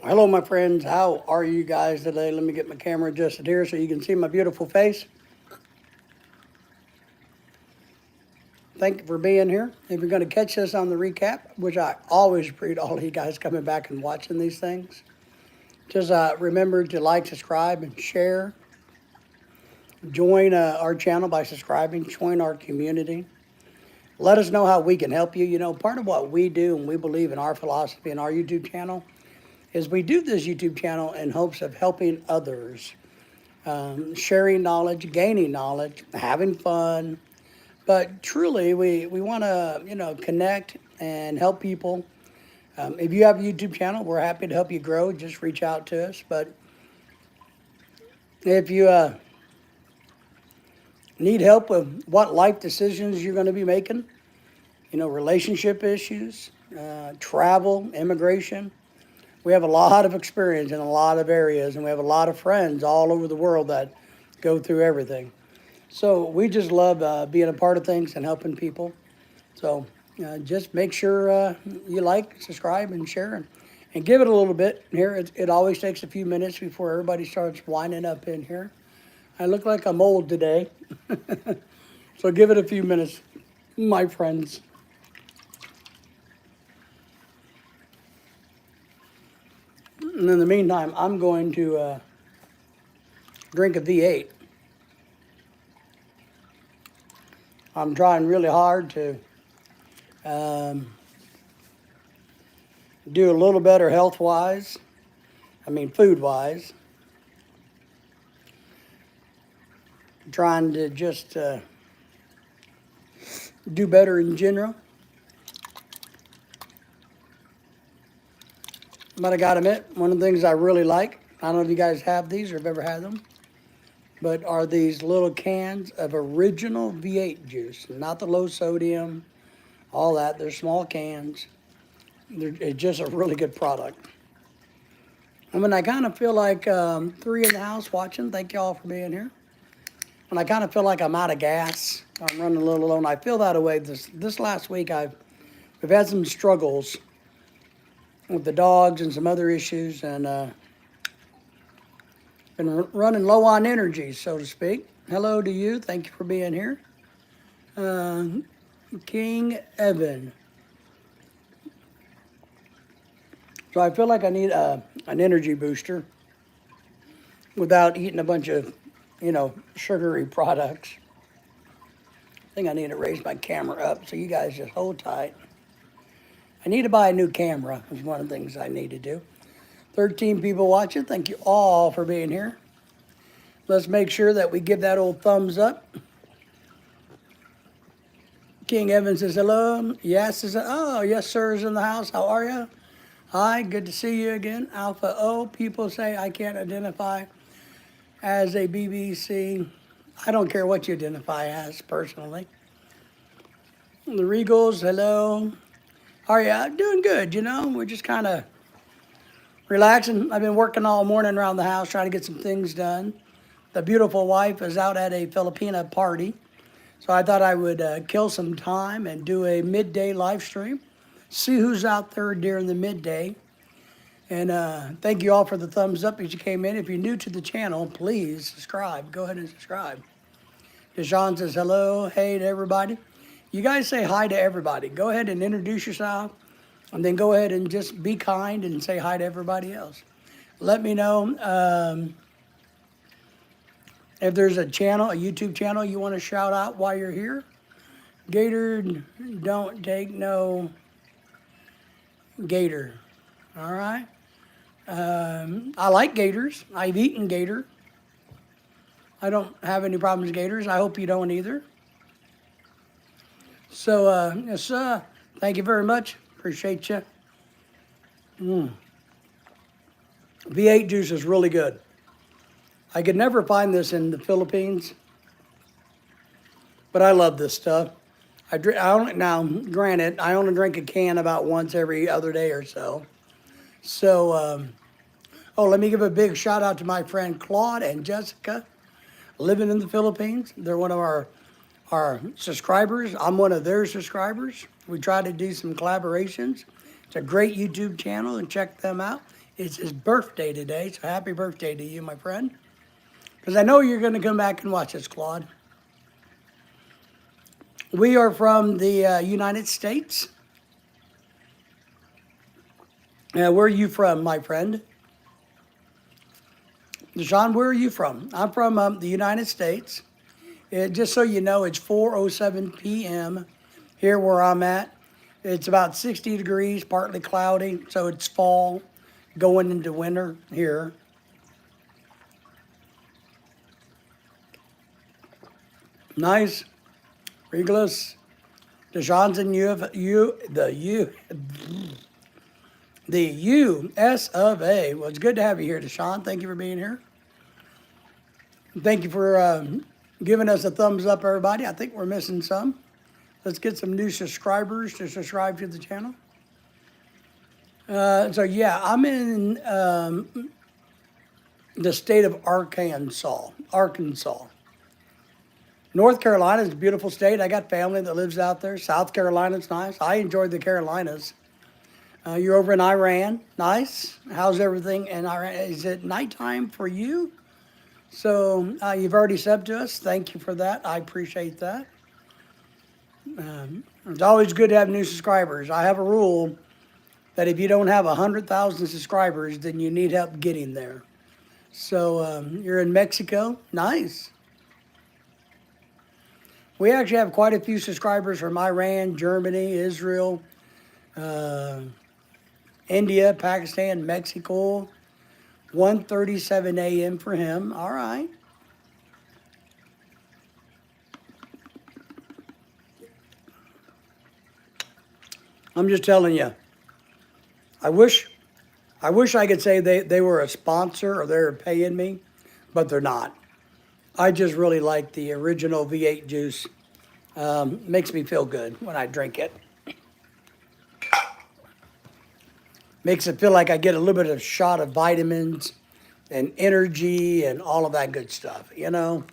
Hello, my friends. How are you guys today? Let me get my camera adjusted here so you can see my beautiful face. Thank you for being here. If you're going to catch this on the recap, which I always appreciate all of you guys coming back and watching these things, just remember to like, subscribe, and share. Join our channel by subscribing. Join our community. Let us know how we can help you. You know, part of what we do and we believe in our philosophy and our YouTube channel is we do this YouTube channel in hopes of helping others, sharing knowledge, gaining knowledge, having fun. But truly, we want to, connect and help people. If you have a YouTube channel, we're happy to help you grow. Just reach out to us. But if you need help with what life decisions you're going to be making, relationship issues, travel, immigration, we have a lot of experience in a lot of areas, and we have a lot of friends all over the world that go through everything. So we just love being a part of things and helping people. So just make sure you like, subscribe, and share, and give it a little bit. Here, it always takes a few minutes before everybody starts winding up in here. I look like I'm old today. So give it a few minutes, my friends. And in the meantime, I'm going to drink a V8. I'm trying really hard to do a little better health-wise. Food-wise. Trying to just do better in general. But I gotta admit, one of the things I really like, I don't know if you guys have these or have ever had them, but are these little cans of original V8 juice, not the low sodium, all that. They're small cans. It's just a really good product. I kind of feel like three in the house watching. Thank y'all for being here. And I kind of feel like I'm out of gas. I'm running a little low, and I feel that way. This last week, we've had some struggles with the dogs and some other issues, and been running low on energy, so to speak. Hello to you. Thank you for being here. King Evan. So I feel like I need an energy booster without eating a bunch of, sugary products. I think I need to raise my camera up, so you guys just hold tight. I need to buy a new camera, is one of the things I need to do. 13 people watching. Thank you all for being here. Let's make sure that we give that old thumbs up. King Evans says hello. Yes, yes, sir, is in the house. How are you? Hi, good to see you again. Alpha O. People say I can't identify as a BBC. I don't care what you identify as, personally. The Regals, hello. How are you? Doing good, We're just kind of relaxing. I've been working all morning around the house trying to get some things done. The beautiful wife is out at a Filipina party. So I thought I would kill some time and do a midday live stream. See who's out there during the midday. And thank you all for the thumbs up as you came in. If you're new to the channel, please subscribe. Go ahead and subscribe. Deshaun says hello. Hey to everybody. You guys say hi to everybody. Go ahead and introduce yourself. And then go ahead and just be kind and say hi to everybody else. Let me know if there's a YouTube channel you want to shout out while you're here. Gator, don't take no gator. All right. I like gators. I've eaten gator. I don't have any problems with gators. I hope you don't either. So, yes, thank you very much. Appreciate you. V8 juice is really good. I could never find this in the Philippines, but I love this stuff. Now, granted, I only drink a can about once every other day or so. So, let me give a big shout out to my friend Claude and Jessica, living in the Philippines. They're one of our subscribers. I'm one of their subscribers. We try to do some collaborations. It's a great YouTube channel, and check them out. It's his birthday today, so happy birthday to you, my friend. Because I know you're going to come back and watch us, Claude. We are from the United States. Where are you from, my friend? Deshaun, where are you from? I'm from the United States. Just so you know, it's 4:07 p.m. here where I'm at. It's about 60 degrees, partly cloudy, so it's fall, going into winter here. Nice. Regulus. Deshaun's in the U.S. of A. Well, it's good to have you here, Deshaun. Thank you for being here. Thank you for giving us a thumbs up, everybody. I think we're missing some. Let's get some new subscribers to subscribe to the channel. So yeah, I'm in the state of Arkansas. North Carolina is a beautiful state. I got family that lives out there. South Carolina's nice. I enjoyed the Carolinas. You're over in Iran. Nice. How's everything in Iran? Is it nighttime for you? So you've already subbed to us. Thank you for that. I appreciate that. It's always good to have new subscribers. I have a rule that if you don't have 100,000 subscribers, then you need help getting there. So you're in Mexico. Nice. We actually have quite a few subscribers from Iran, Germany, Israel, India, Pakistan, Mexico. 1:37 a.m. for him. All right. I'm just telling you. I wish I could say they were a sponsor or they're paying me, but they're not. I just really like the original V8 juice. Makes me feel good when I drink it. Makes it feel like I get a little bit of shot of vitamins and energy and all of that good stuff, you know.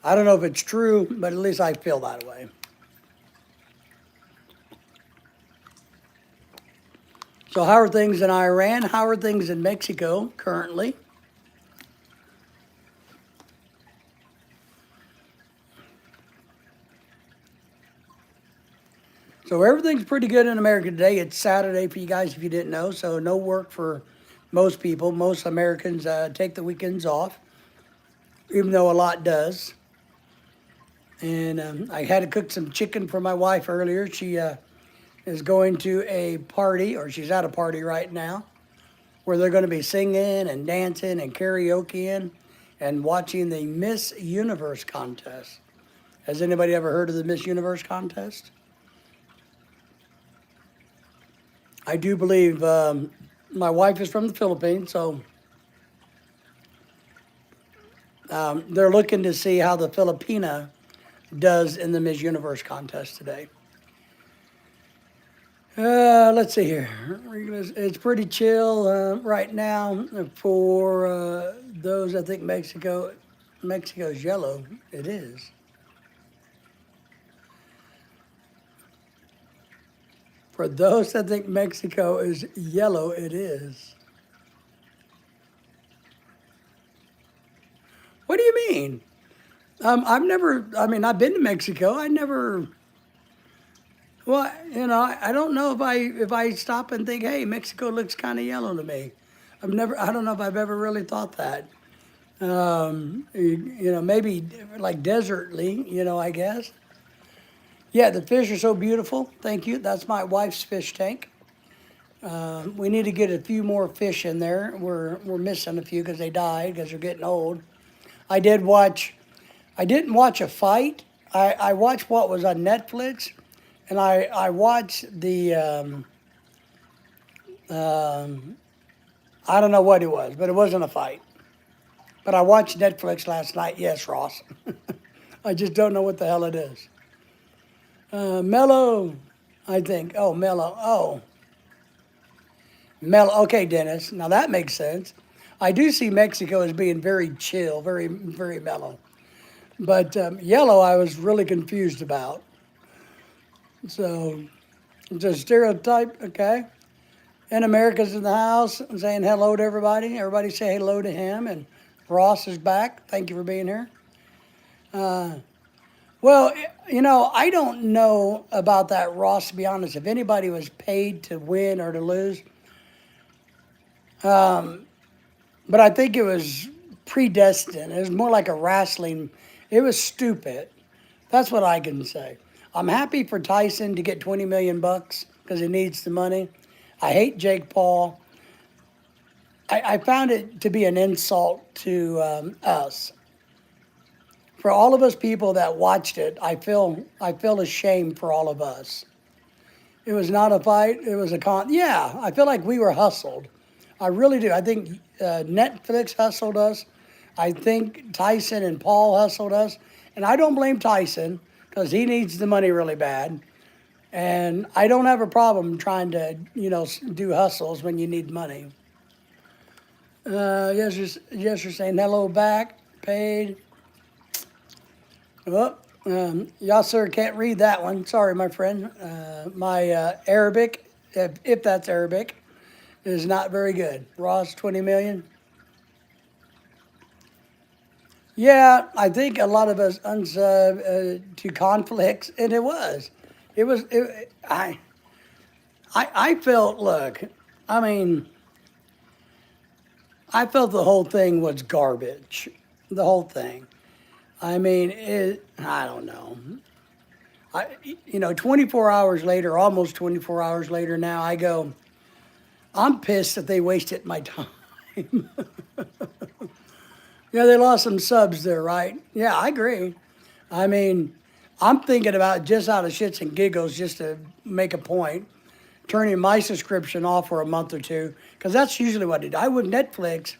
I don't know if it's true, but at least I feel that way. So how are things in Iran? How are things in Mexico currently? So everything's pretty good in America today. It's Saturday for you guys if you didn't know, so no work for most people. Most Americans take the weekends off, even though a lot does. And I had to cook some chicken for my wife earlier. She is going to a party, or she's at a party right now, where they're going to be singing and dancing and karaokeing and watching the Miss Universe contest. Has anybody ever heard of the Miss Universe contest? I do believe my wife is from the Philippines, so they're looking to see how the Filipina does in the Miss Universe contest today. Let's see here. It's pretty chill right now for those. I think Mexico's yellow. It is. For those that think Mexico is yellow, it is. What do you mean? I've been to Mexico. Well, you know, I don't know if I stop and think, hey, Mexico looks kind of yellow to me. I don't know if I've ever really thought that. You know, maybe like desertly, you know, I guess. Yeah, the fish are so beautiful. Thank you. That's my wife's fish tank. We need to get a few more fish in there. We're missing a few because they died because they're getting old. I didn't watch a fight. I watched what was on Netflix, and I watched the, I don't know what it was, but it wasn't a fight. But I watched Netflix last night. Yes, Ross. I just don't know what the hell it is. Mellow, I think. Oh, Mellow. Oh. Mellow. Okay, Dennis. Now that makes sense. I do see Mexico as being very chill, very, very mellow. But yellow, I was really confused about. So, it's a stereotype, okay? And America's in the house and saying hello to everybody. Everybody say hello to him. And Ross is back. Thank you for being here. Well, I don't know about that, Ross, to be honest. If anybody was paid to win or to lose, but I think it was predestined. It was more like a wrestling. It was stupid. That's what I can say. I'm happy for Tyson to get 20 million bucks because he needs the money. I hate Jake Paul. I found it to be an insult to us. For all of us people that watched it, I feel ashamed for all of us. It was not a fight. It was a con. Yeah, I feel like we were hustled. I really do. I think Netflix hustled us. I think Tyson and Paul hustled us. And I don't blame Tyson because he needs the money really bad. And I don't have a problem trying to, do hustles when you need money. Yes, you're saying hello back, paid. Oh, y'all, sir, can't read that one. Sorry, my friend. My Arabic, if that's Arabic, is not very good. Ross, 20 million. Yeah, I think a lot of us unsub to conflicts, and it was. I felt, look, I mean, I felt the whole thing was garbage. The whole thing. I mean, I don't know. 24 hours later, almost 24 hours later now, I go, I'm pissed that they wasted my time. Yeah, they lost some subs there, right? Yeah, I agree. I mean, I'm thinking about just out of shits and giggles, just to make a point, turning my subscription off for a month or two, because that's usually what I do. I would Netflix.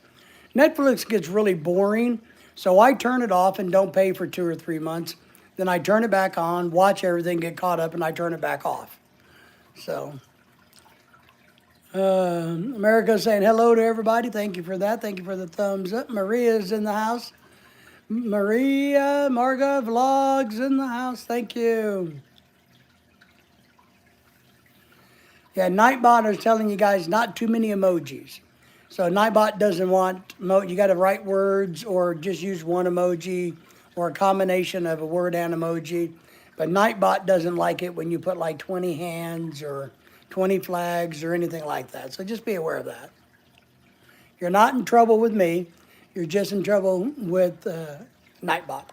Netflix gets really boring, so I turn it off and don't pay for 2 or 3 months. Then I turn it back on, watch everything, get caught up, and I turn it back off. So, America's saying hello to everybody. Thank you for that. Thank you for the thumbs up. Maria's in the house. Maria, Marga Vlogs in the house. Thank you. Yeah, Nightbot is telling you guys not too many emojis. So Nightbot doesn't want, you got to write words or just use one emoji or a combination of a word and emoji. But Nightbot doesn't like it when you put like 20 hands or 20 flags or anything like that. So just be aware of that. You're not in trouble with me. You're just in trouble with Nightbot.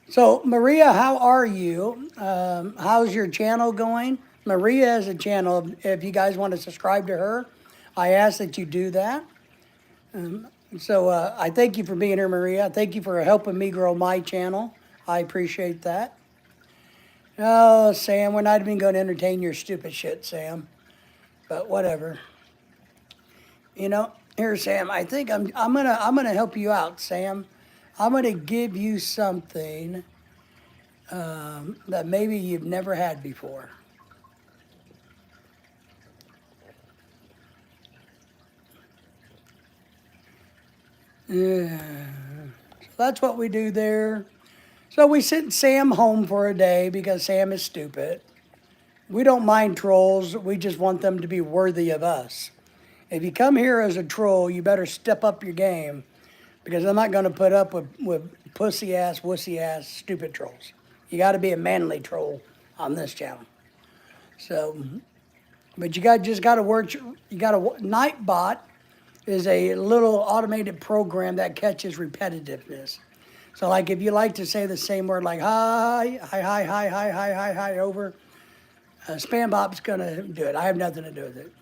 So Maria, how are you? How's your channel going? Maria has a channel. If you guys want to subscribe to her, I ask that you do that. So I thank you for being here, Maria. Thank you for helping me grow my channel. I appreciate that. Oh, Sam, we're not even going to entertain your stupid shit, Sam. But whatever. Here, Sam. I think I'm gonna help you out, Sam. I'm gonna give you something that maybe you've never had before. Yeah. So that's what we do there. So we sent Sam home for a day because Sam is stupid. We don't mind trolls. We just want them to be worthy of us. If you come here as a troll, you better step up your game because I'm not going to put up with pussy-ass, wussy-ass, stupid trolls. You got to be a manly troll on this channel. So, but just got to work. Nightbot is a little automated program that catches repetitiveness. So like if you like to say the same word like hi over, SpamBot's gonna do it. I have nothing to do with it.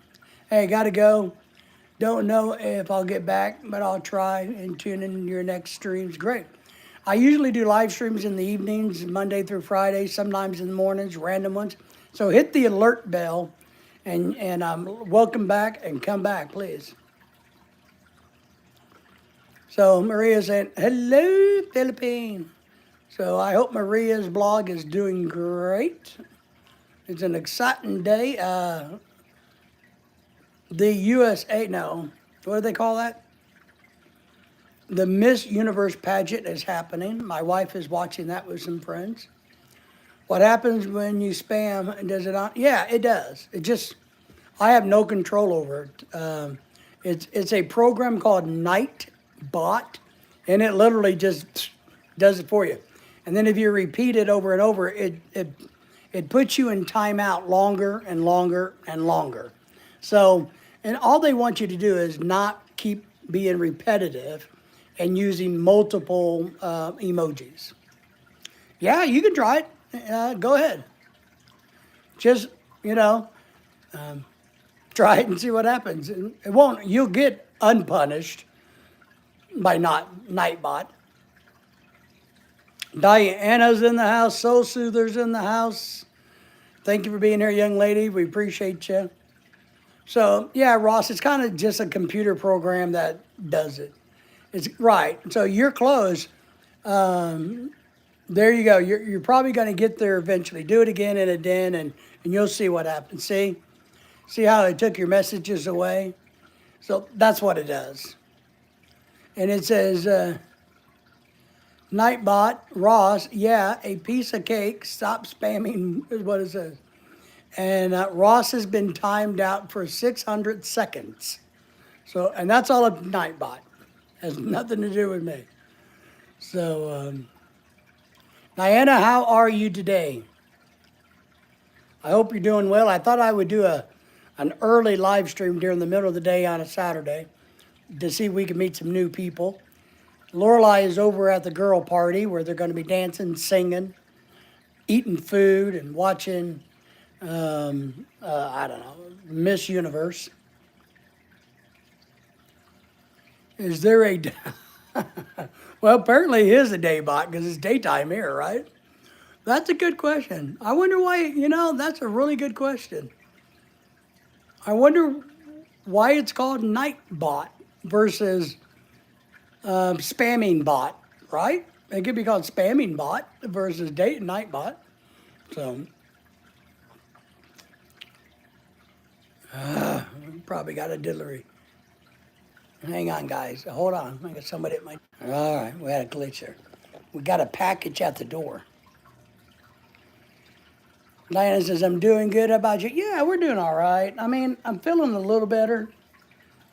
Hey, gotta go. Don't know if I'll get back, but I'll try and tune in your next streams. Great. I usually do live streams in the evenings, Monday through Friday, sometimes in the mornings, random ones. So hit the alert bell and welcome back and come back, please. So Maria said, hello, Philippines. So I hope Maria's blog is doing great. It's an exciting day. The USA, no, what do they call that? The Miss Universe pageant is happening. My wife is watching that with some friends. What happens when you spam, does it on? Yeah, it does. I have no control over it. It's a program called Nightbot, and it literally just does it for you. And then if you repeat it over and over, it puts you in timeout longer and longer and longer. So, and all they want you to do is not keep being repetitive and using multiple emojis. Yeah, you can try it. Go ahead. Just, you know, try it and see what happens. And it won't, you'll get unpunished by not Nightbot. Diana's in the house. Soul Soother's in the house. Thank you for being here, young lady. We appreciate you. So, yeah, Ross, it's kind of just a computer program that does it. It's right. So you're close. There you go. You're probably going to get there eventually. Do it again and again, and you'll see what happens. See how it took your messages away? So that's what it does. And it says, Nightbot, Ross, yeah, a piece of cake. Stop spamming is what it says. And Ross has been timed out for 600 seconds. So, and that's all of Nightbot. Has nothing to do with me. So, Diana, how are you today? I hope you're doing well. I thought I would do an early live stream during the middle of the day on a Saturday to see if we can meet some new people. Lorelai is over at the girl party where they're going to be dancing, singing, eating food, and watching, I don't know, Miss Universe. Is there a... Well, apparently it is a day bot because it's daytime here, right? That's a good question. I wonder why, that's a really good question. I wonder why it's called night bot versus spamming bot, right? It could be called spamming bot versus day and night bot. So, probably got a dillery. Hang on, guys. Hold on. I got somebody at my... All right, we had a glitch there. We got a package at the door. Diana says, I'm doing good. How about you? Yeah, we're doing all right. I mean, I'm feeling a little better.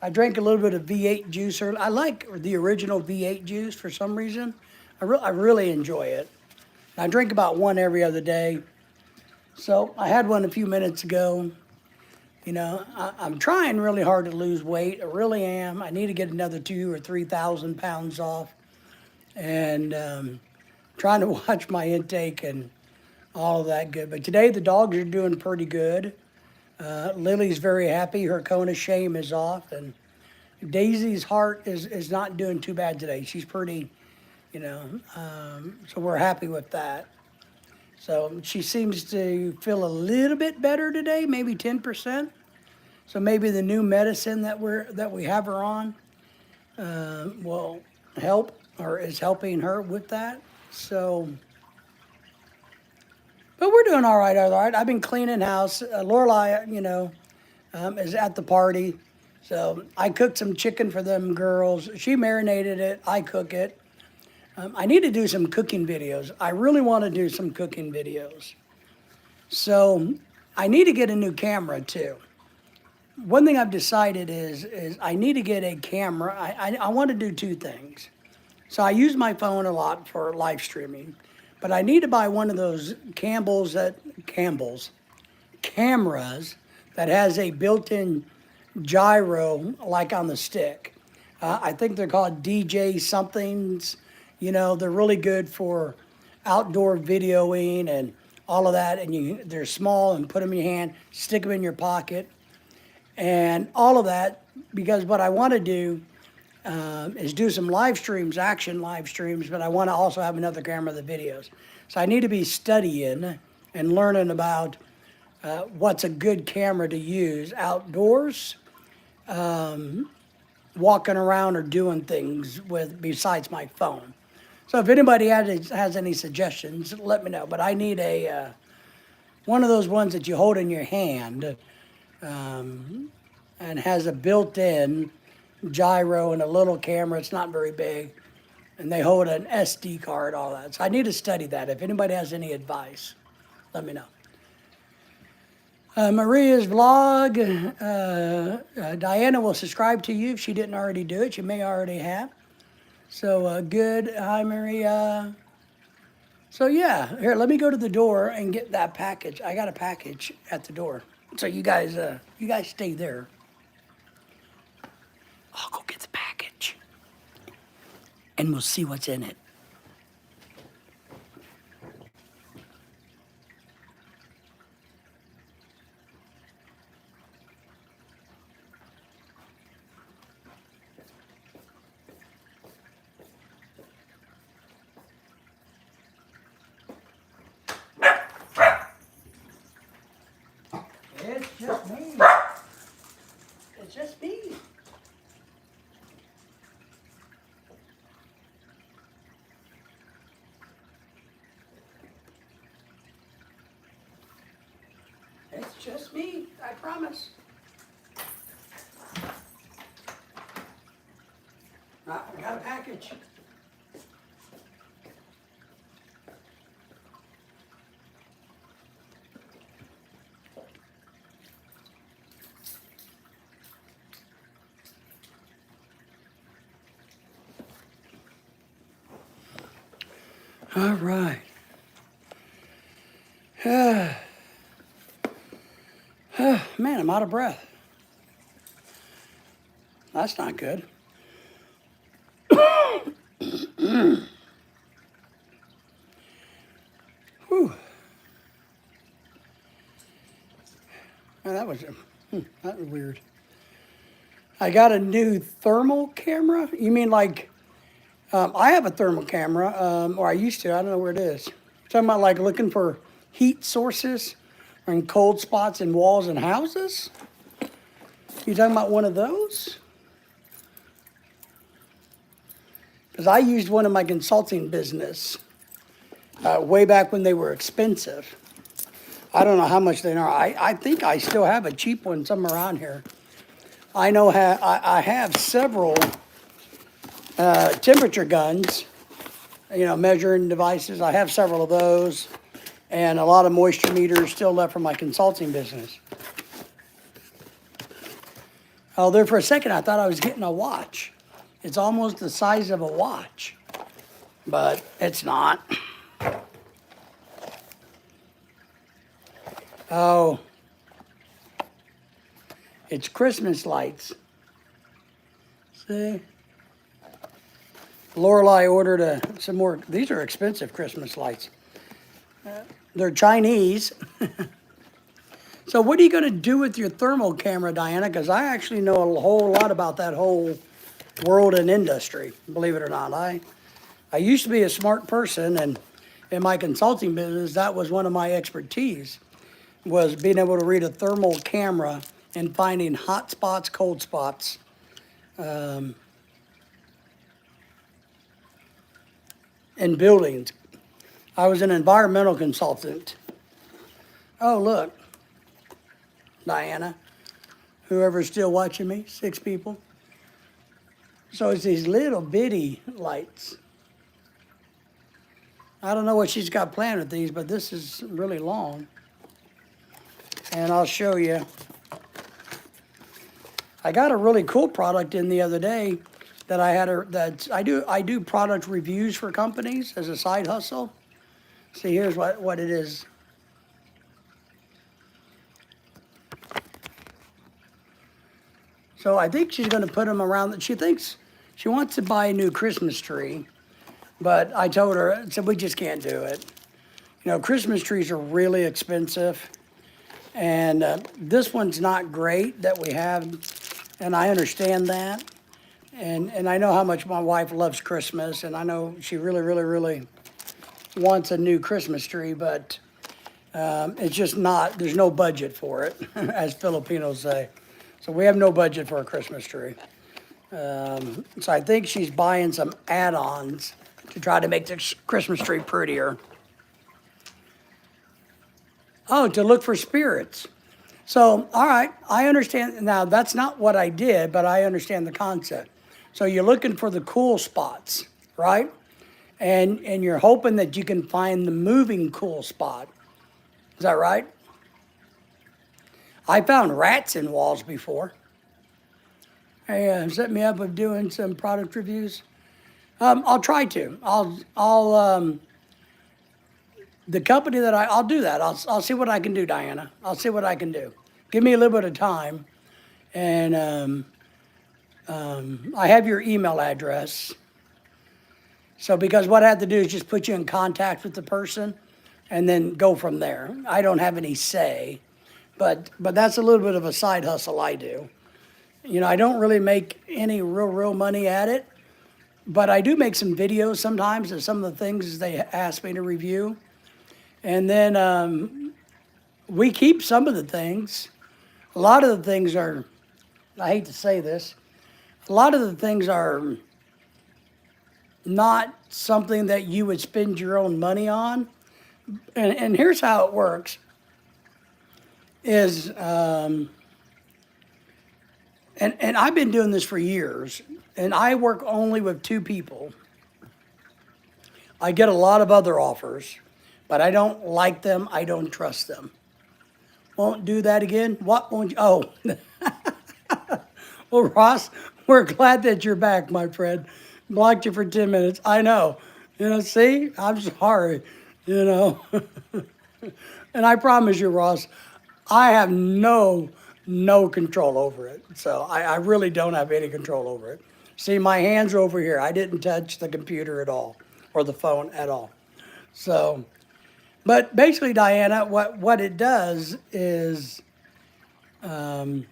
I drank a little bit of V8 juice earlier. I like the original V8 juice for some reason. I really enjoy it. I drink about one every other day. So I had one a few minutes ago. I'm trying really hard to lose weight. I really am. I need to get another 2,000 or 3,000 pounds off. And trying to watch my intake and all of that good. But today the dogs are doing pretty good. Lily's very happy. Her cone of shame is off. And Daisy's heart is not doing too bad today. She's pretty, so we're happy with that. So she seems to feel a little bit better today, maybe 10%. So maybe the new medicine that we have her on will help or is helping her with that. So, but we're doing all right. I've been cleaning house. Lorelai, is at the party. So I cooked some chicken for them girls. She marinated it. I cook it. I need to do some cooking videos. I really want to do some cooking videos. So I need to get a new camera too. One thing I've decided is I need to get a camera. I want to do two things. So I use my phone a lot for live streaming, but I need to buy one of those cameras that has a built-in gyro like on the stick. I think they're called DJ somethings. They're really good for outdoor videoing and all of that. And they're small and put them in your hand, stick them in your pocket, and all of that. Because what I want to do is do some live streams, action live streams, but I want to also have another camera of the videos. So I need to be studying and learning about what's a good camera to use outdoors, walking around or doing things with besides my phone. So if anybody has any suggestions, let me know. But I need one of those ones that you hold in your hand and has a built-in gyro and a little camera. It's not very big. And they hold an SD card, all that. So I need to study that. If anybody has any advice, let me know. Maria's vlog. Diana will subscribe to you if she didn't already do it. She may already have. So good. Hi, Maria. So yeah, here, let me go to the door and get that package. I got a package at the door. So you guys stay there. I'll go get the package, and we'll see what's in it. It's just me. It's just me. It's just me, I promise. I got a package. All right. Man, I'm out of breath. That's not good. Whew. Oh, that was weird. I got a new thermal camera. You mean like, I have a thermal camera, or I used to. I don't know where it is. Talking about like looking for heat sources and cold spots in walls and houses? You talking about one of those? Because I used one in my consulting business way back when they were expensive. I don't know how much they are. I think I still have a cheap one somewhere around here. I know I have several temperature guns, measuring devices. I have several of those, and a lot of moisture meters still left from my consulting business. Oh, there for a second I thought I was getting a watch. It's almost the size of a watch, but it's not. Oh, it's Christmas lights. See? Lorelei ordered some more. These are expensive Christmas lights. They're Chinese. So what are you going to do with your thermal camera, Diana? Because I actually know a whole lot about that whole world and industry, believe it or not. I used to be a smart person, and in my consulting business, that was one of my expertise, was being able to read a thermal camera and finding hot spots, cold spots. In buildings. I was an environmental consultant. Oh, look, Diana, whoever's still watching me, 6 people. So it's these little bitty lights. I don't know what she's got planned with these, but this is really long. And I'll show you. I got a really cool product in the other day that I do product reviews for companies as a side hustle. See, here's what it is. So I think she's going to put them around. She thinks she wants to buy a new Christmas tree, but I told her, I said, we just can't do it. Christmas trees are really expensive, and this one's not great that we have, and I understand that. And I know how much my wife loves Christmas, and I know she really, really, really wants a new Christmas tree, but it's just not, there's no budget for it, as Filipinos say. So we have no budget for a Christmas tree. So I think she's buying some add-ons to try to make the Christmas tree prettier. Oh, to look for spirits. So, all right, I understand. Now, that's not what I did, but I understand the concept. So you're looking for the cool spots, right? And you're hoping that you can find the moving cool spot. Is that right? I found rats in walls before. They set me up with doing some product reviews. I'll try to. The company that I'll do that. I'll see what I can do, Diana. I'll see what I can do. Give me a little bit of time, and I have your email address. So because what I have to do is just put you in contact with the person, and then go from there. I don't have any say, but that's a little bit of a side hustle I do. You know, I don't really make any real money at it, but I do make some videos sometimes of some of the things they ask me to review. And then we keep some of the things. A lot of the things are, I hate to say this, a lot of the things are not something that you would spend your own money on. And here's how it works is, and I've been doing this for years, and I work only with 2 people. I get a lot of other offers, but I don't like them. I don't trust them. Won't do that again? What won't you? Oh. Well, Ross, we're glad that you're back, my friend. Blocked you for 10 minutes. I know. You know, see? I'm sorry. You know. And I promise you, Ross, I have no control over it. So I really don't have any control over it. See, my hand's over here. I didn't touch the computer at all or the phone at all. So, but basically, Diana, what it does is the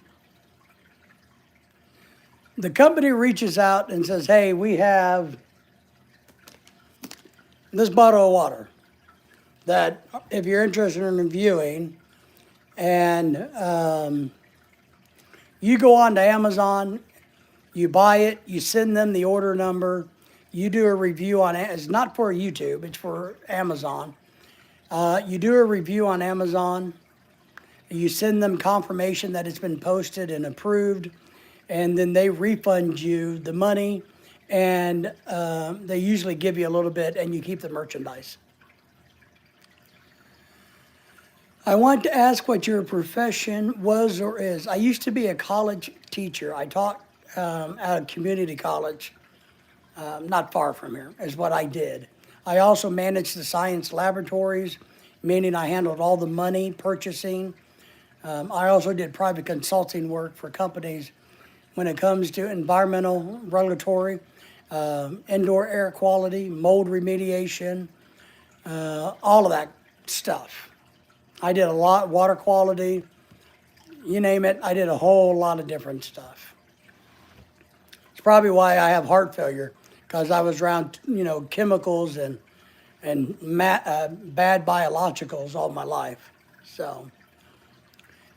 company reaches out and says, hey, we have this bottle of water that if you're interested in reviewing, and you go on to Amazon, you buy it, you send them the order number, you do a review on it. It's not for YouTube, it's for Amazon. You do a review on Amazon, you send them confirmation that it's been posted and approved, and then they refund you the money, and they usually give you a little bit, and you keep the merchandise. I want to ask what your profession was or is. I used to be a college teacher. I taught at a community college, not far from here, is what I did. I also managed the science laboratories, meaning I handled all the money, purchasing. I also did private consulting work for companies when it comes to environmental regulatory, indoor air quality, mold remediation, all of that stuff. I did a lot, water quality, you name it, I did a whole lot of different stuff. It's probably why I have heart failure, because I was around, you know, chemicals and bad biologicals all my life. So,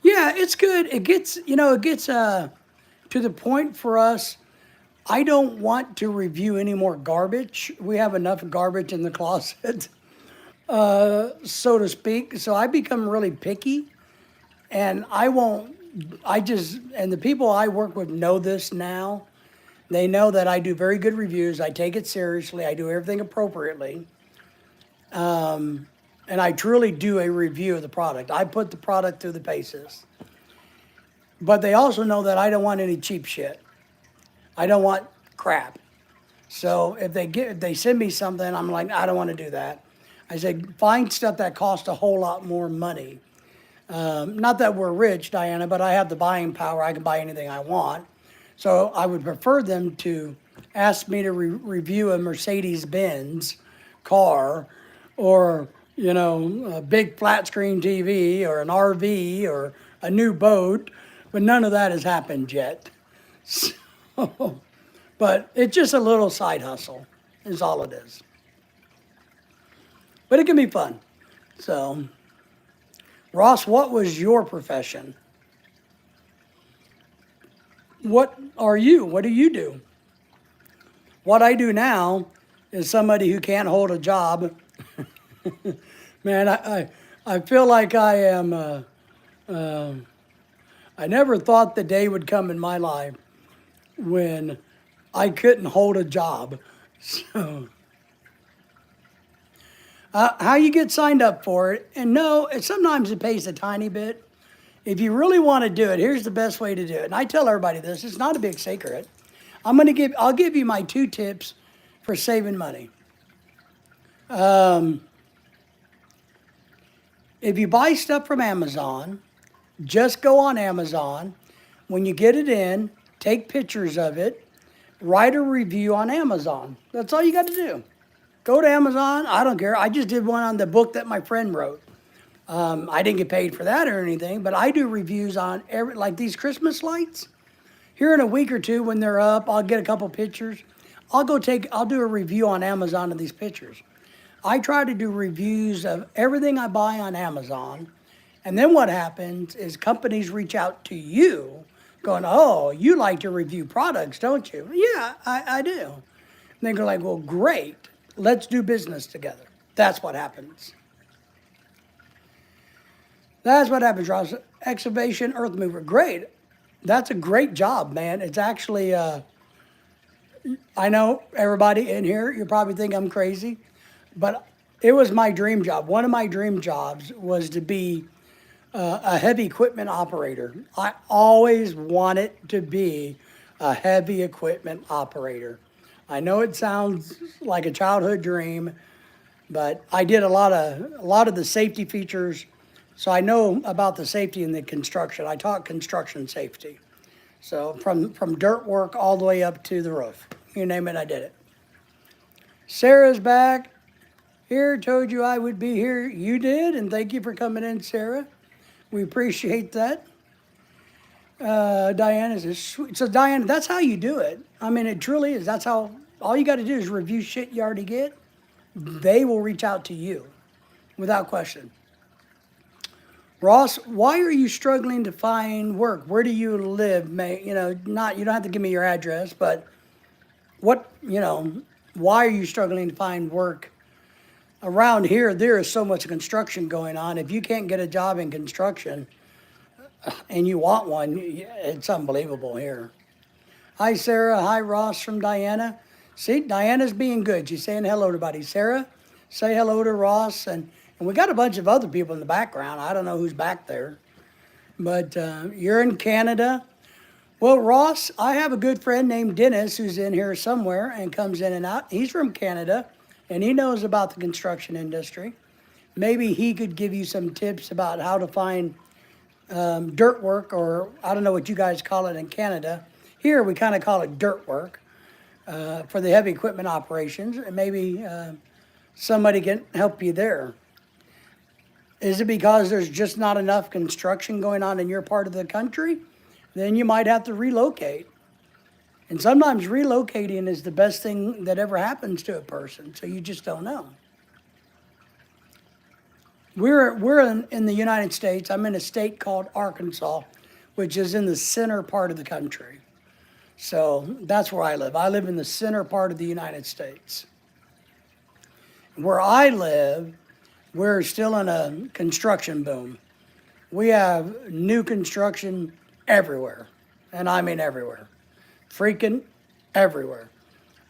yeah, it's good. It gets, to the point for us, I don't want to review any more garbage. We have enough garbage in the closet, so to speak. So I become really picky, and and the people I work with know this now. They know that I do very good reviews. I take it seriously. I do everything appropriately. And I truly do a review of the product. I put the product through the paces. But they also know that I don't want any cheap shit. I don't want crap. So if they send me something, I'm like, I don't want to do that. I say, find stuff that costs a whole lot more money. Not that we're rich, Diana, but I have the buying power. I can buy anything I want. So I would prefer them to ask me to review a Mercedes-Benz car, or, a big flat screen TV, or an RV, or a new boat, but none of that has happened yet. So, but it's just a little side hustle, is all it is. But it can be fun. So, Ross, what was your profession? What are you? What do you do? What I do now is somebody who can't hold a job. Man, I feel like I am, I never thought the day would come in my life when I couldn't hold a job. So, how you get signed up for it, and no, sometimes it pays a tiny bit. If you really want to do it, here's the best way to do it. And I tell everybody this, it's not a big secret. I'll give you my 2 tips for saving money. If you buy stuff from Amazon, just go on Amazon. When you get it in, take pictures of it, write a review on Amazon. That's all you got to do. Go to Amazon. I don't care. I just did one on the book that my friend wrote. I didn't get paid for that or anything, but I do reviews on like these Christmas lights. Here in a week or two when they're up, I'll get a couple pictures. I'll do a review on Amazon of these pictures. I try to do reviews of everything I buy on Amazon. And then what happens is companies reach out to you going, oh, you like to review products, don't you? Yeah, I do. And they go like, well, great. Let's do business together. That's what happens. That's what happens, Ross. Excavation, earth mover. Great. That's a great job, man. It's actually, I know everybody in here, you probably think I'm crazy, but it was my dream job. One of my dream jobs was to be a heavy equipment operator. I always wanted to be a heavy equipment operator. I know it sounds like a childhood dream, but I did a lot of the safety features. So I know about the safety in the construction. I taught construction safety. So from dirt work all the way up to the roof. You name it, I did it. Sarah's back. Here, told you I would be here. You did, and thank you for coming in, Sarah. We appreciate that. Diana says, sweet. So Diana, that's how you do it. I mean, it truly is. That's how, all you got to do is review shit you already get. They will reach out to you without question. Ross, why are you struggling to find work? Where do you live? You don't have to give me your address, but why are you struggling to find work? Around here, there is so much construction going on. If you can't get a job in construction and you want one, it's unbelievable here. Hi, Sarah. Hi, Ross from Diana. See, Diana's being good. She's saying hello to everybody. Sarah, say hello to Ross. And we got a bunch of other people in the background. I don't know who's back there. But you're in Canada. Well, Ross, I have a good friend named Dennis who's in here somewhere and comes in and out. He's from Canada, and he knows about the construction industry. Maybe he could give you some tips about how to find dirt work, or I don't know what you guys call it in Canada. Here, we kind of call it dirt work for the heavy equipment operations, and maybe somebody can help you there. Is it because there's just not enough construction going on in your part of the country? Then you might have to relocate. And sometimes relocating is the best thing that ever happens to a person, so you just don't know. We're in the United States. I'm in a state called Arkansas, which is in the center part of the country. So that's where I live. I live in the center part of the United States. Where I live, we're still in a construction boom. We have new construction everywhere, and I mean everywhere. Freaking everywhere.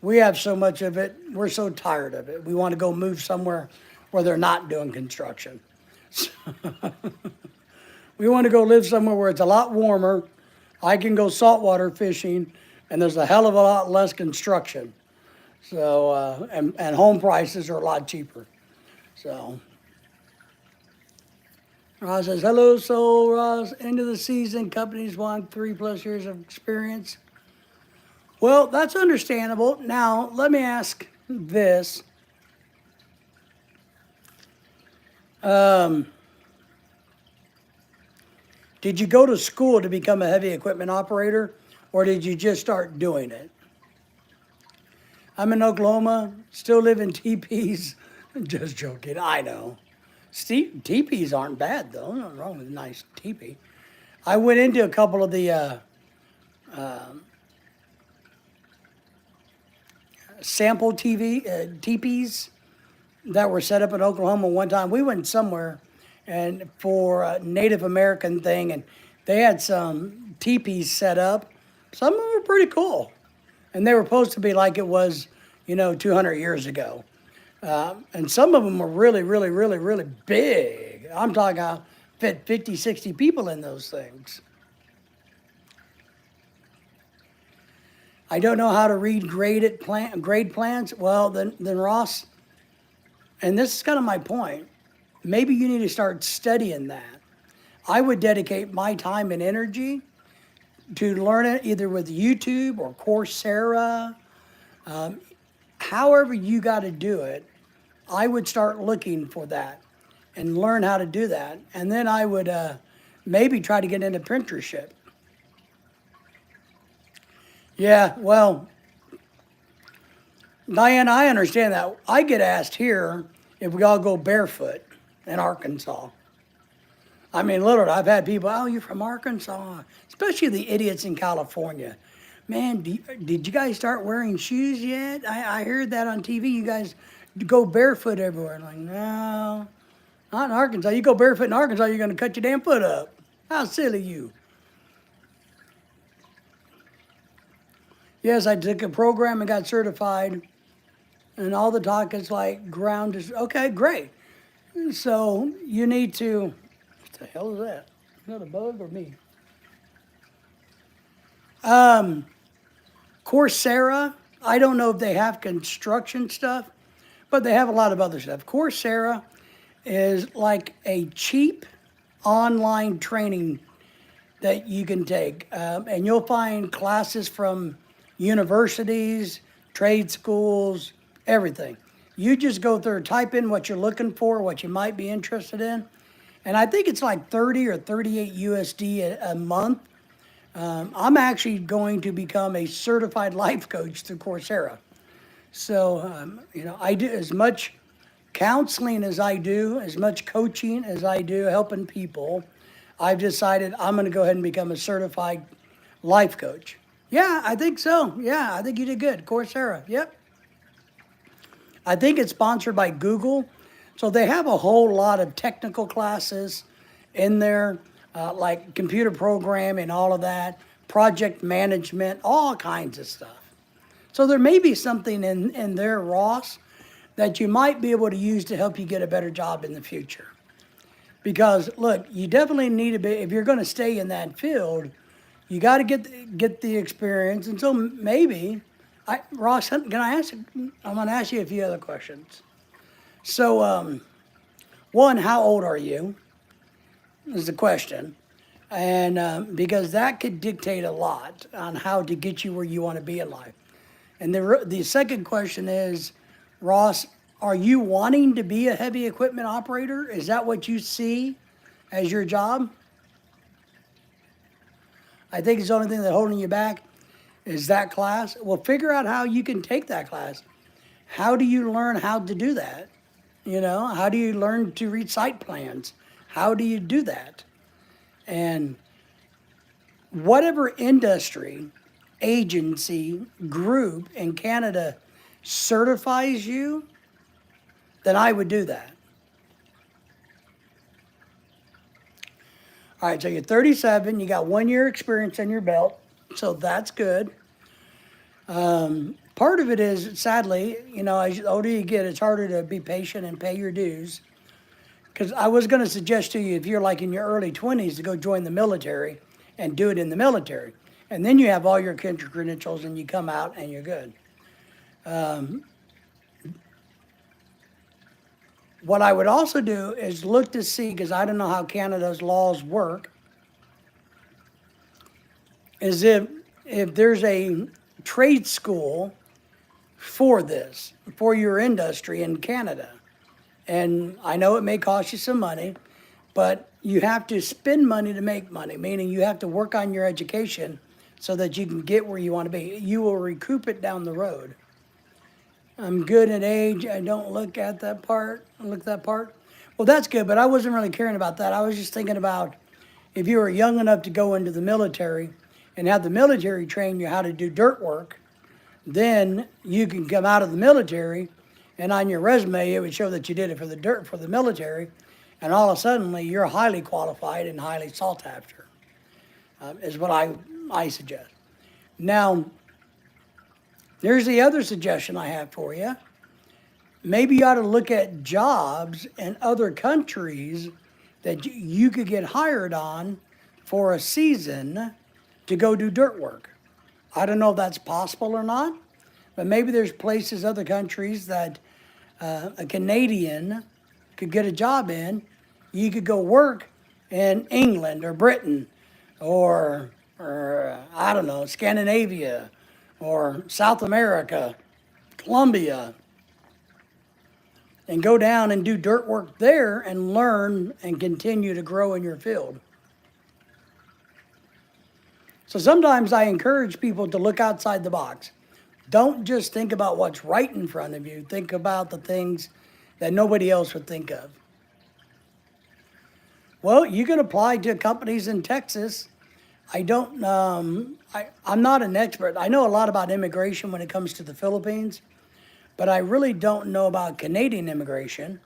We have so much of it, we're so tired of it. We want to go move somewhere where they're not doing construction. We want to go live somewhere where it's a lot warmer. I can go saltwater fishing, and there's a hell of a lot less construction. So, and home prices are a lot cheaper. So, Ross says, hello, so Ross, end of the season, companies want 3+ years of experience. Well, that's understandable. Now, let me ask this. Did you go to school to become a heavy equipment operator, or did you just start doing it? I'm in Oklahoma, still live in teepees. Just joking, I know. Teepees aren't bad, though. Nothing wrong with a nice teepee. I went into a couple of the sample teepees that were set up in Oklahoma one time. We went somewhere and for a Native American thing, and they had some teepees set up. Some of them were pretty cool. And they were supposed to be like it was, 200 years ago. And some of them were really, really, really, really big. I'm talking about fit 50, 60 people in those things. I don't know how to read grade plans. Well, then Ross, and this is kind of my point, maybe you need to start studying that. I would dedicate my time and energy to learn it either with YouTube or Coursera, however you got to do it. I would start looking for that and learn how to do that. And then I would maybe try to get into printership. Yeah, well, Diane, I understand that. I get asked here if we all go barefoot in Arkansas. I mean, literally, I've had people, oh, you're from Arkansas, especially the idiots in California. Man, did you guys start wearing shoes yet? I heard that on TV. You guys go barefoot everywhere. I'm like, no, not in Arkansas. You go barefoot in Arkansas, you're going to cut your damn foot up. How silly you. Yes, I took a program and got certified, and all the talk is like ground is, okay, great. So you need to, what the hell is that? Is that a bug or me? Coursera, I don't know if they have construction stuff, but they have a lot of other stuff. Coursera is like a cheap online training that you can take. And you'll find classes from universities, trade schools, everything. You just go through, type in what you're looking for, what you might be interested in. And I think it's like 30 or 38 USD a month. I'm actually going to become a certified life coach through Coursera. So, I do as much counseling as I do, as much coaching as I do, helping people. I've decided I'm going to go ahead and become a certified life coach. Yeah, I think so. Yeah, I think you did good. Coursera, yep. I think it's sponsored by Google. So they have a whole lot of technical classes in there, like computer programming, all of that, project management, all kinds of stuff. So there may be something in there, Ross, that you might be able to use to help you get a better job in the future. Because look, you definitely need to be, if you're going to stay in that field, you got to get the experience. And so maybe, Ross, can I ask? I'm going to ask you a few other questions. So, one, how old are you? Is the question, and because that could dictate a lot on how to get you where you want to be in life. And the second question is, Ross, are you wanting to be a heavy equipment operator? Is that what you see as your job? I think it's the only thing that's holding you back is that class. Well, figure out how you can take that class. How do you learn how to do that? How do you learn to read site plans? How do you do that? And whatever industry, agency, group in Canada certifies you, then I would do that. All right, so you're 37, you got 1 year experience on your belt, so that's good. Part of it is, sadly, as the older you get, it's harder to be patient and pay your dues. Because I was going to suggest to you, if you're like in your early 20s, to go join the military and do it in the military. And then you have all your country credentials and you come out and you're good. What I would also do is look to see, because I don't know how Canada's laws work, is if there's a trade school for this, for your industry in Canada. And I know it may cost you some money, but you have to spend money to make money, meaning you have to work on your education so that you can get where you want to be. You will recoup it down the road. I'm good at age. I don't look at that part. Well, that's good, but I wasn't really caring about that. I was just thinking about if you were young enough to go into the military and have the military train you how to do dirt work, then you can come out of the military, and on your resume, it would show that you did it for the military, and all of a sudden, you're highly qualified and highly sought after, is what I suggest. Now, there's the other suggestion I have for you. Maybe you ought to look at jobs in other countries that you could get hired on for a season to go do dirt work. I don't know if that's possible or not, but maybe there's places, other countries that a Canadian could get a job in. You could go work in England or Britain or I don't know, Scandinavia or South America, Colombia, and go down and do dirt work there and learn and continue to grow in your field. So sometimes I encourage people to look outside the box. Don't just think about what's right in front of you. Think about the things that nobody else would think of. Well, you can apply to companies in Texas. I'm not an expert. I know a lot about immigration when it comes to the Philippines, but I really don't know about Canadian immigration.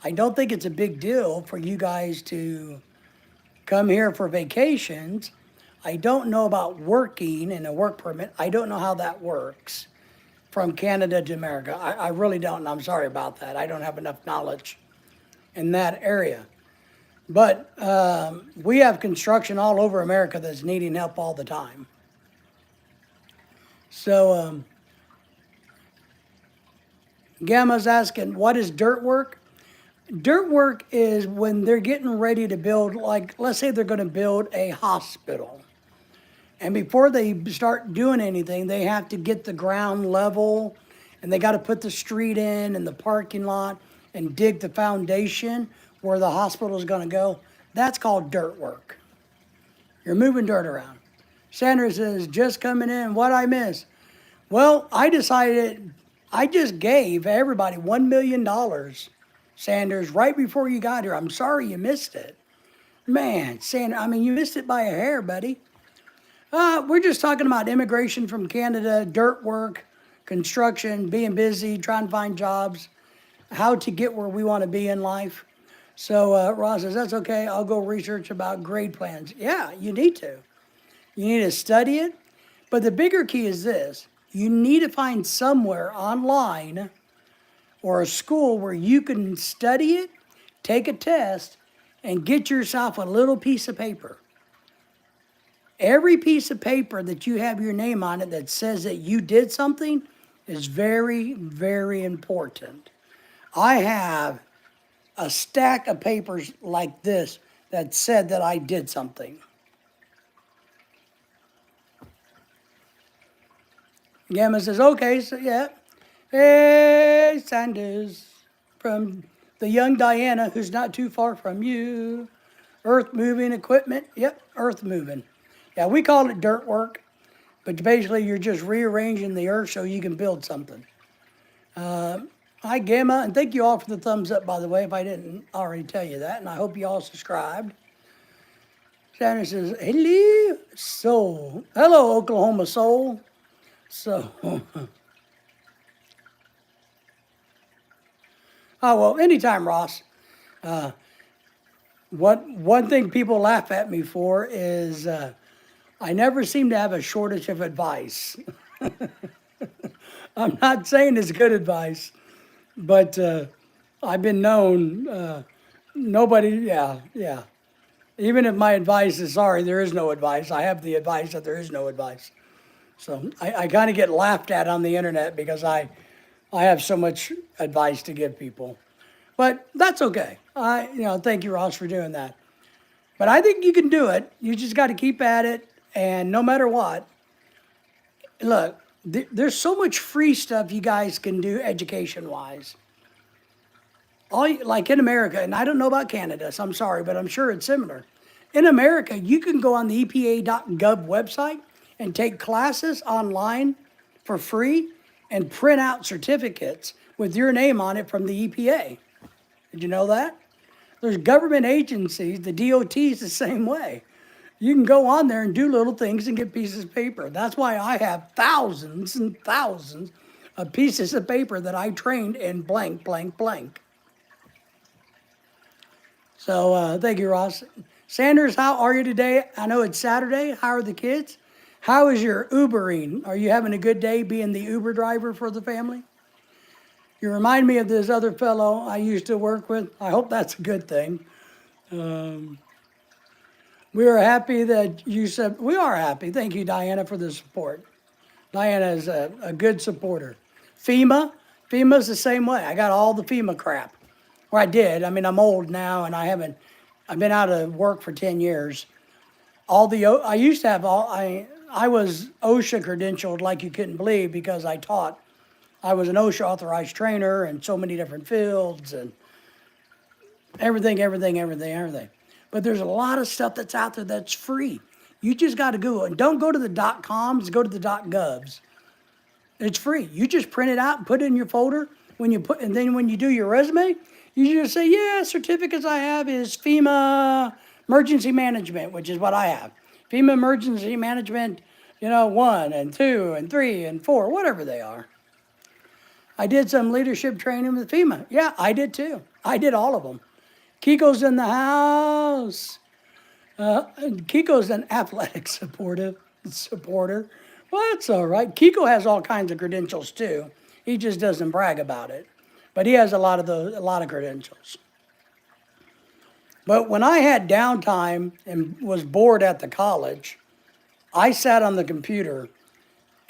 I don't think it's a big deal for you guys to come here for vacations. I don't know about working in a work permit. I don't know how that works from Canada to America. I really don't, and I'm sorry about that. I don't have enough knowledge in that area. But we have construction all over America that's needing help all the time. So Gamma's asking, what is dirt work? Dirt work is when they're getting ready to build, like, let's say they're going to build a hospital. And before they start doing anything, they have to get the ground level, and they got to put the street in and the parking lot and dig the foundation where the hospital is going to go. That's called dirt work. You're moving dirt around. Sandra says, just coming in, what I miss? Well, I decided, I just gave everybody $1 million, Sanders, right before you got here. I'm sorry you missed it. Man, Sandra, I mean, you missed it by a hair, buddy. We're just talking about immigration from Canada, dirt work, construction, being busy, trying to find jobs, how to get where we want to be in life. So Ross says, that's okay. I'll go research about grade plans. Yeah, you need to. You need to study it. But the bigger key is this. You need to find somewhere online or a school where you can study it, take a test, and get yourself a little piece of paper. Every piece of paper that you have your name on it that says that you did something is very, very important. I have a stack of papers like this that said that I did something. Gamma says, okay, so yeah. Hey, Sanders, from the young Diana, who's not too far from you. Earth moving equipment, yep, earth moving. Yeah, we call it dirt work, but basically you're just rearranging the earth so you can build something. Hi, Gamma, and thank you all for the thumbs up, by the way, if I didn't already tell you that, and I hope you all subscribed. Sanders says, hello, soul. Hello, Oklahoma soul. So, oh, well, anytime, Ross. One thing people laugh at me for is I never seem to have a shortage of advice. I'm not saying it's good advice, but I've been known, yeah. Even if my advice is, sorry, there is no advice. I have the advice that there is no advice. So I kind of get laughed at on the internet because I have so much advice to give people. But that's okay. Thank you, Ross, for doing that. But I think you can do it. You just got to keep at it. And no matter what, look, there's so much free stuff you guys can do education-wise. Like in America, and I don't know about Canada, so I'm sorry, but I'm sure it's similar. In America, you can go on the EPA.gov website and take classes online for free and print out certificates with your name on it from the EPA. Did you know that? There's government agencies, the DOT is the same way. You can go on there and do little things and get pieces of paper. That's why I have thousands and thousands of pieces of paper that I trained in blank, blank, blank. So thank you, Ross. Sanders, how are you today? I know it's Saturday. How are the kids? How is your Ubering? Are you having a good day being the Uber driver for the family? You remind me of this other fellow I used to work with. I hope that's a good thing. Um, we are happy that you said, we are happy. Thank you, Diana, for the support. Diana is a good supporter. FEMA's the same way. I got all the FEMA crap. Or I did. I mean, I'm old now and I've been out of work for 10 years. I used to have I was OSHA credentialed like you couldn't believe because I taught. I was an OSHA authorized trainer in so many different fields and everything. But there's a lot of stuff that's out there that's free. You just got to Google it. Don't go to the .coms, go to the .govs. It's free. You just print it out and put it in your folder. And then when you do your resume, you just say, yeah, certificates I have is FEMA emergency management, which is what I have. FEMA emergency management, 1 and 2 and 3 and 4, whatever they are. I did some leadership training with FEMA. Yeah, I did too. I did all of them. Kiko's in the house. Kiko's an athletic supporter. Well, that's all right. Kiko has all kinds of credentials too. He just doesn't brag about it. But he has a lot of credentials. But when I had downtime and was bored at the college, I sat on the computer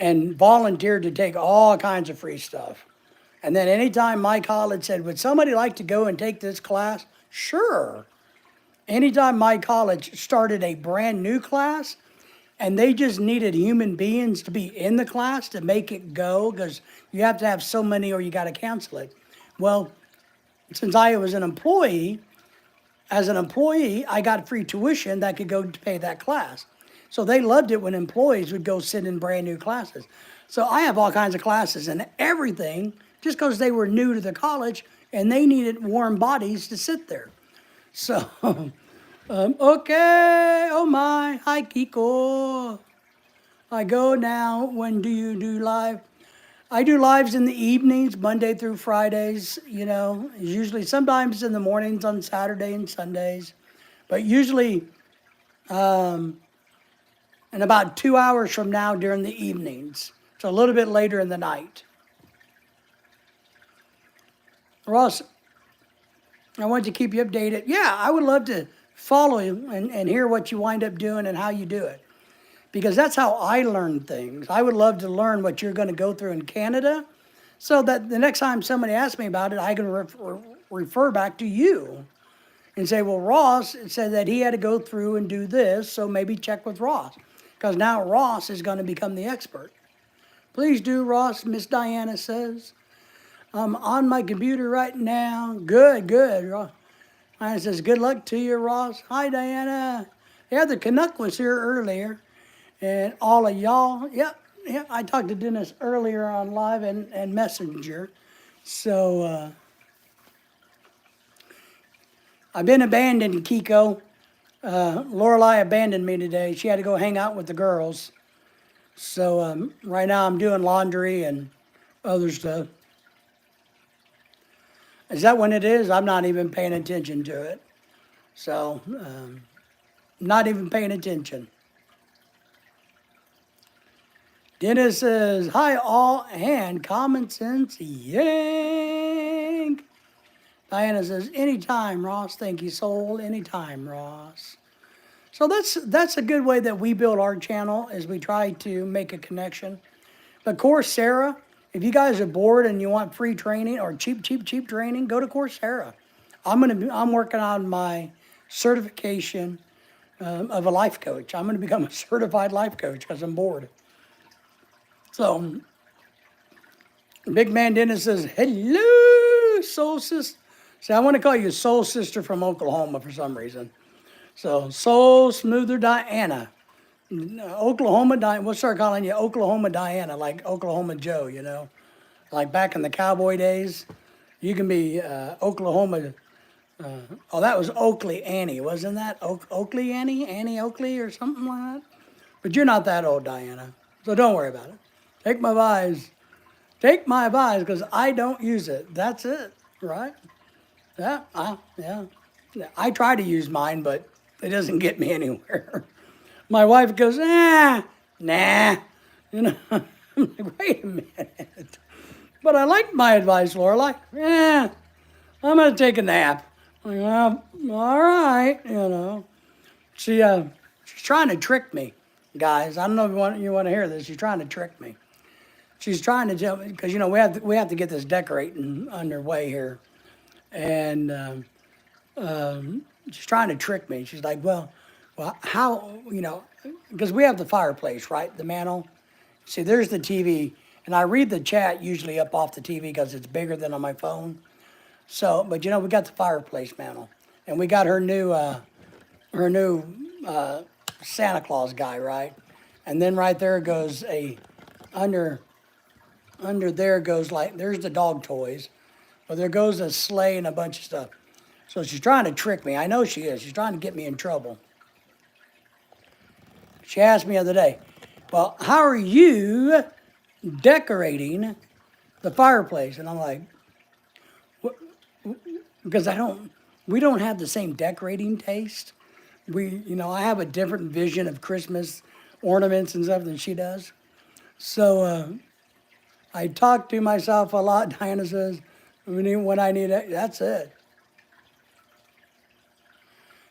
and volunteered to take all kinds of free stuff. And then anytime my college said, would somebody like to go and take this class? Sure. Anytime my college started a brand new class and they just needed human beings to be in the class to make it go, because you have to have so many or you got to cancel it. Well, since I was an employee, I got free tuition that could go to pay that class. So they loved it when employees would go sit in brand new classes. So I have all kinds of classes and everything just because they were new to the college and they needed warm bodies to sit there. So, okay, oh my, hi Kiko. I go now, when do you do live? I do lives in the evenings, Monday through Fridays, usually sometimes in the mornings on Saturday and Sundays, but usually in about 2 hours from now during the evenings, so a little bit later in the night. Ross, I want to keep you updated. Yeah, I would love to follow you and hear what you wind up doing and how you do it. Because that's how I learn things. I would love to learn what you're going to go through in Canada so that the next time somebody asks me about it, I can refer back to you and say, well, Ross said that he had to go through and do this, so maybe check with Ross. Because now Ross is going to become the expert. Please do, Ross, Miss Diana says. I'm on my computer right now. Good. Ross. Diana says, good luck to you, Ross. Hi, Diana. Yeah, the Canuck was here earlier. And all of y'all, yep, I talked to Dennis earlier on live and Messenger. So, I've been abandoned, Kiko. Lorelei abandoned me today. She had to go hang out with the girls. So, right now I'm doing laundry and other stuff. Is that when it is? I'm not even paying attention to it. So, not even paying attention. Dennis says, hi all, and common sense yank. Diana says, anytime, Ross. Thank you, soul. Anytime, Ross. So that's a good way that we build our channel, is we try to make a connection. But Coursera, if you guys are bored and you want free training or cheap training, go to Coursera. I'm working on my certification of a life coach. I'm going to become a certified life coach because I'm bored. So, Big Man Dennis says, hello, soul sister. See, I want to call you soul sister from Oklahoma for some reason. So, Soul Smoother Diana. Oklahoma Diana, we'll start calling you Oklahoma Diana, like Oklahoma Joe, Like back in the cowboy days, you can be Oklahoma. That was Oakley Annie, wasn't that? Oakley Annie? Annie Oakley or something like that? But you're not that old, Diana, so don't worry about it. Take my advice, because I don't use it. That's it, right? Yeah. I try to use mine, but it doesn't get me anywhere. My wife goes, nah. I'm like, wait a minute. But I like my advice, Lorelai. I'm going to take a nap. All right, she's trying to trick me, guys. I don't know if you want to hear this. She's trying to trick me. She's trying to tell me because we have to get this decorating underway here, and she's trying to trick me. She's like, well, how because we have the fireplace, right? The mantle. See, there's the TV, and I read the chat usually up off the TV because it's bigger than on my phone. So, but we got the fireplace mantle, and we got her new Santa Claus guy, right? And then right there goes under there goes like there's the dog toys, but there goes a sleigh and a bunch of stuff. So she's trying to trick me. I know she is. She's trying to get me in trouble. She asked me the other day, well, how are you decorating the fireplace? And I'm like, because we don't have the same decorating taste. I have a different vision of Christmas ornaments and stuff than she does. So I talk to myself a lot. Diana says, when I need it, that's it.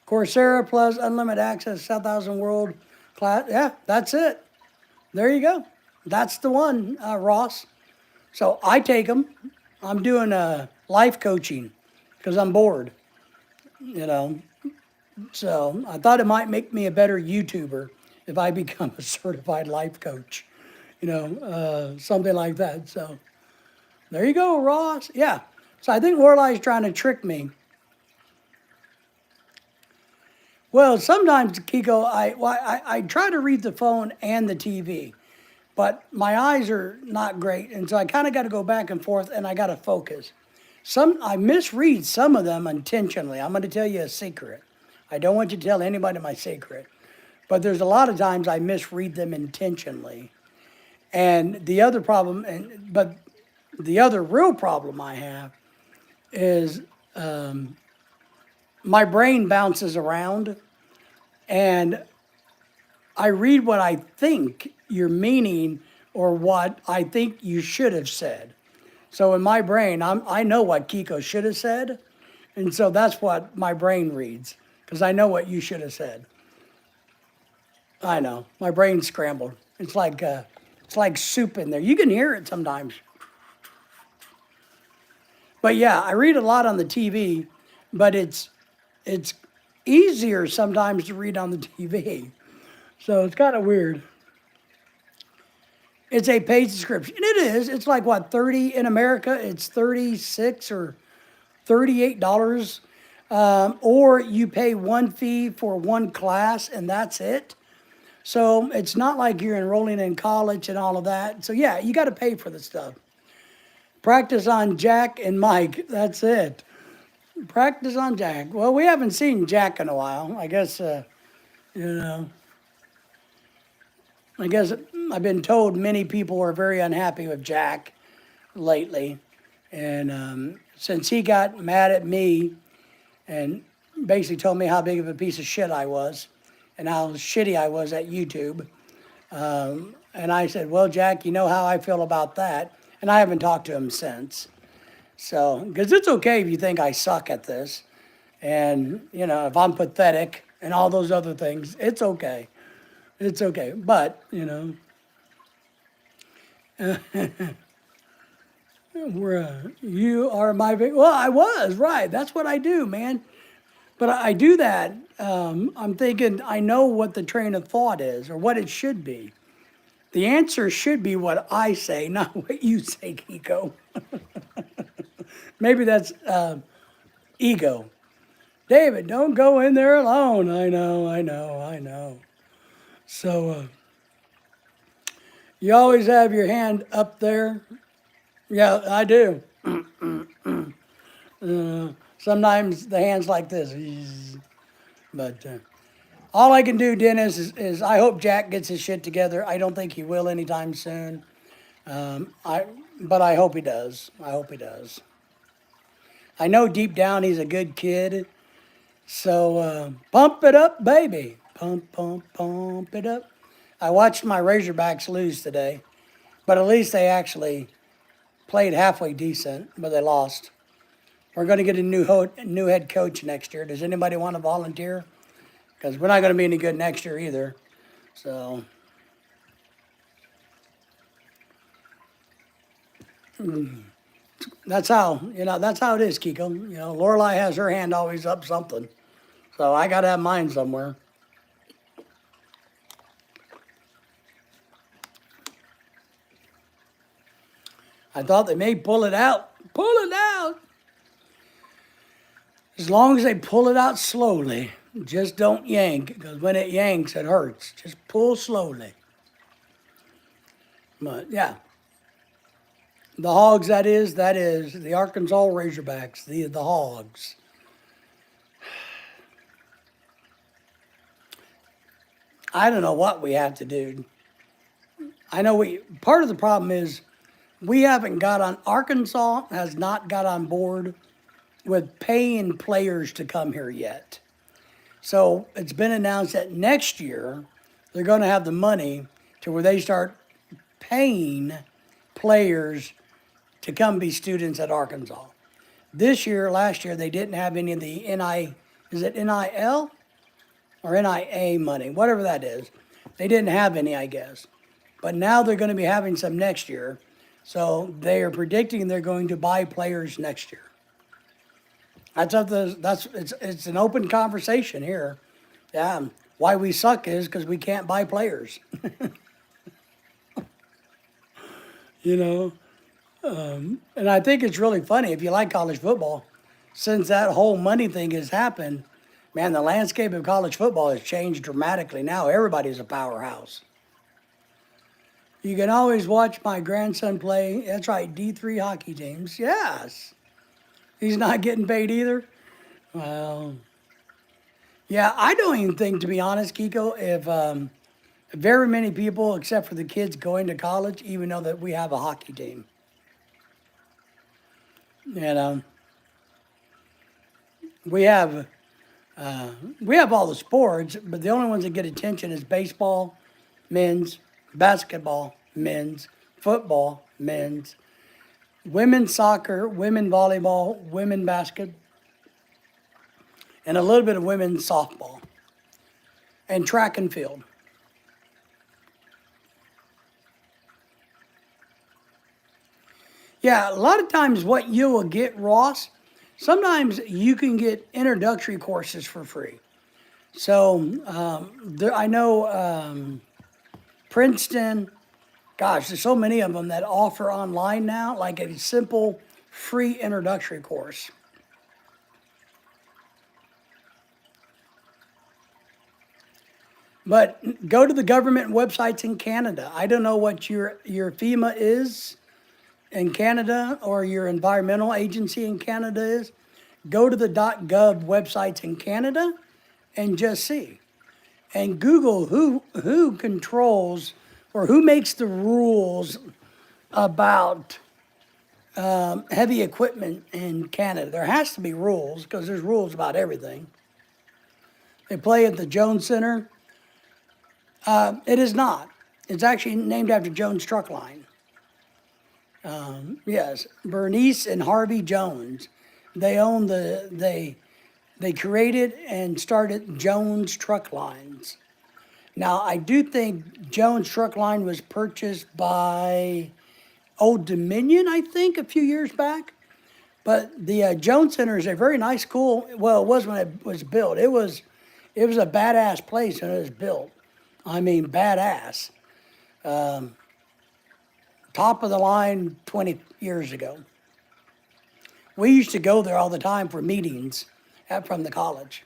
Coursera plus unlimited access, 7,000 world class. Yeah, that's it. There you go. That's the one, Ross. So I take them. I'm doing life coaching because I'm bored, So I thought it might make me a better YouTuber if I become a certified life coach, something like that. So there you go, Ross. Yeah. So I think Lorelai's trying to trick me. Well, sometimes, Kiko, I try to read the phone and the TV, but my eyes are not great, and so I kind of got to go back and forth, and I got to focus. I misread some of them intentionally. I'm going to tell you a secret. I don't want you to tell anybody my secret, but there's a lot of times I misread them intentionally. And the other problem, but the other real problem I have is my brain bounces around, and I read what I think you're meaning or what I think you should have said. So in my brain, I know what Kiko should have said, and so that's what my brain reads, because I know what you should have said. I know, my brain's scrambled. It's like soup in there. You can hear it sometimes. But yeah, I read a lot on the TV, but it's easier sometimes to read on the TV. So it's kind of weird. It's a paid subscription. It is. It's like what, 30 in America? It's $36 or $38. Or you pay one fee for one class and that's it. So it's not like you're enrolling in college and all of that. So yeah, you got to pay for the stuff. Practice on Jack and Mike. That's it. Practice on Jack. Well, we haven't seen Jack in a while. I guess, I guess I've been told many people are very unhappy with Jack lately. And since he got mad at me and basically told me how big of a piece of shit I was and how shitty I was at YouTube. And I said, well, Jack, you know how I feel about that. And I haven't talked to him since. So, because it's okay if you think I suck at this. And, if I'm pathetic and all those other things, it's okay. It's okay. But, you are my big, well, I was, right. That's what I do, man. But I do that. I'm thinking I know what the train of thought is or what it should be. The answer should be what I say, not what you say, Kiko. Maybe that's ego. David, don't go in there alone. I know. So you always have your hand up there. Yeah, I do. Sometimes the hand's like this. But all I can do, Dennis, is I hope Jack gets his shit together. I don't think he will anytime soon. But I hope he does. I know deep down he's a good kid. So pump it up, baby. Pump it up. I watched my Razorbacks lose today. But at least they actually played halfway decent, but they lost. We're going to get a new head coach next year. Does anybody want to volunteer? Because we're not going to be any good next year either. So, that's how, that's how it is, Kiko. Lorelai has her hand always up something. So I got to have mine somewhere. I thought they may pull it out. Pull it out! As long as they pull it out slowly, just don't yank, because when it yanks, it hurts. Just pull slowly. But, yeah. The Hogs, that is the Arkansas Razorbacks, the Hogs. I don't know what we have to do. I know part of the problem is we haven't got on, Arkansas has not got on board with paying players to come here yet. So it's been announced that next year they're going to have the money to where they start paying players to come be students at Arkansas. Last year, they didn't have any of the is it NIL or NIA money, whatever that is. They didn't have any, I guess. But now they're going to be having some next year. So they are predicting they're going to buy players next year. It's an open conversation here. Yeah, why we suck is because we can't buy players. And I think it's really funny if you like college football. Since that whole money thing has happened, man, the landscape of college football has changed dramatically. Now everybody's a powerhouse. You can always watch my grandson play. That's right, D3 hockey teams. Yes. He's not getting paid either. Well, yeah, I don't even think, to be honest, Kiko, if very many people, except for the kids going to college, even know that we have a hockey team. We have all the sports, but the only ones that get attention is baseball, men's, basketball, men's, football, men's, women's soccer, women volleyball, women basket, and a little bit of women's softball, and track and field. Yeah, a lot of times what you will get, Ross, sometimes you can get introductory courses for free. So I know Princeton, gosh, there's so many of them that offer online now, like a simple free introductory course. But go to the government websites in Canada. I don't know what your FEMA is in Canada or your environmental agency in Canada is. Go to the .gov websites in Canada and just see. And Google who controls or who makes the rules about heavy equipment in Canada. There has to be rules because there's rules about everything. They play at the Jones Center. It is not. It's actually named after Jones Truck Line. Yes, Bernice and Harvey Jones. They own they created and started Jones Truck Lines. Now, I do think Jones Truck Line was purchased by Old Dominion, I think, a few years back. But the Jones Center is a very nice school. Well, it was when it was built. It was a badass place when it was built. I mean, badass. Top of the line 20 years ago. We used to go there all the time for meetings from the college.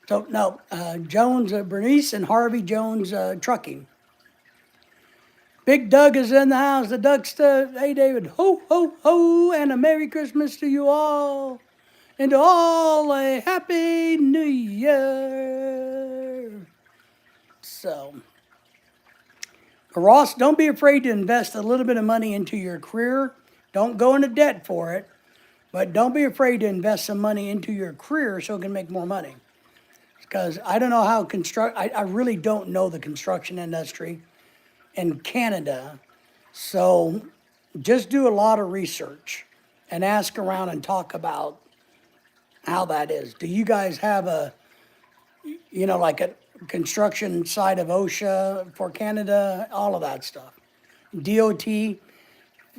So, no, Bernice and Harvey Jones Trucking. Big Doug is in the house. The Dougster. Hey, David. Ho, ho, ho, and a Merry Christmas to you all. And to all a Happy New Year. So, Ross, don't be afraid to invest a little bit of money into your career. Don't go into debt for it, but don't be afraid to invest some money into your career so it can make more money. Because I don't know how I really don't know the construction industry in Canada. So just do a lot of research and ask around and talk about how that is. Do you guys have like a construction side of OSHA for Canada, all of that stuff? DOT,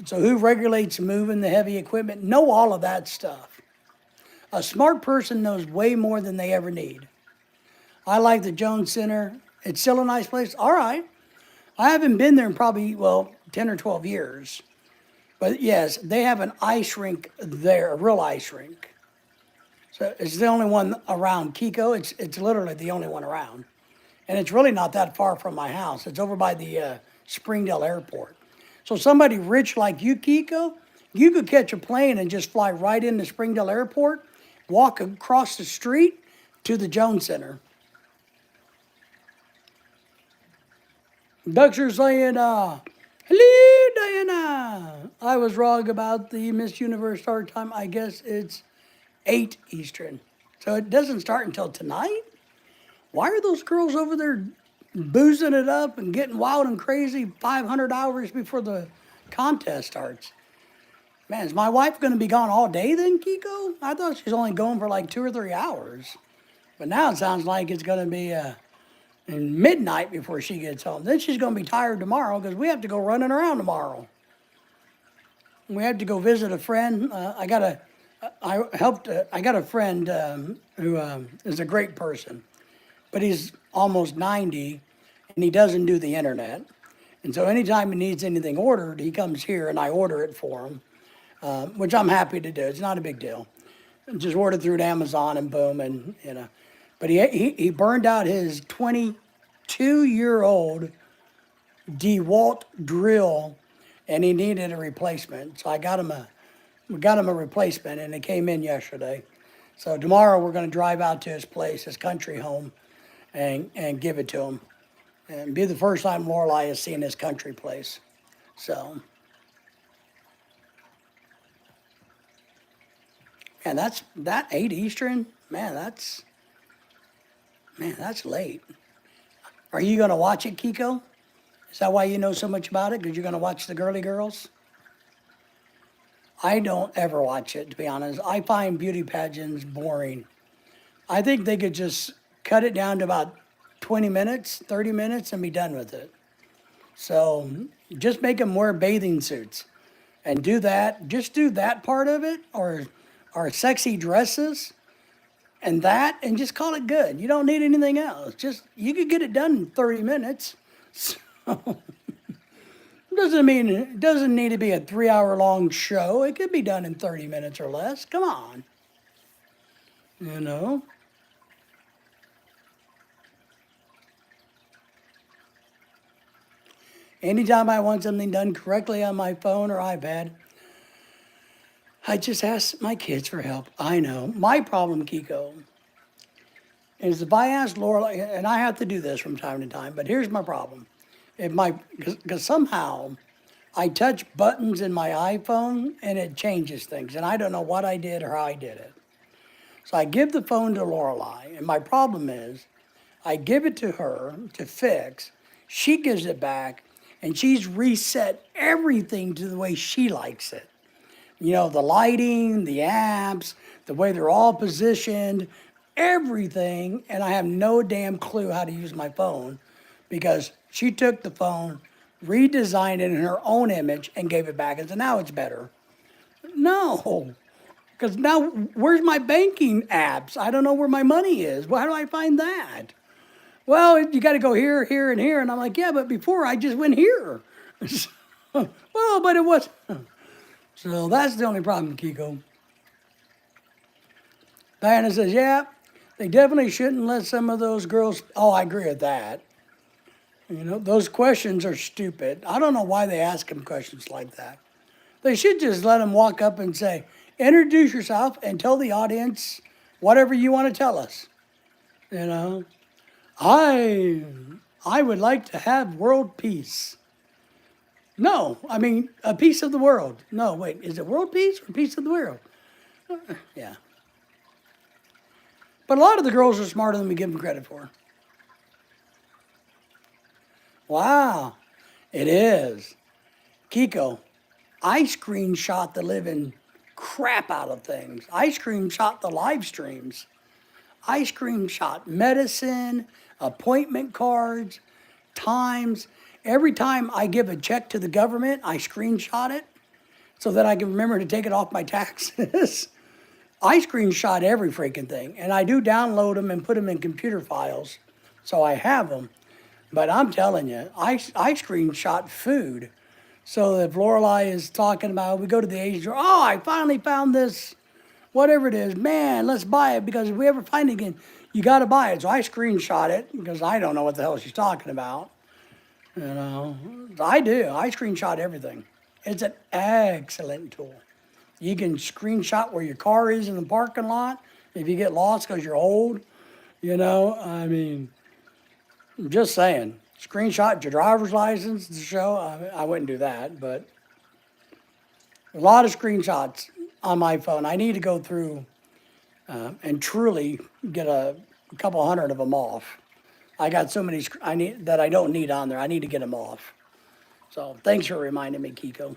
so who regulates moving the heavy equipment? Know all of that stuff. A smart person knows way more than they ever need. I like the Jones Center. It's still a nice place. All right. I haven't been there in probably, 10 or 12 years. But yes, they have an ice rink there, a real ice rink. So it's the only one around Kiko. It's literally the only one around. And it's really not that far from my house. It's over by the Springdale Airport. So somebody rich like you, Kiko, you could catch a plane and just fly right into Springdale Airport, walk across the street to the Jones Center. Duxer's saying, hello, Diana. I was wrong about the Miss Universe start time. I guess it's 8 Eastern. So it doesn't start until tonight? Why are those girls over there boozing it up and getting wild and crazy 500 hours before the contest starts? Man, is my wife going to be gone all day then, Kiko? I thought she's only going for like 2 or 3 hours. But now it sounds like it's going to be midnight before she gets home. Then she's going to be tired tomorrow because we have to go running around tomorrow. We have to go visit a friend. I got a friend who is a great person, but he's almost 90 and he doesn't do the internet. And so anytime he needs anything ordered, he comes here and I order it for him, which I'm happy to do. It's not a big deal. Just order through Amazon and boom, and But he burned out his 22-year-old DeWalt drill, and he needed a replacement. So we got him a replacement, and it came in yesterday. So tomorrow we're going to drive out to his place, his country home, and give it to him. And be the first time Lorelai has seen his country place. So, and that 8 Eastern, that's late. Are you going to watch it, Kiko? Is that why you know so much about it? Because you're going to watch the girly girls? I don't ever watch it, to be honest. I find beauty pageants boring. I think they could just cut it down to about 20 minutes, 30 minutes, and be done with it. So just make them wear bathing suits and do that. Just do that part of it, or sexy dresses and just call it good. You don't need anything else. Just, you could get it done in 30 minutes. So it doesn't need to be a 3-hour-long show. It could be done in 30 minutes or less. Come on. Anytime I want something done correctly on my phone or iPad, I just ask my kids for help. I know. My problem, Kiko, is if I ask Laura, and I have to do this from time to time, but here's my problem. Because somehow I touch buttons in my iPhone and it changes things, and I don't know what I did or how I did it. So I give the phone to Lorelai, and my problem is I give it to her to fix. She gives it back, and she's reset everything to the way she likes it. The lighting, the apps, the way they're all positioned, everything, and I have no damn clue how to use my phone because she took the phone, redesigned it in her own image, and gave it back and said, now it's better. No, because now where's my banking apps? I don't know where my money is. Well, how do I find that? Well, you got to go here, here, and here. And I'm like, yeah, but before I just went here. Well, but it was. So that's the only problem, Kiko. Diana says, yeah, they definitely shouldn't let some of those girls. Oh, I agree with that. Those questions are stupid. I don't know why they ask them questions like that. They should just let them walk up and say, introduce yourself and tell the audience whatever you want to tell us. I would like to have world peace. No, I mean, a piece of the world. No, wait, is it world peace or piece of the world? Yeah. But a lot of the girls are smarter than we give them credit for. Wow, it is. Kiko, I screenshot the living crap out of things. I screenshot the live streams. I screenshot medicine, appointment cards, times. Every time I give a check to the government, I screenshot it so that I can remember to take it off my taxes. I screenshot every freaking thing, and I do download them and put them in computer files, so I have them. But I'm telling you, I screenshot food. So if Lorelai is talking about, we go to the Asian store, oh, I finally found this, whatever it is, man, let's buy it, because if we ever find it again, you got to buy it. So I screenshot it, because I don't know what the hell she's talking about. You know, I do. I screenshot everything. It's an excellent tool. You can screenshot where your car is in the parking lot if you get lost because you're old. You know, I mean, I'm just saying. Screenshot your driver's license to show. I wouldn't do that, but a lot of screenshots on my phone. I need to go through and truly get a couple hundred of them off. I got so many that I don't need on there. I need to get them off. So thanks for reminding me, Kiko.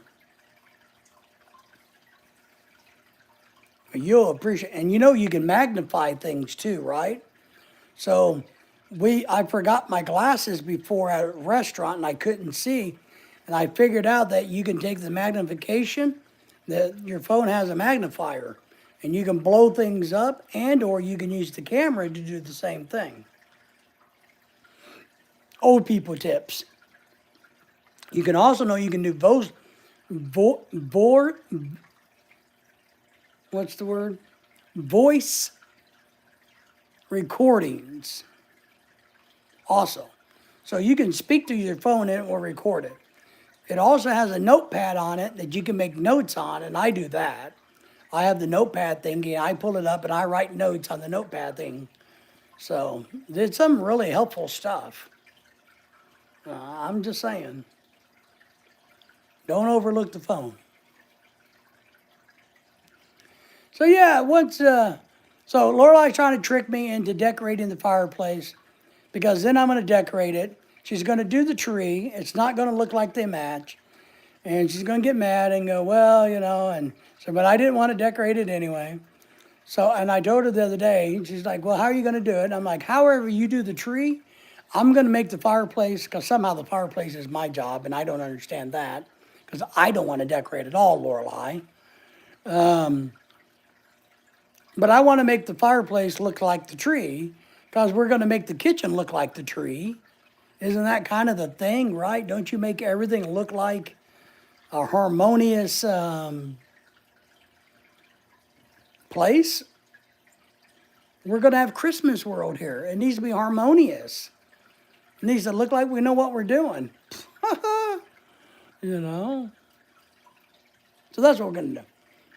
You'll appreciate, and you know you can magnify things too, right? So I forgot my glasses before at a restaurant and I couldn't see, and I figured out that you can take the magnification, that your phone has a magnifier, and you can blow things up, and or you can use the camera to do the same thing. Old people tips. You can also know you can do voice recordings also. So you can speak to your phone and it will record it. It also has a notepad on it that you can make notes on, and I do that. I have the notepad thingy, I pull it up and I write notes on the notepad thing. So it's some really helpful stuff. I'm just saying, don't overlook the phone. So yeah, so Lorelai's trying to trick me into decorating the fireplace, because then I'm going to decorate it. She's going to do the tree. It's not going to look like they match. And she's going to get mad and go, well, you know, and so, but I didn't want to decorate it anyway. So, and I told her the other day, she's like, well, how are you going to do it? And I'm like, however you do the tree, I'm going to make the fireplace, because somehow the fireplace is my job, and I don't understand that, because I don't want to decorate at all, Lorelai. But I want to make the fireplace look like the tree, because we're going to make the kitchen look like the tree. Isn't that kind of the thing, right? Don't you make everything look like a harmonious place? We're going to have Christmas world here. It needs to be harmonious. It needs to look like we know what we're doing. You know? So that's what we're going to do.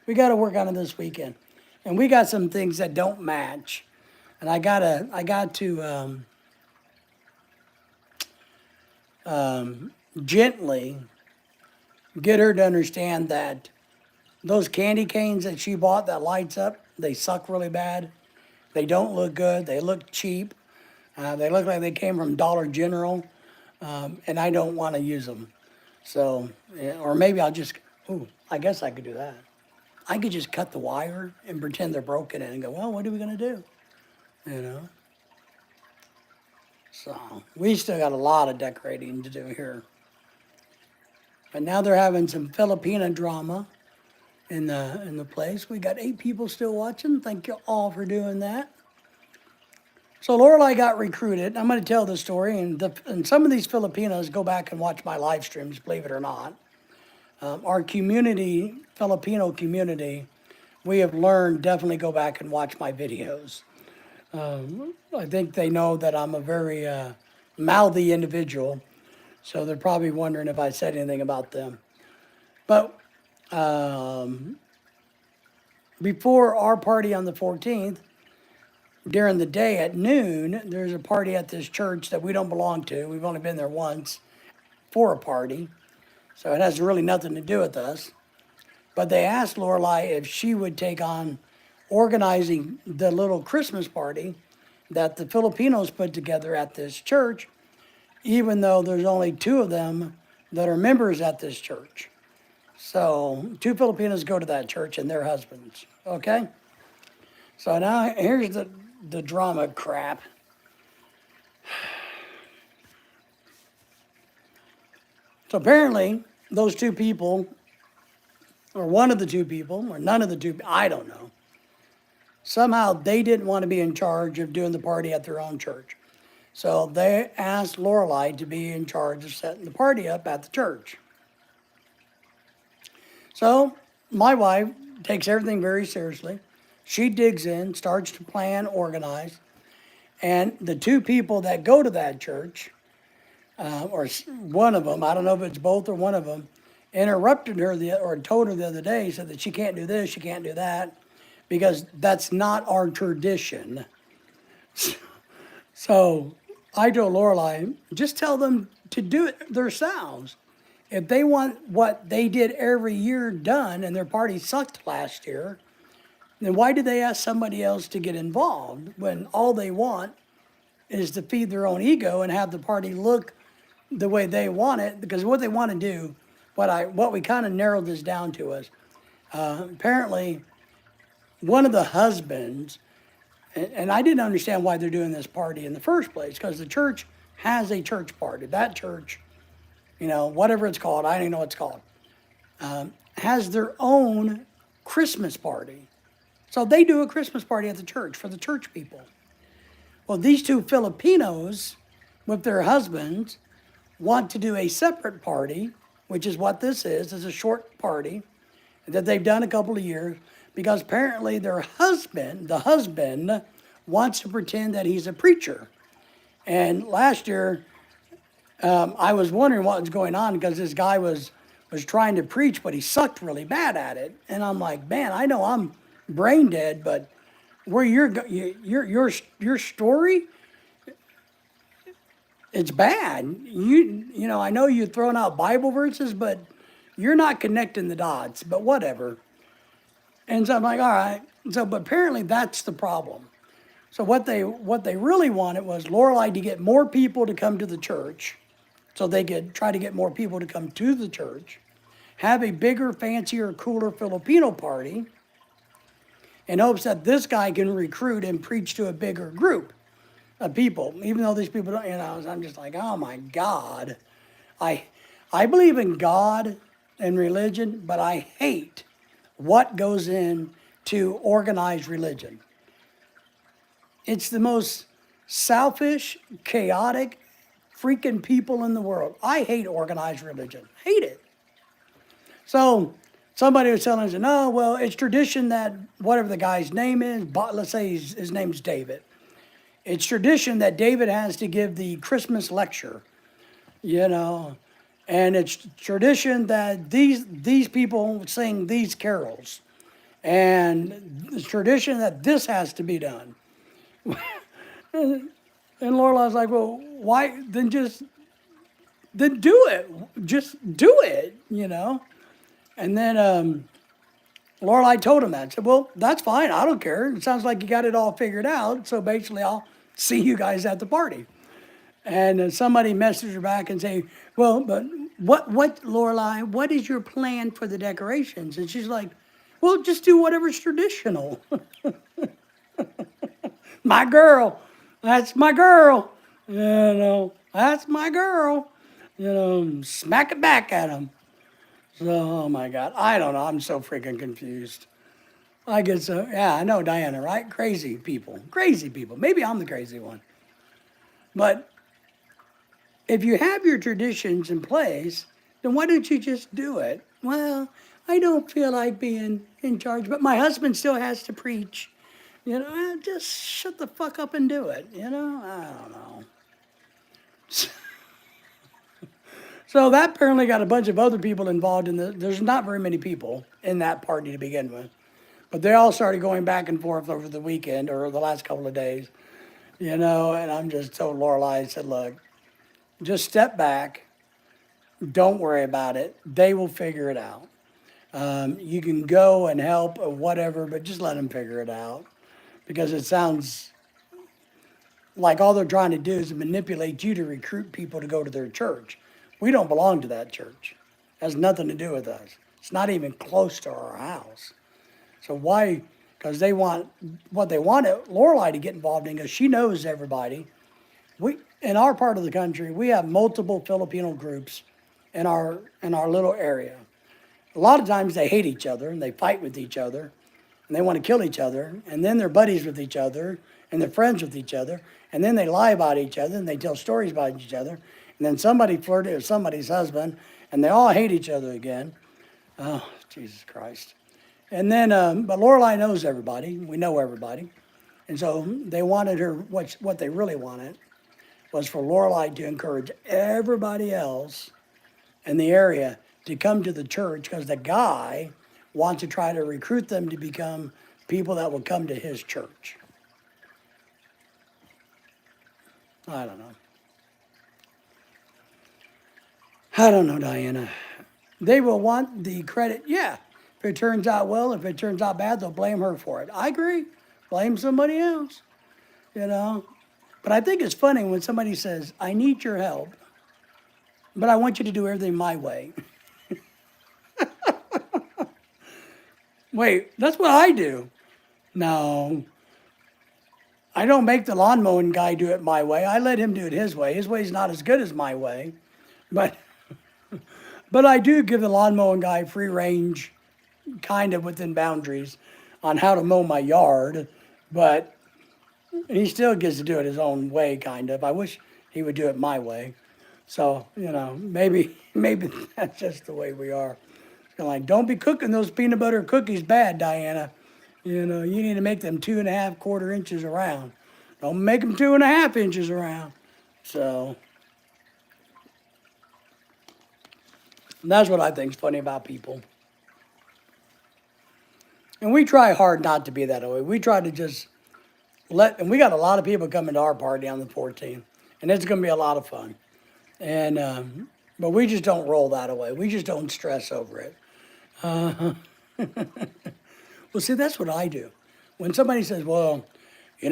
We got to work on it this weekend. And we got some things that don't match. And I got to gently get her to understand that those candy canes that she bought that lights up, they suck really bad. They don't look good. They look cheap. They look like they came from Dollar General. And I don't want to use them. So, or maybe I'll just, I guess I could do that. I could just cut the wire and pretend they're broken and go, well, what are we going to do? You know? So, we still got a lot of decorating to do here. But now they're having some Filipina drama in the place. We got 8 people still watching. Thank you all for doing that. So Lorelai got recruited. I'm going to tell the story, and some of these Filipinos go back and watch my live streams, believe it or not. Our community, Filipino community, we have learned, definitely go back and watch my videos. I think they know that I'm a very mouthy individual, so they're probably wondering if I said anything about them. But before our party on the 14th, during the day at noon, there's a party at this church that we don't belong to. We've only been there once for a party. So it has really nothing to do with us. But they asked Lorelai if she would take on organizing the little Christmas party that the Filipinos put together at this church, even though there's only 2 of them that are members at this church. So 2 Filipinos go to that church and their husbands. Okay? So now here's the drama crap. So apparently, those 2 people, or one of the 2 people, or none of the two, I don't know. Somehow they didn't want to be in charge of doing the party at their own church. So they asked Lorelai to be in charge of setting the party up at the church. So my wife takes everything very seriously. She digs in, starts to plan, organize. And the 2 people that go to that church, or one of them, I don't know if it's both or one of them, interrupted her or told her the other day, said that she can't do this, she can't do that, because that's not our tradition. So I told Lorelai, just tell them to do it themselves. If they want what they did every year done and their party sucked last year, then why did they ask somebody else to get involved when all they want is to feed their own ego and have the party look the way they want it? Because what they want to do, what we kind of narrowed this down to is, apparently one of the husbands, and I didn't understand why they're doing this party in the first place, because the church has a church party. That church, whatever it's called, I don't even know what it's called, has their own Christmas party. So they do a Christmas party at the church for the church people. Well, these 2 Filipinos with their husbands want to do a separate party, which is what this is a short party that they've done a couple of years, because apparently the husband wants to pretend that he's a preacher. And last year, I was wondering what was going on, because this guy was trying to preach, but he sucked really bad at it. And I'm like, man, I know I'm brain dead, but where your story, it's bad. I know you're throwing out Bible verses, but you're not connecting the dots, but whatever. And so I'm like, all right. So, but apparently that's the problem. So what they really wanted was Lorelai to get more people to come to the church, so they could try to get more people to come to the church, have a bigger, fancier, cooler Filipino party, in hopes that this guy can recruit and preach to a bigger group of people, even though these people don't, I'm just like, oh my God. I believe in God and religion, but I hate what goes into organized religion. It's the most selfish, chaotic, freaking people in the world. I hate organized religion. Hate it. So somebody was telling us, no, well, it's tradition that whatever the guy's name is, let's say his name's David. It's tradition that David has to give the Christmas lecture, and it's tradition that these people sing these carols, and it's tradition that this has to be done. And Lorelai's like, well, why? Then do it. Just do it, And then Lorelai told him that. I said, well, that's fine. I don't care. It sounds like you got it all figured out. So basically, I'll see you guys at the party. And somebody messaged her back and say, well, but what, Lorelai, what is your plan for the decorations? And she's like, well, just do whatever's traditional. My girl. That's my girl. That's my girl. Smack it back at him. So, oh my God. I don't know. I'm so freaking confused. I get so, yeah, I know Diana, right? Crazy people. Crazy people. Maybe I'm the crazy one. But if you have your traditions in place, then why don't you just do it? Well, I don't feel like being in charge, but my husband still has to preach. Just shut the fuck up and do it. I don't know. So that apparently got a bunch of other people involved in there's not very many people in that party to begin with. But they all started going back and forth over the weekend or the last couple of days, and I'm just told Lorelai, I said, look, just step back. Don't worry about it. They will figure it out. You can go and help or whatever, but just let them figure it out. Because it sounds like all they're trying to do is manipulate you to recruit people to go to their church. We don't belong to that church. It has nothing to do with us. It's not even close to our house. So why? Because they want what they want Lorelai to get involved in because she knows everybody. We in our part of the country we have multiple Filipino groups in our little area. A lot of times they hate each other and they fight with each other and they want to kill each other and then they're buddies with each other and they're friends with each other and then they lie about each other and they tell stories about each other and then somebody flirted with somebody's husband and they all hate each other again. Oh, Jesus Christ. And then, but Lorelai knows everybody. We know everybody. And so they wanted her, what they really wanted was for Lorelai to encourage everybody else in the area to come to the church because the guy wants to try to recruit them to become people that will come to his church. I don't know. I don't know, Diana. They will want the credit, yeah. If it turns out well, if it turns out bad, they'll blame her for it. I agree. Blame somebody else, you know. But I think it's funny when somebody says, I need your help, but I want you to do everything my way. Wait, that's what I do. No, I don't make the lawn mowing guy do it my way. I let him do it his way. His way's not as good as my way, but I do give the lawn mowing guy free range, kind of within boundaries, on how to mow my yard. But he still gets to do it his own way, kind of. I wish he would do it my way. So maybe that's just the way we are. Like, don't be cooking those peanut butter cookies bad, Diana. You need to make them 2.5 quarter inches around. Don't make them 2.5 inches around. So that's what I think is funny about people. And we try hard not to be that way. We try to just and we got a lot of people coming to our party on the 14th, and it's going to be a lot of fun. And but we just don't roll that away. We just don't stress over it. Well, see, that's what I do. When somebody says, well, you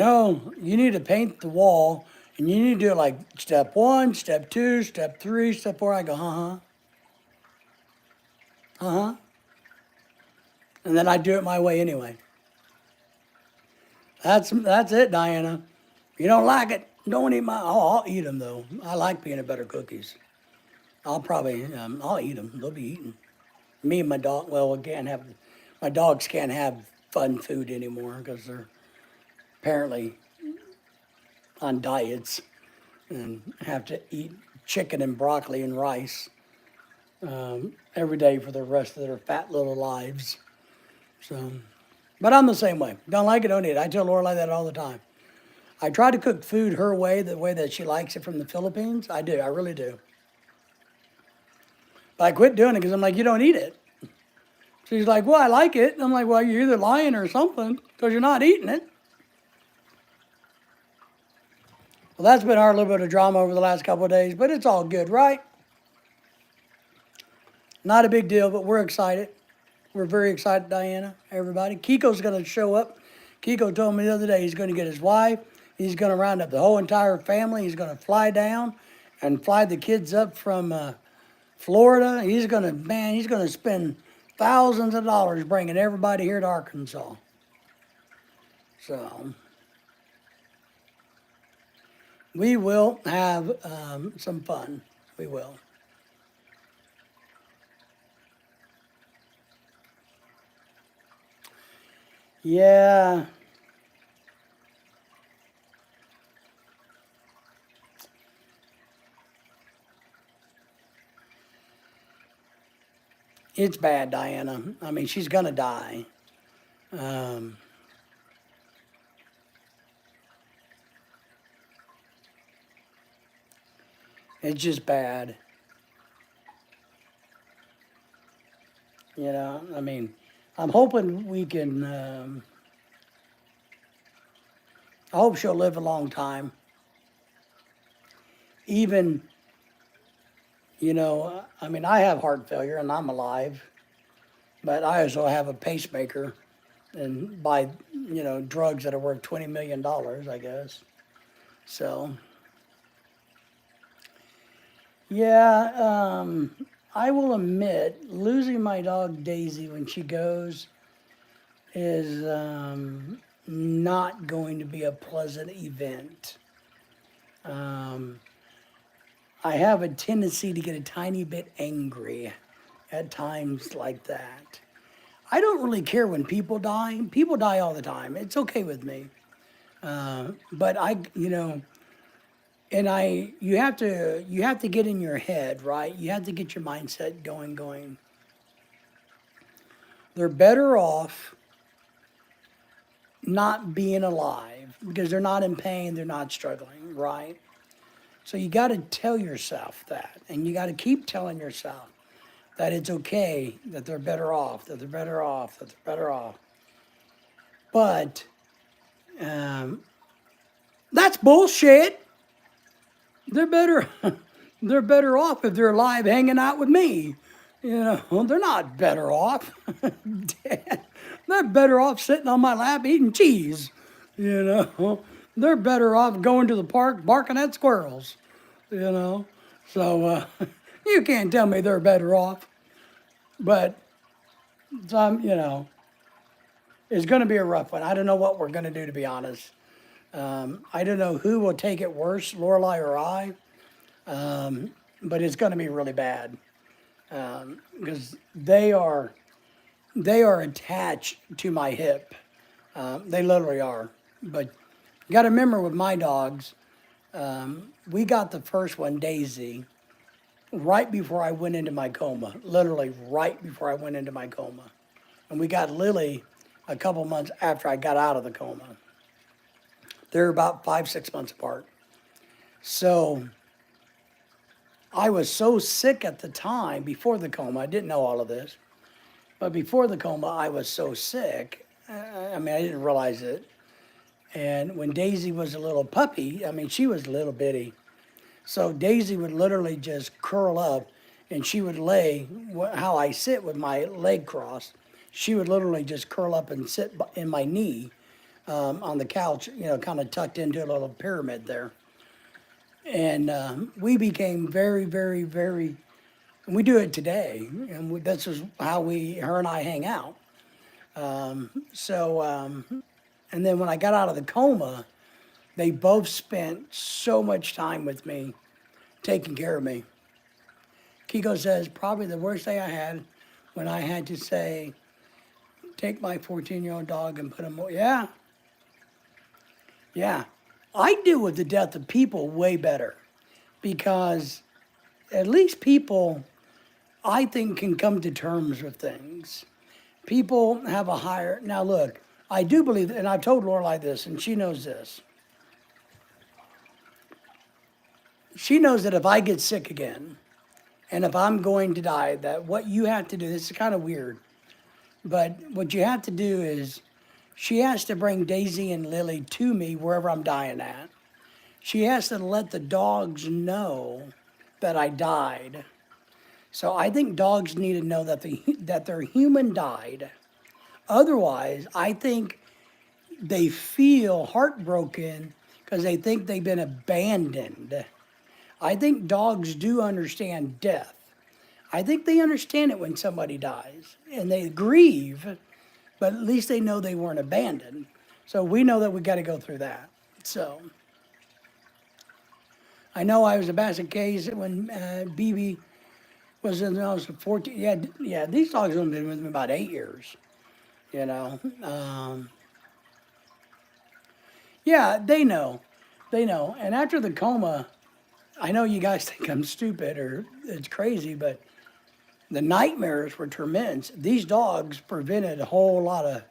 need to paint the wall, and you need to do it like step 1, step 2, step 3, step 4, I go, and then I do it my way anyway. That's it, Diana. If you don't like it, don't eat I'll eat them, though. I like peanut butter cookies. I'll eat them. They'll be eaten. Me and my dog, my dogs can't have fun food anymore because they're apparently on diets and have to eat chicken and broccoli and rice every day for the rest of their fat little lives. So, but I'm the same way. Don't like it, don't eat it. I tell Lorelai that all the time. I try to cook food her way, the way that she likes it from the Philippines. I do, I really do. But I quit doing it because I'm like, you don't eat it. She's like, well, I like it. I'm like, well, you're either lying or something because you're not eating it. Well, that's been our little bit of drama over the last couple of days, but it's all good, right? Not a big deal, but we're excited. We're very excited, Diana, everybody. Kiko's going to show up. Kiko told me the other day he's going to get his wife. He's going to round up the whole entire family. He's going to fly down and fly the kids up from Florida. He's going to spend thousands of dollars bringing everybody here to Arkansas. So we will have some fun. We will. Yeah. It's bad, Diana. I mean, she's going to die. It's just bad. I mean, I'm hoping we can, I hope she'll live a long time. Even, I mean, I have heart failure and I'm alive, but I also have a pacemaker and buy, drugs that are worth $20 million, I guess. So, yeah, I will admit, losing my dog Daisy when she goes is not going to be a pleasant event. Um, I have a tendency to get a tiny bit angry at times like that. I don't really care when people die. People die all the time. It's okay with me. But you have to get in your head, right? You have to get your mindset going. They're better off not being alive because they're not in pain, they're not struggling, right? So you got to tell yourself that, and you got to keep telling yourself that it's okay, that they're better off, that they're better off, that they're better off. But um, that's bullshit. They're better. They're better off if they're alive, hanging out with me. They're not better off. They're better off sitting on my lap eating cheese. You know, they're better off going to the park barking at squirrels. You know, so you can't tell me they're better off. But it's going to be a rough one. I don't know what we're going to do, to be honest. I don't know who will take it worse, Lorelai or I. But it's going to be really bad because they are attached to my hip. They literally are. But you got to remember with my dogs, we got the first one, Daisy, right before I went into my coma. Literally right before I went into my coma. And we got Lily a couple months after I got out of the coma. They're about 5-6 months apart. So I was so sick at the time before the coma. I didn't know all of this. But before the coma, I was so sick. I didn't realize it. And when Daisy was a little puppy, she was little bitty. So Daisy would literally just curl up and she would lay how I sit with my leg crossed. She would literally just curl up and sit in my knee on the couch, kind of tucked into a little pyramid there. And we became very, very, very, and we do it today. And this is how her and I hang out. And then when I got out of the coma, they both spent so much time with me, taking care of me. Kiko says, probably the worst day I had when I had to say, take my 14-year-old dog and put him away. Yeah. I deal with the death of people way better because at least people, I think, can come to terms with things. People have a higher, now look, I do believe, and I've told Lorelai this, and she knows this. She knows that if I get sick again, and if I'm going to die, that what you have to do, this is kind of weird, but what you have to do is, she has to bring Daisy and Lily to me wherever I'm dying at. She has to let the dogs know that I died. So I think dogs need to know that their human died. Otherwise, I think they feel heartbroken because they think they've been abandoned. I think dogs do understand death. I think they understand it when somebody dies, and they grieve, but at least they know they weren't abandoned. So we know that we got to go through that. So I know I was a basket case when BB was in the house for 14. Yeah, these dogs have been with me about 8 years. Yeah, they know. And after the coma, I know you guys think I'm stupid or it's crazy, but the nightmares were tremendous. These dogs prevented a whole lot of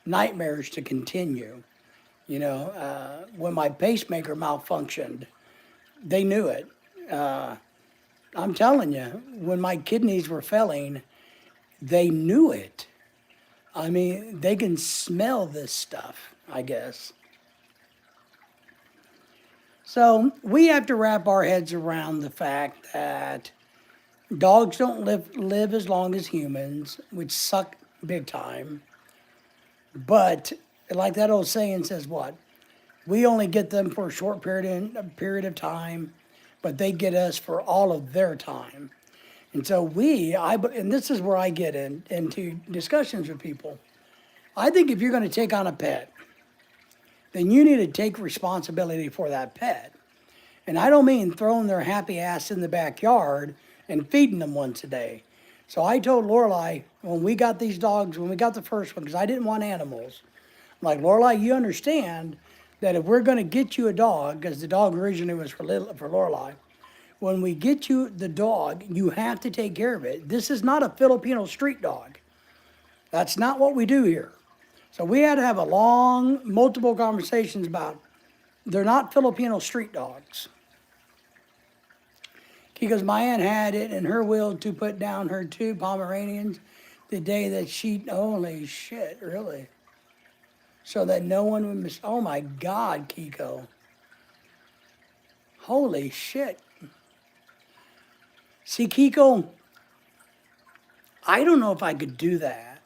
nightmares to continue. When my pacemaker malfunctioned, they knew it. I'm telling you, when my kidneys were failing, they knew it. They can smell this stuff, I guess. So we have to wrap our heads around the fact that dogs don't live as long as humans, which suck big time. But like that old saying says what? We only get them for a short period of time, but they get us for all of their time. And so and this is where I get into discussions with people. I think if you're going to take on a pet, then you need to take responsibility for that pet. And I don't mean throwing their happy ass in the backyard and feeding them once a day. So I told Lorelai when we got these dogs, when we got the first one, because I didn't want animals, I'm like, Lorelai, you understand that if we're going to get you a dog, because the dog originally was for Lorelai, when we get you the dog, you have to take care of it. This is not a Filipino street dog. That's not what we do here. So we had to have multiple conversations about they're not Filipino street dogs. Because my aunt had it in her will to put down her 2 Pomeranians the day that holy shit, really. So that no one would miss, oh my God, Kiko. Holy shit. See, Kiko, I don't know if I could do that.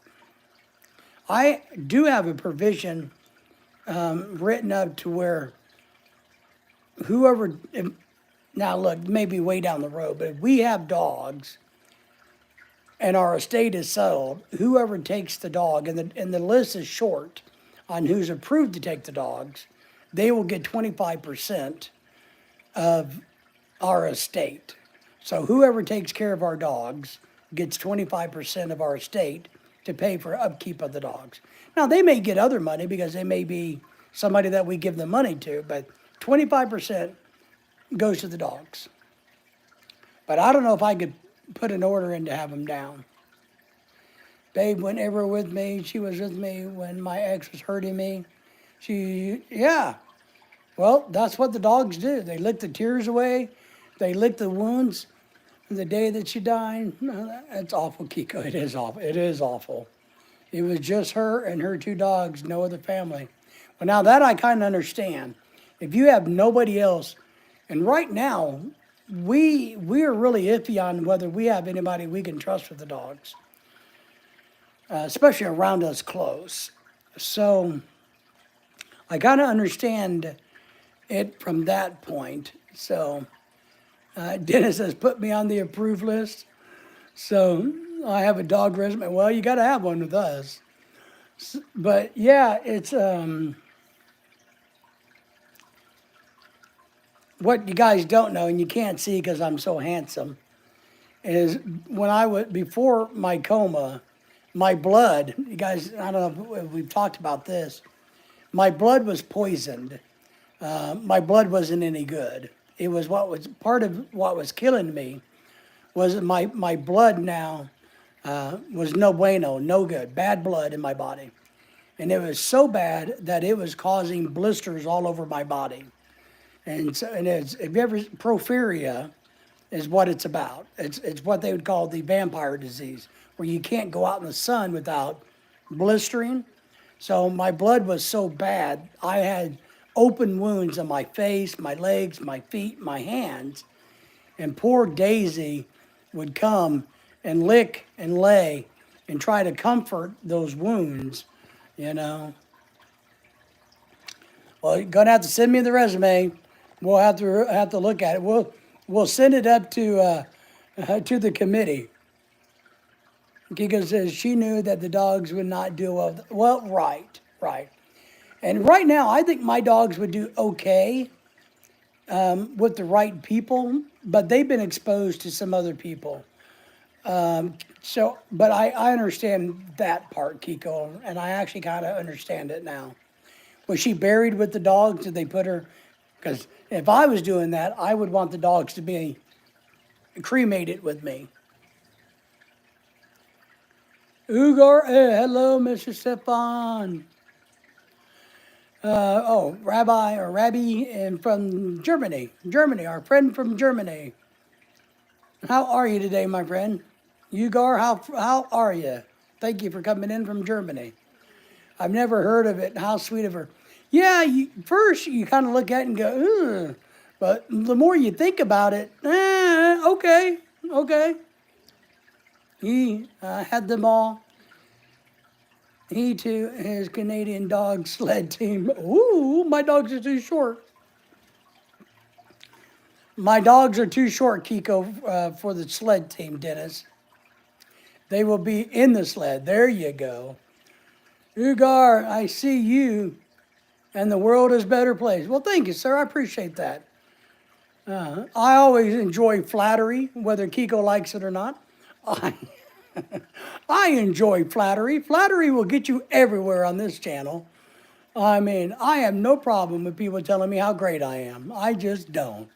I do have a provision written up to where whoever, now look, maybe way down the road, but if we have dogs and our estate is settled, whoever takes the dog, and the list is short on who's approved to take the dogs, they will get 25% of our estate. So whoever takes care of our dogs gets 25% of our estate to pay for upkeep of the dogs. Now, they may get other money because they may be somebody that we give the money to, but 25% goes to the dogs. But I don't know if I could put an order in to have them down. Babe went ever with me. She was with me when my ex was hurting me. Yeah. Well, that's what the dogs do. They lick the tears away. They lick the wounds. The day that she died, it's awful, Kiko. It is awful. It is awful. It was just her and her 2 dogs, no other family. Well, now that I kind of understand. If you have nobody else, and right now, we are really iffy on whether we have anybody we can trust with the dogs, especially around us close. So I kind of understand it from that point. So Dennis has put me on the approved list. So I have a dog resume. Well, you got to have one with us. But yeah, it's what you guys don't know, and you can't see because I'm so handsome, is when before my coma, my blood, you guys, I don't know if we've talked about this, my blood was poisoned. My blood wasn't any good. It was part of what was killing me was that my blood now was no bueno, no good, bad blood in my body. And it was so bad that it was causing blisters all over my body. And if you ever, porphyria is what it's about. It's what they would call the vampire disease, where you can't go out in the sun without blistering. So my blood was so bad, I had open wounds on my face, my legs, my feet, my hands. And poor Daisy would come and lick and lay and try to comfort those wounds, you know. Well, you're gonna have to send me the resume. We'll have to look at it. We'll send it up to the committee. Kiko says she knew that the dogs would not do well. Well, right. And right now, I think my dogs would do okay with the right people, but they've been exposed to some other people. But I understand that part, Kiko, and I actually kind of understand it now. Was she buried with the dogs? Did they put her? Because if I was doing that, I would want the dogs to be cremated with me. Ugar, hello, Mr. Stefan. Rabbi, and from Germany, our friend from Germany. How are you today, my friend? Ugar, how are you? Thank you for coming in from Germany. I've never heard of it. How sweet of her. Yeah, first you kind of look at it and go, ugh. But the more you think about it, okay. He had them all. He too, his Canadian dog sled team. Ooh, my dogs are too short. My dogs are too short, Kiko, for the sled team, Dennis. They will be in the sled. There you go. Ugar, I see you, and the world is a better place. Well, thank you, sir. I appreciate that. I always enjoy flattery, whether Kiko likes it or not. I, I enjoy flattery. Flattery will get you everywhere on this channel. I mean, I have no problem with people telling me how great I am. I just don't.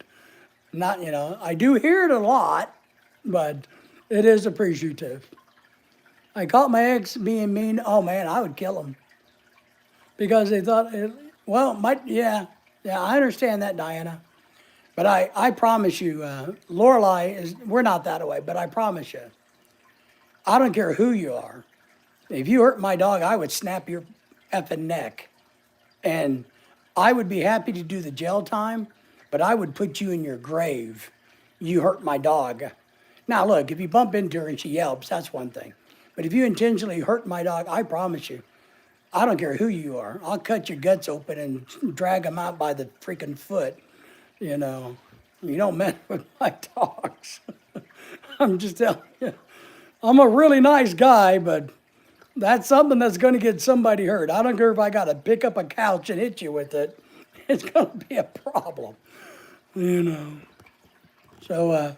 Not, I do hear it a lot, but it is appreciative. I caught my ex being mean. Oh man, I would kill him because they thought, yeah, I understand that, Diana. But I promise you, Lorelai we're not that way, but I promise you, I don't care who you are. If you hurt my dog, I would snap your effing neck. And I would be happy to do the jail time, but I would put you in your grave. You hurt my dog. Now, look, if you bump into her and she yelps, that's one thing. But if you intentionally hurt my dog, I promise you, I don't care who you are. I'll cut your guts open and drag them out by the freaking foot. You don't mess with my dogs. I'm just telling you. I'm a really nice guy, but that's something that's going to get somebody hurt. I don't care if I got to pick up a couch and hit you with it. It's going to be a problem, So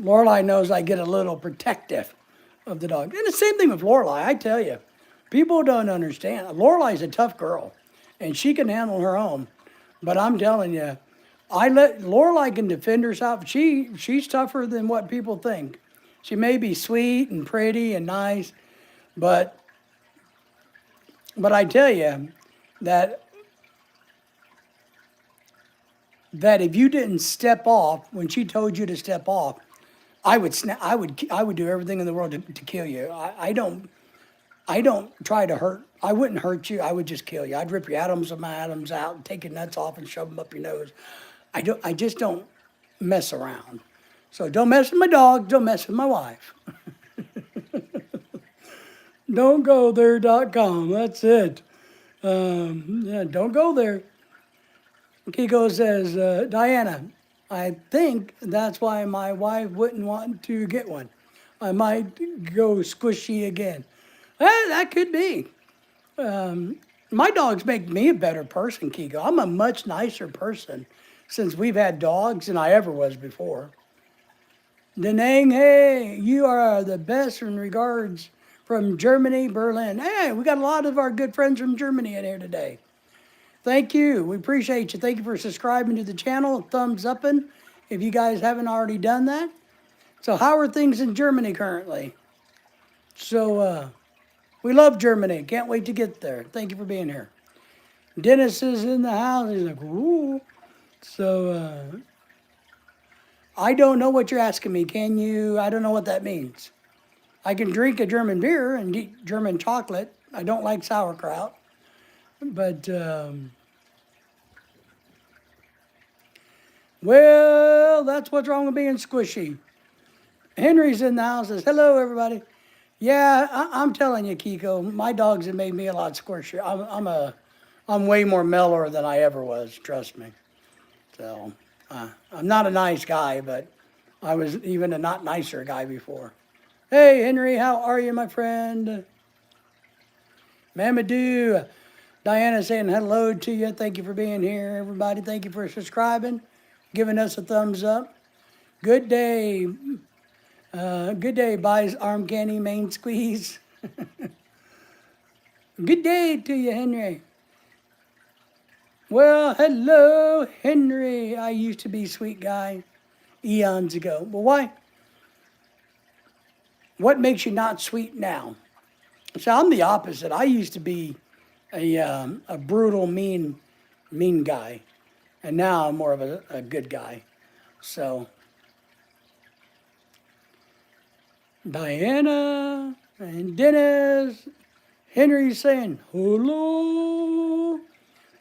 Lorelai knows I get a little protective of the dog. And the same thing with Lorelai, I tell you. People don't understand. Lorelai's a tough girl, and she can handle her own. But I'm telling you, Lorelai can defend herself. She's tougher than what people think. She may be sweet and pretty and nice, but I tell you that if you didn't step off when she told you to step off, I would do everything in the world to kill you. I don't try to hurt. I wouldn't hurt you. I would just kill you. I'd rip your atoms of my atoms out and take your nuts off and shove them up your nose. I just don't mess around. So don't mess with my dog. Don't mess with my wife. Don't go there.com. That's it. Don't go there. Kiko says, Diana, I think that's why my wife wouldn't want to get one. I might go squishy again. That could be. My dogs make me a better person, Kiko. I'm a much nicer person since we've had dogs than I ever was before. Denang, hey, you are the best in regards from Germany, Berlin. Hey, we got a lot of our good friends from Germany in here today. Thank you. We appreciate you. Thank you for subscribing to the channel. Thumbs upping if you guys haven't already done that. So how are things in Germany currently? So we love Germany. Can't wait to get there. Thank you for being here. Dennis is in the house. He's like, ooh. So I don't know what you're asking me. Can you? I don't know what that means. I can drink a German beer and eat German chocolate. I don't like sauerkraut. But, well, that's what's wrong with being squishy. Henry's in the house, says, hello, everybody. Yeah, I'm telling you, Kiko, my dogs have made me a lot squishier. I'm way more mellower than I ever was, trust me. So, I'm not a nice guy, but I was even a not nicer guy before. Hey, Henry, how are you, my friend? Mamadou. Diana saying hello to you. Thank you for being here, everybody. Thank you for subscribing, giving us a thumbs up. Good day. Good day, buys arm candy, main squeeze. Good day to you, Henry. Well, hello, Henry. I used to be a sweet guy eons ago. Well, why? What makes you not sweet now? So I'm the opposite. I used to be a brutal, mean guy. And now I'm more of a good guy. So, Diana and Dennis, Henry's saying, hello.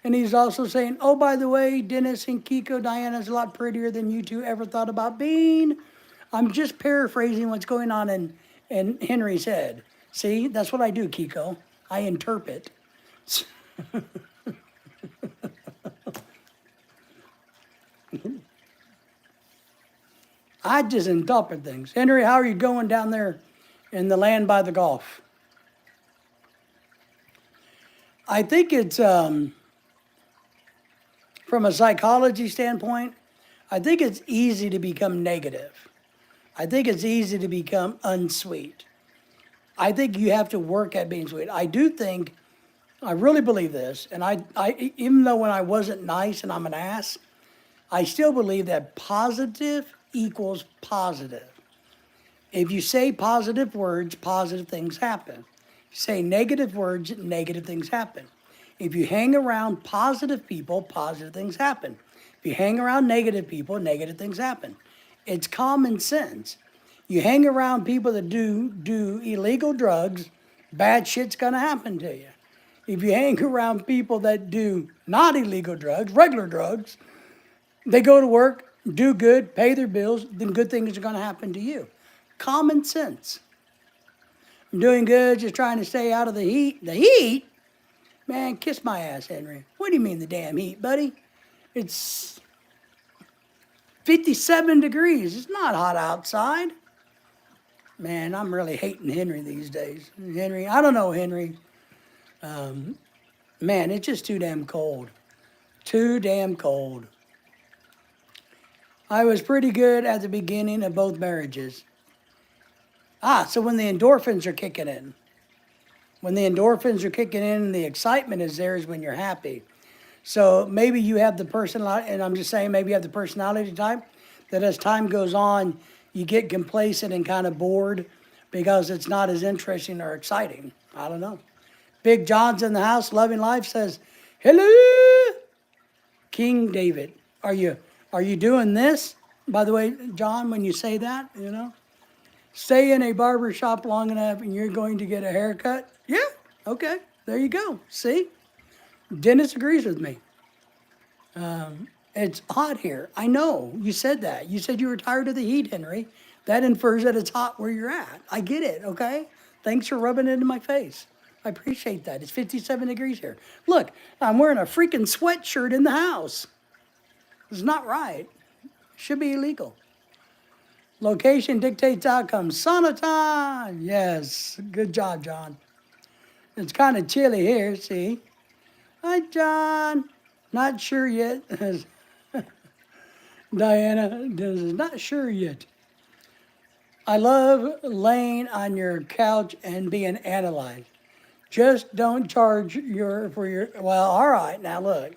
And he's also saying, oh, by the way, Dennis and Kiko, Diana's a lot prettier than you two ever thought about being. I'm just paraphrasing what's going on in Henry's head. See, that's what I do, Kiko. I interpret. I just interpret things. Henry, how are you going down there in the land by the Gulf? I think it's, from a psychology standpoint, I think it's easy to become negative. I think it's easy to become unsweet. I think you have to work at being sweet. I really believe this, and I even though when I wasn't nice and I'm an ass, I still believe that positive equals positive. If you say positive words, positive things happen. If you say negative words, negative things happen. If you hang around positive people, positive things happen. If you hang around negative people, negative things happen. It's common sense. You hang around people that do illegal drugs, bad shit's gonna happen to you. If you hang around people that do not illegal drugs, regular drugs, they go to work, do good, pay their bills, then good things are gonna happen to you. Common sense. I'm doing good, just trying to stay out of the heat. The heat? Man, kiss my ass, Henry. What do you mean the damn heat, buddy? It's 57 degrees. It's not hot outside. Man, I'm really hating Henry these days. Henry, I don't know, Henry. Man, it's just too damn cold. Too damn cold. I was pretty good at the beginning of both marriages. So when the endorphins are kicking in. When the endorphins are kicking in and the excitement is there is when you're happy. So maybe you have the personality, and I'm just saying maybe you have the personality type that as time goes on, you get complacent and kind of bored because it's not as interesting or exciting. I don't know. Big John's in the house, loving life, says, hello, King David. Are you doing this? By the way, John, when you say that, stay in a barber shop long enough and you're going to get a haircut. Yeah, okay, there you go. See? Dennis agrees with me. It's hot here. I know, you said that. You said you were tired of the heat, Henry. That infers that it's hot where you're at. I get it, okay? Thanks for rubbing it in my face. I appreciate that. It's 57 degrees here. Look, I'm wearing a freaking sweatshirt in the house. It's not right. It should be illegal. Location dictates outcome. Sauna time. Yes, good job, John. It's kind of chilly here, see? Hi, John. Not sure yet. Diana is not sure yet. I love laying on your couch and being analyzed. Just don't charge well, all right, now look.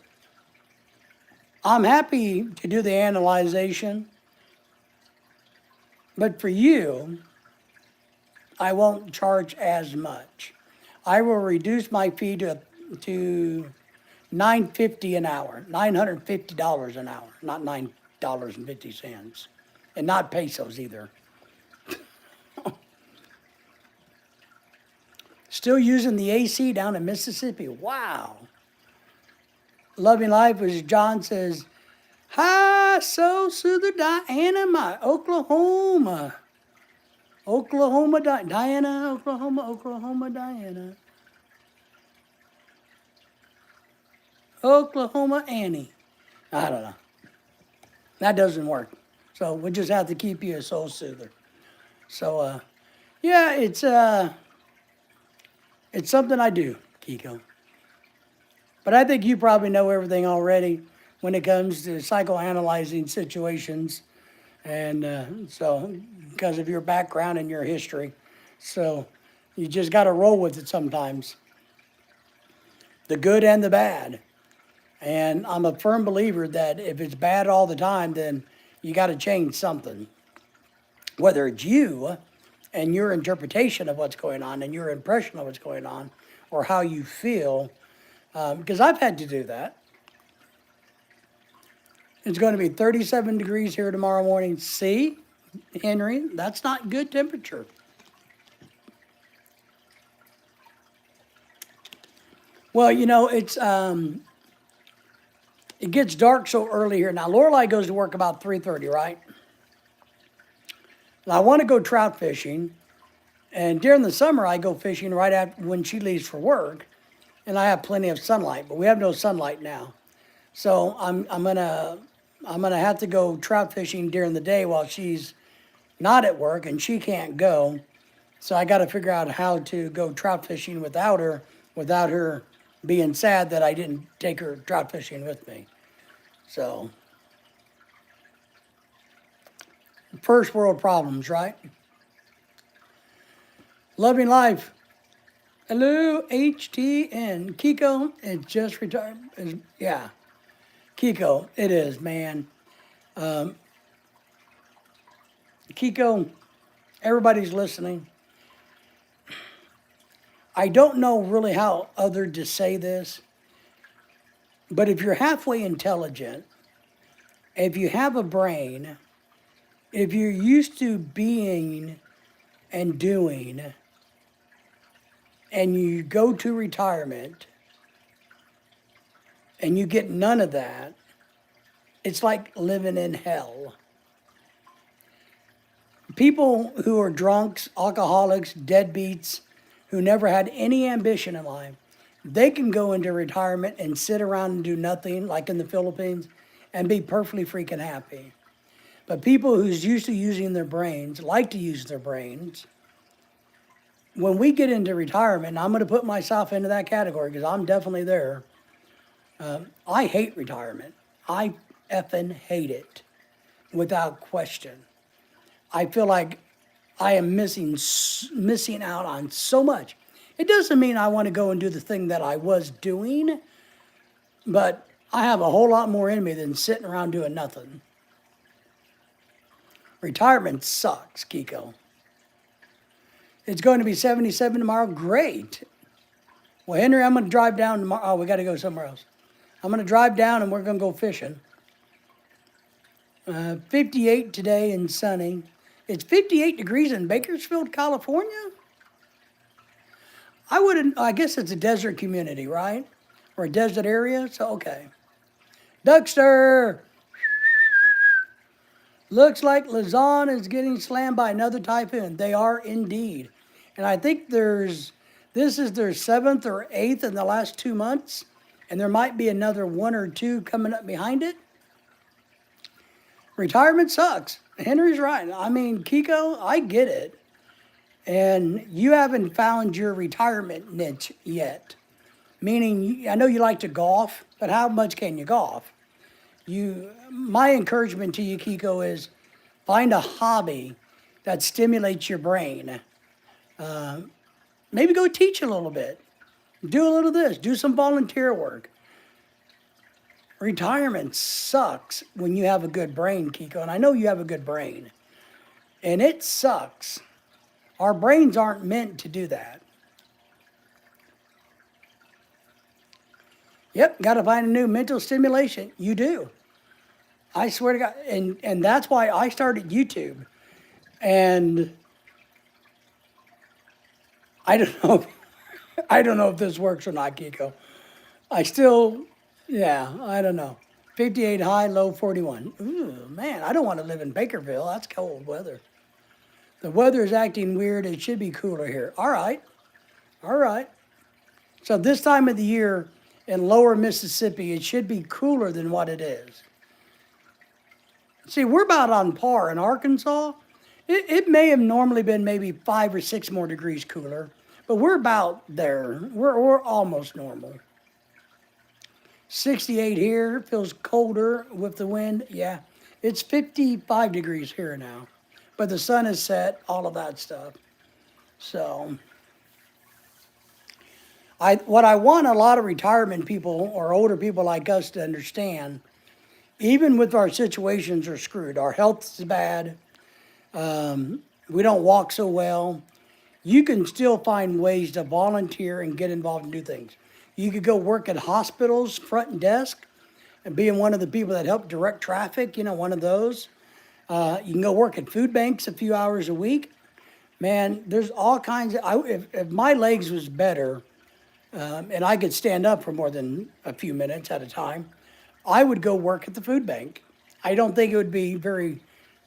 I'm happy to do the analyzation, but for you, I won't charge as much. I will reduce my fee to $9.50 an hour, $950 an hour, not $9.50, and not pesos either. Still using the AC down in Mississippi. Wow. Loving life, as John says, hi, so Souther Diana, my Oklahoma. Diana, Oklahoma, Diana. Oklahoma Annie. I don't know. That doesn't work. So we just have to keep you a soul soother. So, yeah, it's something I do, Kiko. But I think you probably know everything already when it comes to psychoanalyzing situations. And so, because of your background and your history. So, you just got to roll with it sometimes. The good and the bad. And I'm a firm believer that if it's bad all the time, then you got to change something. Whether it's you and your interpretation of what's going on and your impression of what's going on or how you feel, because I've had to do that. It's going to be 37 degrees here tomorrow morning. See, Henry, that's not good temperature. Well, it gets dark so early here. Now, Lorelai goes to work about 3:30, right? And I want to go trout fishing. And during the summer, I go fishing right after when she leaves for work. And I have plenty of sunlight, but we have no sunlight now. So I'm going to I'm going to have to go trout fishing during the day while she's not at work and she can't go. So I got to figure out how to go trout fishing without her being sad that I didn't take her trout fishing with me. So, first world problems, right? Loving life. Hello, HTN. Kiko, it's just retired. Yeah, Kiko, it is, man. Kiko, everybody's listening. I don't know really how other to say this, but if you're halfway intelligent, if you have a brain, if you're used to being and doing, and you go to retirement and you get none of that, it's like living in hell. People who are drunks, alcoholics, deadbeats, who never had any ambition in life, they can go into retirement and sit around and do nothing, like in the Philippines, and be perfectly freaking happy. But people who's used to using their brains, like to use their brains, when we get into retirement, and I'm going to put myself into that category because I'm definitely there, I hate retirement. I effing hate it without question. I feel like I am missing out on so much. It doesn't mean I want to go and do the thing that I was doing, but I have a whole lot more in me than sitting around doing nothing. Retirement sucks, Kiko. It's going to be 77 tomorrow. Great. Well, Henry, I'm going to drive down tomorrow. Oh, we got to go somewhere else. I'm going to drive down and we're going to go fishing. 58 today and sunny. It's 58 degrees in Bakersfield, California. I guess it's a desert community, right? Or a desert area, so okay. Duckster! Looks like Luzon is getting slammed by another typhoon. They are indeed. And I think this is their 7th or 8th in the last 2 months. And there might be another 1 or 2 coming up behind it. Retirement sucks. Henry's right. I mean, Kiko, I get it. And you haven't found your retirement niche yet. Meaning, I know you like to golf, but how much can you golf? My encouragement to you, Kiko, is find a hobby that stimulates your brain. Maybe go teach a little bit. Do a little of this. Do some volunteer work. Retirement sucks when you have a good brain, Kiko, and I know you have a good brain. And it sucks. Our brains aren't meant to do that. Yep, got to find a new mental stimulation. You do. I swear to God. And that's why I started YouTube. And I don't know. I don't know if this works or not, Kiko. I don't know. 58 high, low 41. Ooh, man, I don't want to live in Bakerville. That's cold weather. The weather is acting weird. It should be cooler here. All right. So this time of the year in lower Mississippi, it should be cooler than what it is. See, we're about on par in Arkansas. It may have normally been maybe 5 or 6 more degrees cooler, but we're about there. We're almost normal. 68 here, feels colder with the wind. Yeah, it's 55 degrees here now, but the sun is set, all of that stuff. So, what I want a lot of retirement people or older people like us to understand, even with our situations are screwed, our health is bad, we don't walk so well, you can still find ways to volunteer and get involved and do things. You could go work at hospitals, front desk, and being one of the people that help direct traffic, one of those. You can go work at food banks a few hours a week. Man, there's all kinds of, if my legs was better, and I could stand up for more than a few minutes at a time, I would go work at the food bank. I don't think it would be very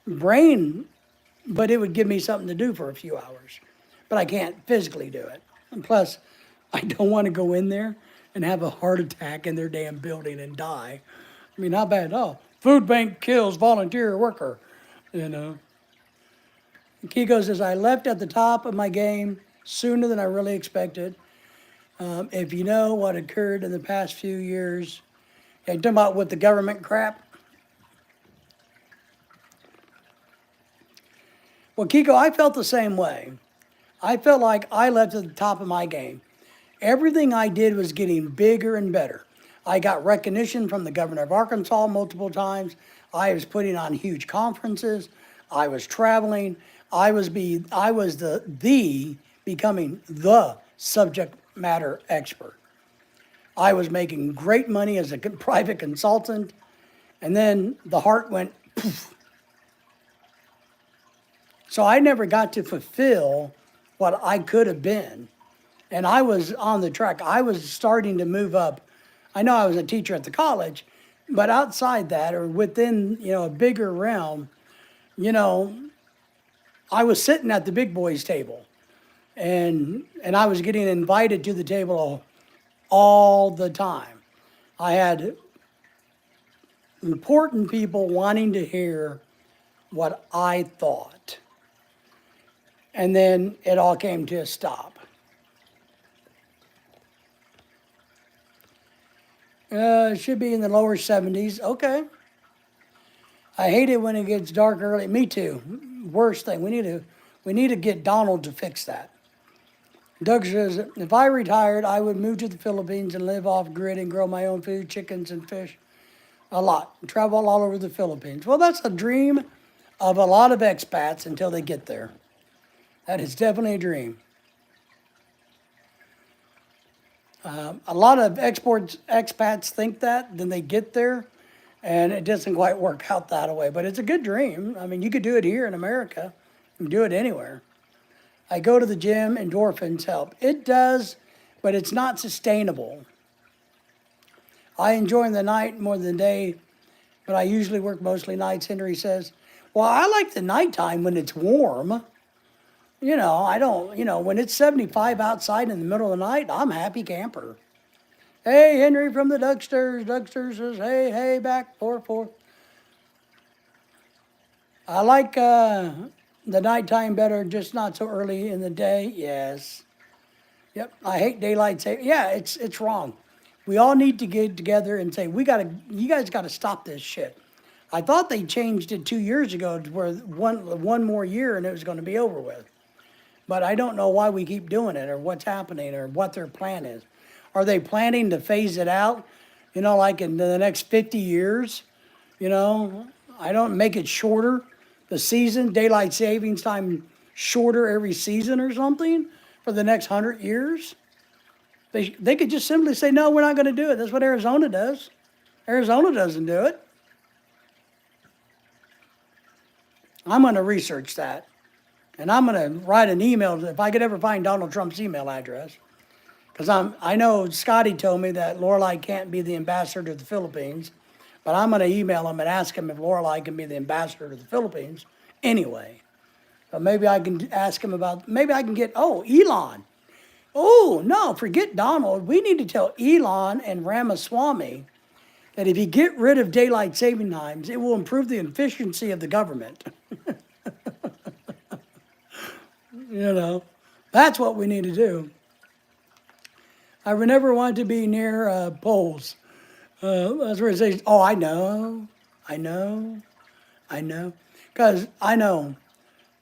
brain, but it would give me something to do for a few hours. But I can't physically do it. And plus, I don't want to go in there and have a heart attack in their damn building and die. I mean, how bad? Oh, Food bank kills volunteer worker, you know. Kiko says, I left at the top of my game sooner than I really expected. If you know what occurred in the past few years, and talking about with the government crap. Well, Kiko, I felt the same way. I felt like I left at the top of my game. Everything I did was getting bigger and better. I got recognition from the governor of Arkansas multiple times. I was putting on huge conferences. I was traveling. I was becoming the subject matter expert. I was making great money as a private consultant, and then the heart went poof. So I never got to fulfill what I could have been. And I was on the track. I was starting to move up. I know I was a teacher at the college, but outside that or within, a bigger realm, I was sitting at the big boys table and I was getting invited to the table all the time. I had important people wanting to hear what I thought. And then it all came to a stop. It should be in the lower 70s. Okay. I hate it when it gets dark early. Me too. Worst thing. We need to get Donald to fix that. Doug says, if I retired, I would move to the Philippines and live off grid and grow my own food, chickens and fish. A lot. Travel all over the Philippines. Well, that's a dream of a lot of expats until they get there. That is definitely a dream. A lot of expats think that, then they get there, and it doesn't quite work out that way. But it's a good dream. I mean, you could do it here in America. You can do it anywhere. I go to the gym, endorphins help. It does, but it's not sustainable. I enjoy the night more than the day, but I usually work mostly nights, Henry says. Well, I like the nighttime when it's warm. I don't, when it's 75 outside in the middle of the night, I'm a happy camper. Hey, Henry from the Dougsters. Dougsters says, hey, back, 4-4. I like the nighttime better, just not so early in the day. Yes. Yep, I hate daylight saving. Yeah, it's wrong. We all need to get together and say, you guys got to stop this shit. I thought they changed it 2 years ago to where one more year and it was going to be over with. But I don't know why we keep doing it or what's happening or what their plan is. Are they planning to phase it out, like in the next 50 years? I don't make it shorter. The season, daylight savings time shorter every season or something for the next 100 years. They could just simply say, no, we're not going to do it. That's what Arizona does. Arizona doesn't do it. I'm going to research that. And I'm going to write an email if I could ever find Donald Trump's email address. Because I know Scotty told me that Lorelei can't be the ambassador to the Philippines. But I'm going to email him and ask him if Lorelei can be the ambassador to the Philippines anyway. So maybe I can ask him maybe I can get, Elon. Oh, no, forget Donald. We need to tell Elon and Ramaswamy that if you get rid of daylight saving times, it will improve the efficiency of the government. That's what we need to do. I would never want to be near poles. That's where it says, I know. Because I know.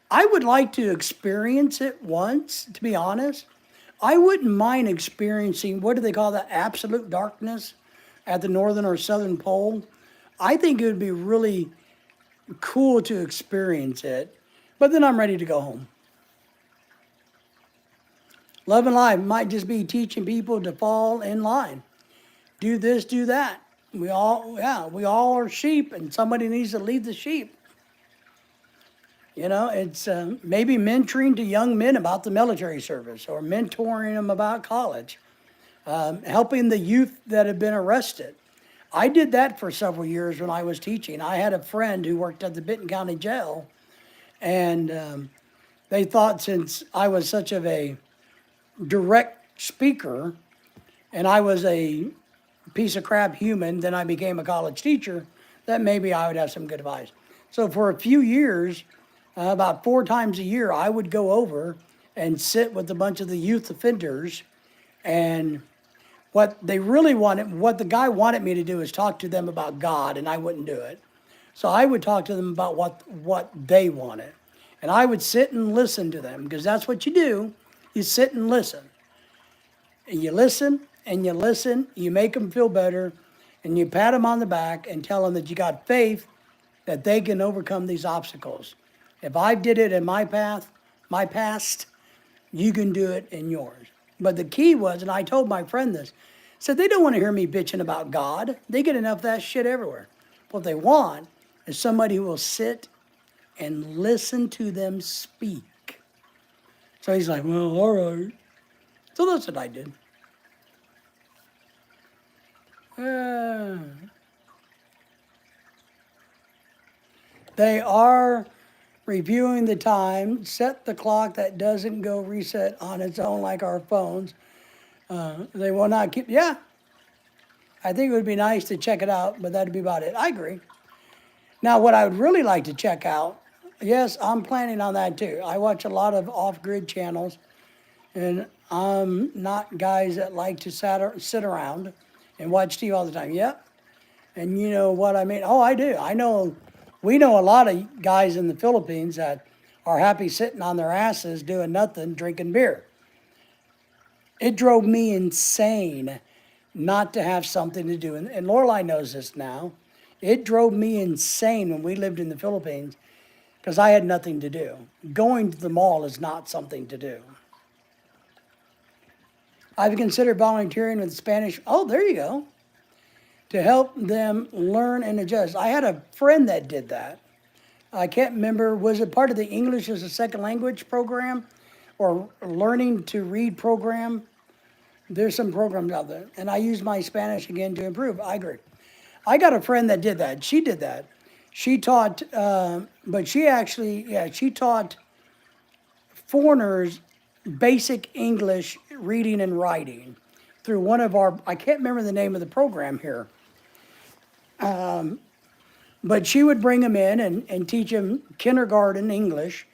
I would like to experience it once, to be honest. I wouldn't mind experiencing, what do they call that, absolute darkness at the northern or southern pole. I think it would be really cool to experience it. But then I'm ready to go home. Love and Life might just be teaching people to fall in line. Do this, do that. We all are sheep, and somebody needs to lead the sheep. It's maybe mentoring to young men about the military service or mentoring them about college. Helping the youth that have been arrested. I did that for several years when I was teaching. I had a friend who worked at the Benton County Jail, and they thought since I was such of a direct speaker and I was a piece of crap human, then I became a college teacher, that maybe I would have some good advice. So for a few years, about 4 times a year, I would go over and sit with a bunch of the youth offenders, and what they really wanted, what the guy wanted me to do is talk to them about God, and I wouldn't do it. So I would talk to them about what they wanted. And I would sit and listen to them, because that's what you do. You sit and listen. And you listen and you listen, you make them feel better, and you pat them on the back and tell them that you got faith that they can overcome these obstacles. If I did it in my past, you can do it in yours. But the key was, and I told my friend this, said they don't want to hear me bitching about God. They get enough of that shit everywhere. What they want is somebody who will sit and listen to them speak. So he's like, well, all right. So that's what I did. They are reviewing the time. Set the clock that doesn't go reset on its own like our phones. They will not keep, yeah. I think it would be nice to check it out, but that'd be about it. I agree. Now, what I would really like to check out, yes, I'm planning on that too. I watch a lot of off-grid channels, and I'm not guys that like to sit around and watch TV all the time. Yep. And you know what I mean? Oh, I do. We know a lot of guys in the Philippines that are happy sitting on their asses doing nothing, drinking beer. It drove me insane not to have something to do. And Lorelai knows this now. It drove me insane when we lived in the Philippines because I had nothing to do. Going to the mall is not something to do. I've considered volunteering with Spanish. Oh, there you go. To help them learn and adjust. I had a friend that did that. I can't remember, was it part of the English as a second language program or learning to read program? There's some programs out there. And I use my Spanish again to improve. I agree. I got a friend that did that. She did that. She taught, but she taught foreigners basic English reading and writing through one of our, I can't remember the name of the program here. But she would bring them in and teach them kindergarten English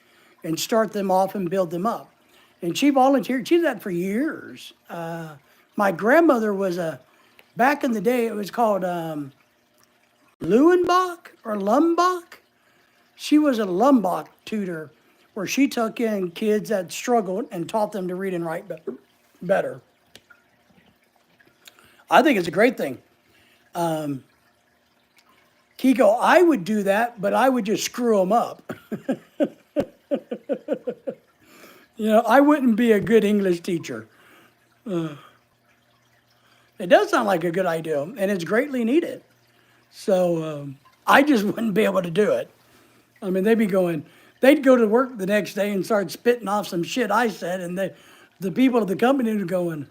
and start them off and build them up. And she volunteered. She did that for years. My grandmother was back in the day, it was called Leuenbach or Lumbach. She was a Lumbach tutor where she took in kids that struggled and taught them to read and write better. I think it's a great thing. Kiko, I would do that, but I would just screw them up. I wouldn't be a good English teacher. It does sound like a good idea, and it's greatly needed. So I just wouldn't be able to do it. I mean, they'd go to work the next day and start spitting off some shit I said, and the people at the company were going,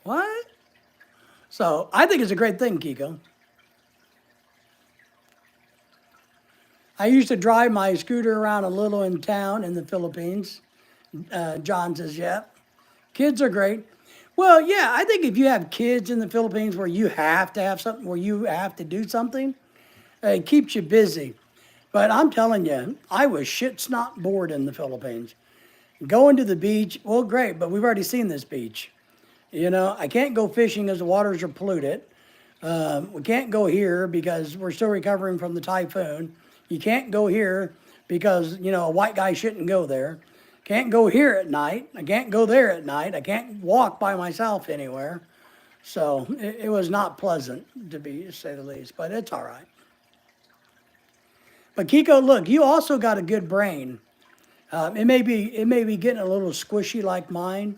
what? So I think it's a great thing, Kiko. I used to drive my scooter around a little in town in the Philippines. John says, yeah. Kids are great. Well, yeah, I think if you have kids in the Philippines where you have to have something, where you have to do something, it keeps you busy. But I'm telling you, I was shit snot bored in the Philippines. Going to the beach, well, great, but we've already seen this beach. I can't go fishing because the waters are polluted. We can't go here because we're still recovering from the typhoon. You can't go here because, a white guy shouldn't go there. Can't go here at night. I can't go there at night. I can't walk by myself anywhere. So it was not pleasant, to say the least, but it's all right. But Kiko, look, you also got a good brain. It may be getting a little squishy like mine,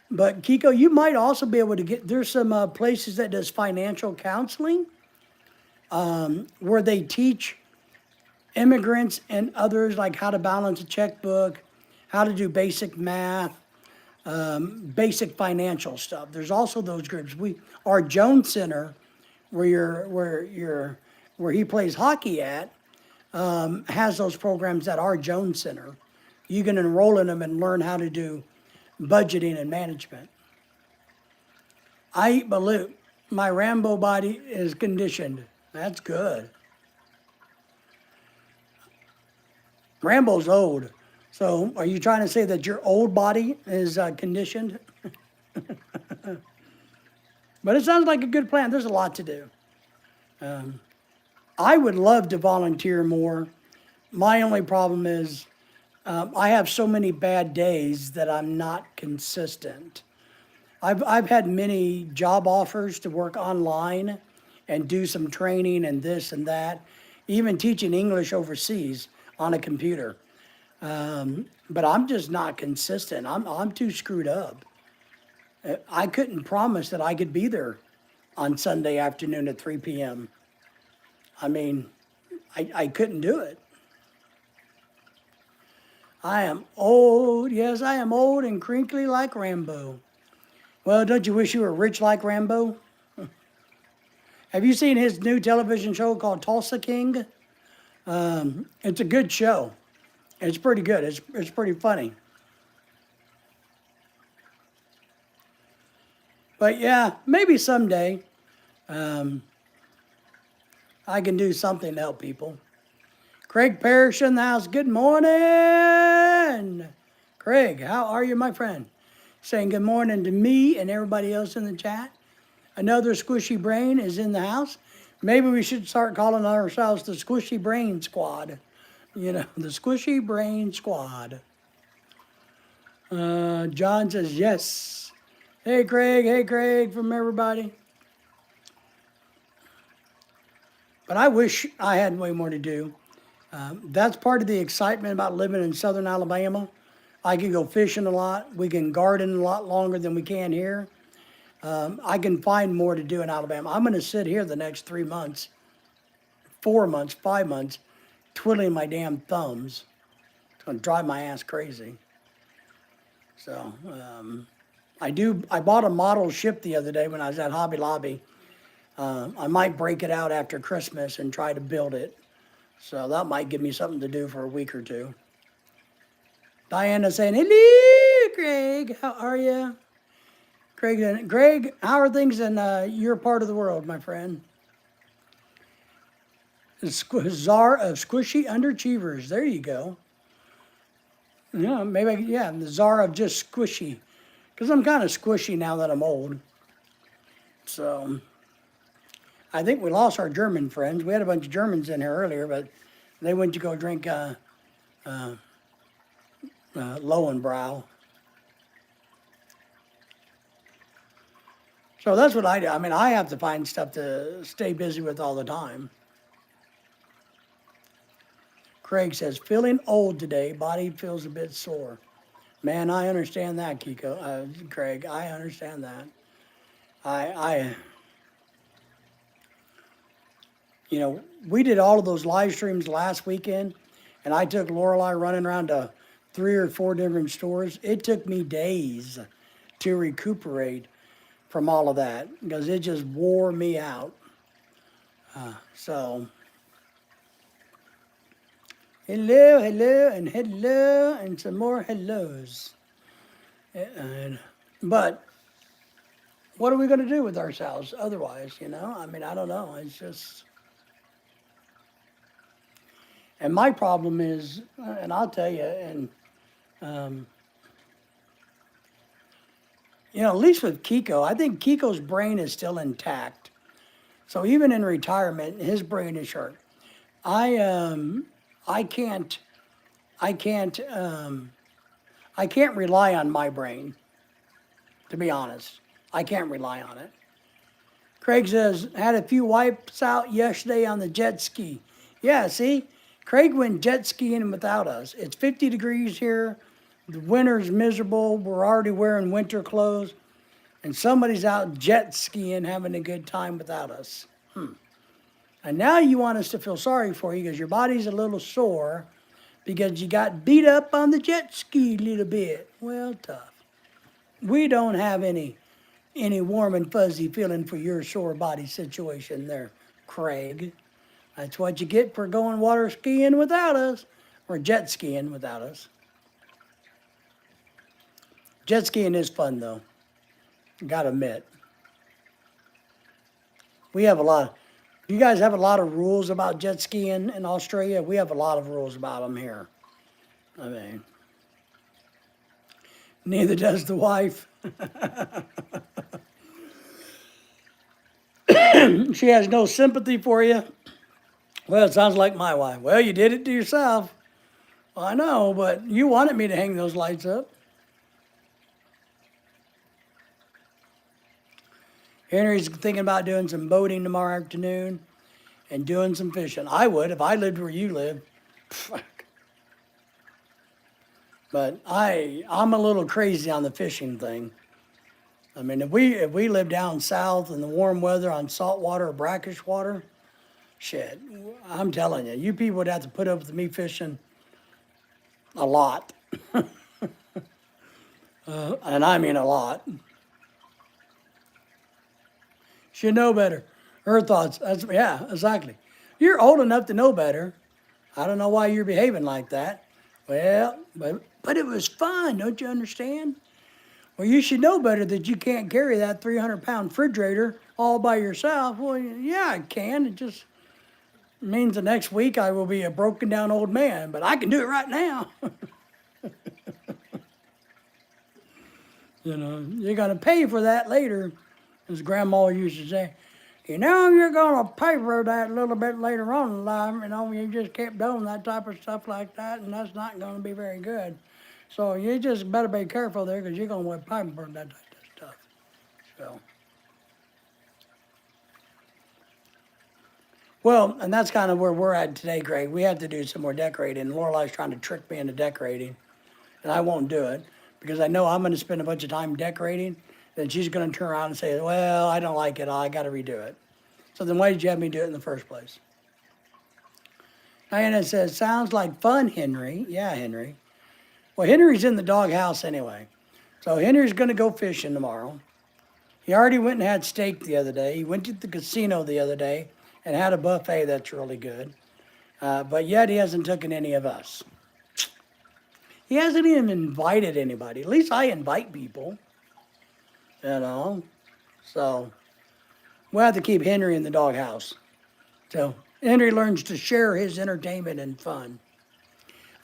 but Kiko, you might also be able to there's some places that does financial counseling where they teach immigrants and others like how to balance a checkbook, how to do basic math, basic financial stuff. There's also those groups. Our Jones Center, where he plays hockey at, has those programs at our Jones Center. You can enroll in them and learn how to do budgeting and management. I eat balut. My Rambo body is conditioned. That's good. Rambo's old. So are you trying to say that your old body is conditioned? But it sounds like a good plan. There's a lot to do. I would love to volunteer more. My only problem is I have so many bad days that I'm not consistent. I've had many job offers to work online and do some training and this and that, even teaching English overseas on a computer. But I'm just not consistent. I'm too screwed up. I couldn't promise that I could be there on Sunday afternoon at 3 p.m. I mean, I couldn't do it. I am old. Yes, I am old and crinkly like Rambo. Well, don't you wish you were rich like Rambo? Have you seen his new television show called Tulsa King? It's a good show. It's pretty good. It's pretty funny. But yeah, maybe someday I can do something to help people. Craig Parrish in the house. Good morning. Craig, how are you, my friend? Saying good morning to me and everybody else in the chat. Another squishy brain is in the house. Maybe we should start calling ourselves the Squishy Brain Squad. You know, the Squishy Brain Squad. John says yes. Hey Craig from everybody. But I wish I had way more to do. That's part of the excitement about living in southern Alabama. I can go fishing a lot. We can garden a lot longer than we can here. I can find more to do in Alabama. I'm going to sit here the next 3 months, 4 months, 5 months, twiddling my damn thumbs. It's going to drive my ass crazy. So I bought a model ship the other day when I was at Hobby Lobby. I might break it out after Christmas and try to build it. So that might give me something to do for a week or two. Diana saying, hello, Craig. How are you? Greg, how are things in your part of the world, my friend? The Czar of Squishy Underachievers. There you go. Yeah, the czar of just squishy. Because I'm kind of squishy now that I'm old. So, I think we lost our German friends. We had a bunch of Germans in here earlier, but they went to go drink Lowenbrow. So that's what I do. I mean, I have to find stuff to stay busy with all the time. Craig says, feeling old today, body feels a bit sore. Man, I understand that, Craig. I understand that. You know, we did all of those live streams last weekend, and I took Lorelai running around to 3 or 4 different stores. It took me days to recuperate from all of that because it just wore me out. So, hello, and some more hellos. But what are we going to do with ourselves otherwise, you know? I mean, I don't know. It's just... And my problem is, and I'll tell you, and, you know, at least with Kiko, I think Kiko's brain is still intact. So even in retirement, his brain is sharp. I can't rely on my brain, to be honest. I can't rely on it. Craig says, had a few wipes out yesterday on the jet ski. Yeah, see? Craig went jet skiing without us. It's 50 degrees here. The winter's miserable. We're already wearing winter clothes. And somebody's out jet skiing having a good time without us. And now you want us to feel sorry for you because your body's a little sore because you got beat up on the jet ski a little bit. Well, tough. We don't have any warm and fuzzy feeling for your sore body situation there, Craig. That's what you get for going water skiing without us, or jet skiing without us. Jet skiing is fun, though. Gotta admit. We have a lot You guys have a lot of rules about jet skiing in Australia. We have a lot of rules about them here. I mean, neither does the wife. She has no sympathy for you. Well, it sounds like my wife. Well, you did it to yourself. Well, I know, but you wanted me to hang those lights up. Henry's thinking about doing some boating tomorrow afternoon and doing some fishing. I would if I lived where you live. But I'm a little crazy on the fishing thing. I mean, if we live down south in the warm weather on salt water or brackish water, shit, I'm telling you, you people would have to put up with me fishing a lot. And I mean a lot. Should know better. Her thoughts, yeah, exactly. You're old enough to know better. I don't know why you're behaving like that. Well, but it was fun, don't you understand? Well, you should know better that you can't carry that 300-pound refrigerator all by yourself. Well, yeah, I can. It just means the next week I will be a broken down old man, but I can do it right now. You're going to pay for that later, as Grandma used to say. You're going to pay for that a little bit later on in life. You just kept doing that type of stuff like that, and that's not going to be very good. So you just better be careful there because you're going to pay for that type of stuff. So, well, and that's kind of where we're at today, Greg. We have to do some more decorating. Lorelai's trying to trick me into decorating, and I won't do it because I know I'm going to spend a bunch of time decorating. Then she's going to turn around and say, well, I don't like it. I got to redo it. So then why did you have me do it in the first place? Diana says, sounds like fun, Henry. Yeah, Henry. Well, Henry's in the doghouse anyway. So Henry's going to go fishing tomorrow. He already went and had steak the other day. He went to the casino the other day and had a buffet that's really good. But yet he hasn't taken any of us. He hasn't even invited anybody. At least I invite people. So we'll have to keep Henry in the doghouse. So Henry learns to share his entertainment and fun.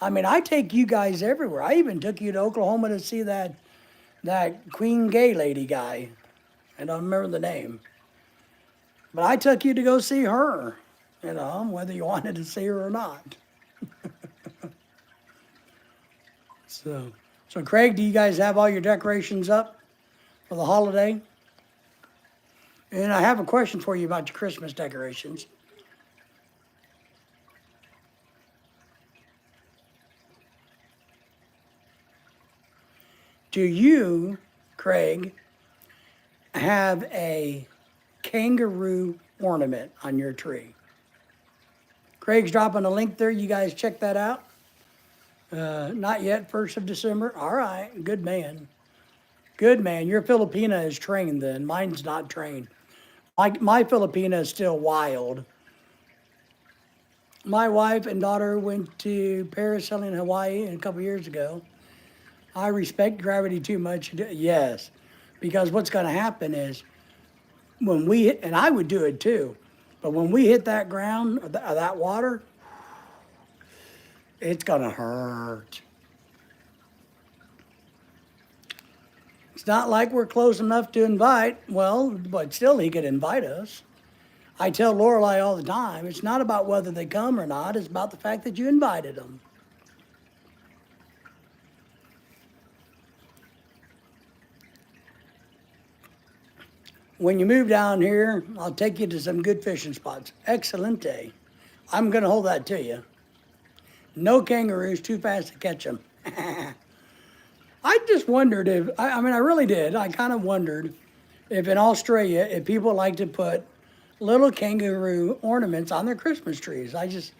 I mean, I take you guys everywhere. I even took you to Oklahoma to see that Queen Gay lady guy. I don't remember the name. But I took you to go see her, whether you wanted to see her or not. So Craig, do you guys have all your decorations up for the holiday? And I have a question for you about your Christmas decorations. Do you, Craig, have a kangaroo ornament on your tree? Craig's dropping a link there. You guys check that out. Not yet, 1st of December. All right, good man. Good man. Your Filipina is trained then. Mine's not trained. My Filipina is still wild. My wife and daughter went to Parasailing in Hawaii a couple years ago. I respect gravity too much. Yes, because what's going to happen is when we hit, and I would do it too, but when we hit that ground, or that water, it's going to hurt. It's not like we're close enough to invite. Well, but still, he could invite us. I tell Lorelai all the time, it's not about whether they come or not. It's about the fact that you invited them. When you move down here, I'll take you to some good fishing spots. Excelente. I'm going to hold that to you. No kangaroos, too fast to catch them. I just wondered if, I mean, I really did. I kind of wondered if in Australia, if people like to put little kangaroo ornaments on their Christmas trees. I just,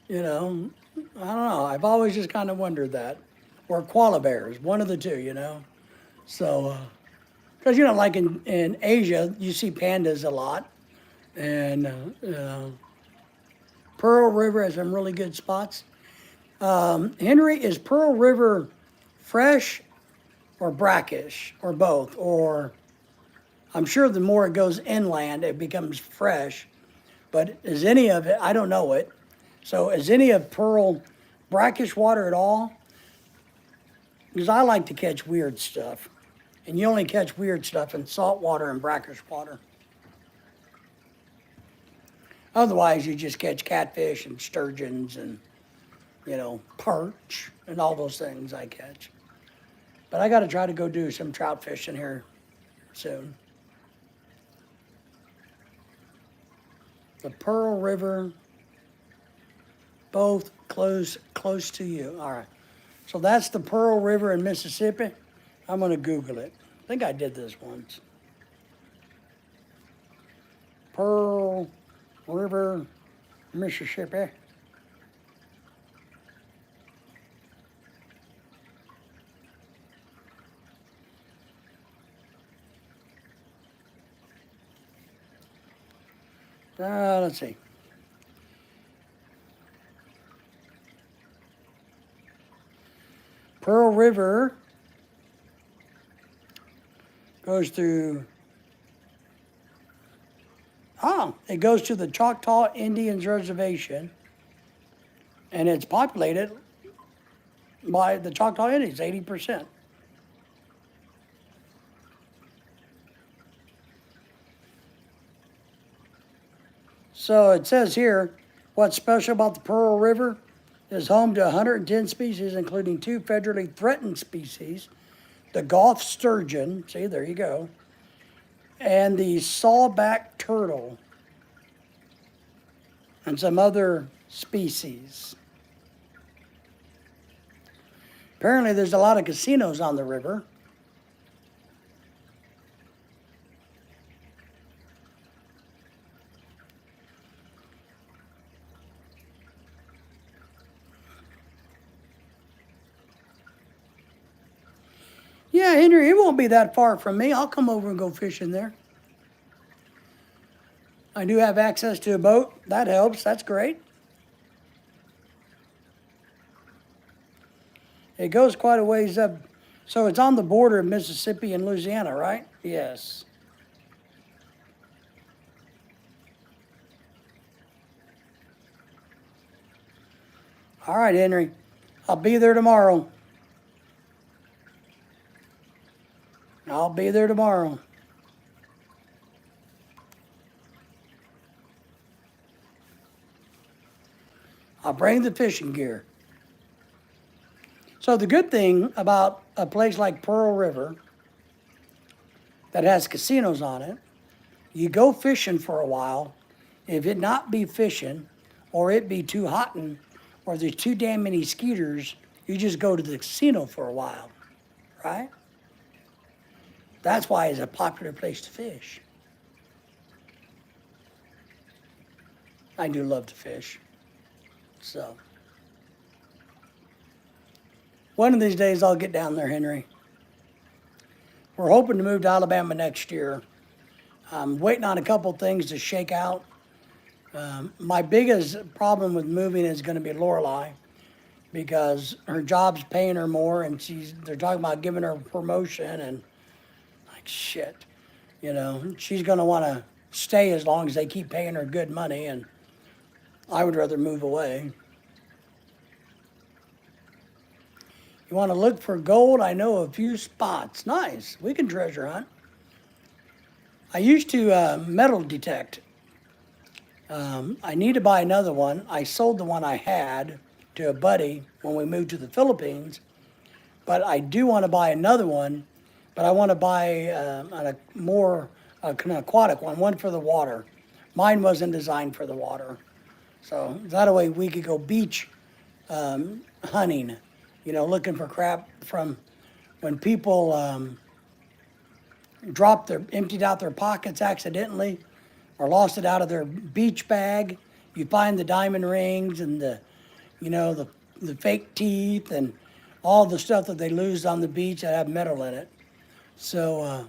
I don't know. I've always just kind of wondered that. Or koala bears, one of the two. So, because, like in Asia, you see pandas a lot. And Pearl River has some really good spots. Henry, is Pearl River fresh or brackish or both? Or I'm sure the more it goes inland, it becomes fresh. But is any of it, I don't know it. So is any of Pearl brackish water at all? Because I like to catch weird stuff. And you only catch weird stuff in salt water and brackish water. Otherwise, you just catch catfish and sturgeons and, perch and all those things I catch. But I got to try to go do some trout fishing here soon. The Pearl River, both close to you. All right. So that's the Pearl River in Mississippi. I'm going to Google it. I think I did this once. Pearl River, Mississippi. Let's see. Pearl River goes through, it goes to the Choctaw Indians Reservation, and it's populated by the Choctaw Indians, 80%. So it says here, what's special about the Pearl River is home to 110 species, including 2 federally threatened species, the Gulf sturgeon, see, there you go, and the sawback turtle, and some other species. Apparently there's a lot of casinos on the river. Yeah, Henry, it won't be that far from me. I'll come over and go fishing there. I do have access to a boat. That helps. That's great. It goes quite a ways up. So it's on the border of Mississippi and Louisiana, right? Yes. All right, Henry. I'll be there tomorrow. I'll be there tomorrow. I'll bring the fishing gear. So the good thing about a place like Pearl River that has casinos on it, you go fishing for a while. If it not be fishing, or it be too hot, or there's too damn many skeeters, you just go to the casino for a while, right? That's why it's a popular place to fish. I do love to fish. So, one of these days I'll get down there, Henry. We're hoping to move to Alabama next year. I'm waiting on a couple things to shake out. My biggest problem with moving is going to be Lorelei, because her job's paying her more, and they're talking about giving her a promotion, and shit, she's going to want to stay as long as they keep paying her good money, and I would rather move away. You want to look for gold? I know a few spots. Nice. We can treasure hunt. I used to metal detect. I need to buy another one. I sold the one I had to a buddy when we moved to the Philippines, but I do want to buy another one. But I want to buy a more an aquatic one for the water. Mine wasn't designed for the water. So that way we could go beach hunting, looking for crap from when people emptied out their pockets accidentally or lost it out of their beach bag. You find the diamond rings and the fake teeth and all the stuff that they lose on the beach that have metal in it. So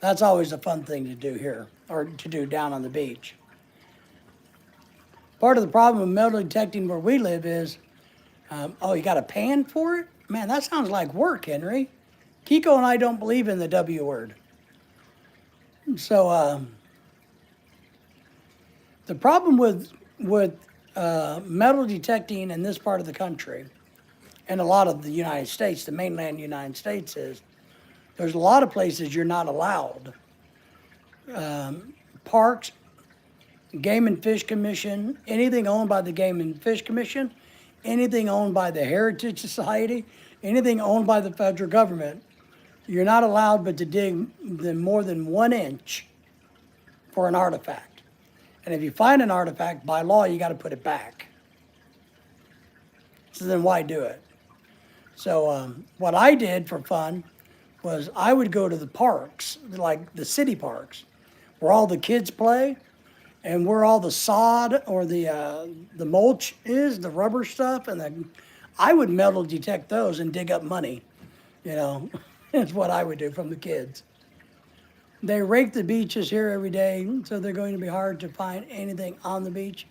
that's always a fun thing to do here, or to do down on the beach. Part of the problem with metal detecting where we live is, you got a pan for it? Man, that sounds like work, Henry. Kiko and I don't believe in the W word. So The problem with metal detecting in this part of the country and a lot of the United States, the mainland United States, is there's a lot of places you're not allowed. Parks, Game and Fish Commission, anything owned by the Game and Fish Commission, anything owned by the Heritage Society, anything owned by the federal government, you're not allowed but to dig more than 1 inch for an artifact. And if you find an artifact, by law, you got to put it back. So then why do it? So what I did for fun was I would go to the parks, like the city parks, where all the kids play, and where all the sod or the mulch is, the rubber stuff, and I would metal detect those and dig up money. You know, is what I would do from the kids. They rake the beaches here every day, so they're going to be hard to find anything on the beach.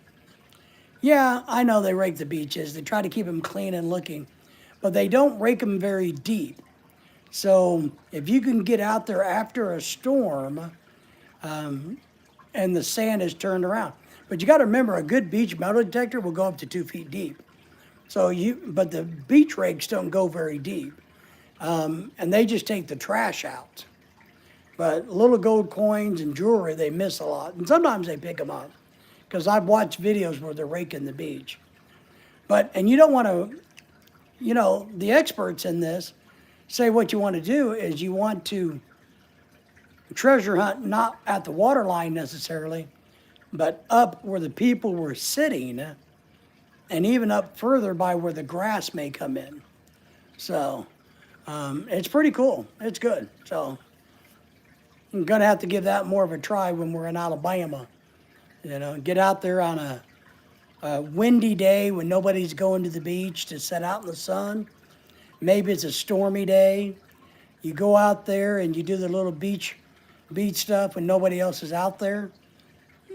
Yeah, I know they rake the beaches. They try to keep them clean and looking, but they don't rake them very deep. So if you can get out there after a storm, and the sand is turned around. But you got to remember, a good beach metal detector will go up to 2 feet deep. But the beach rakes don't go very deep, and they just take the trash out. But little gold coins and jewelry, they miss a lot, and sometimes they pick them up, because I've watched videos where they're raking the beach. And you don't want to, the experts in this say what you want to do is you want to treasure hunt not at the water line necessarily, but up where the people were sitting, and even up further by where the grass may come in. So it's pretty cool. It's good. So I'm gonna have to give that more of a try when we're in Alabama. Get out there on a windy day when nobody's going to the beach to sit out in the sun. Maybe it's a stormy day. You go out there and you do the little beach stuff when nobody else is out there.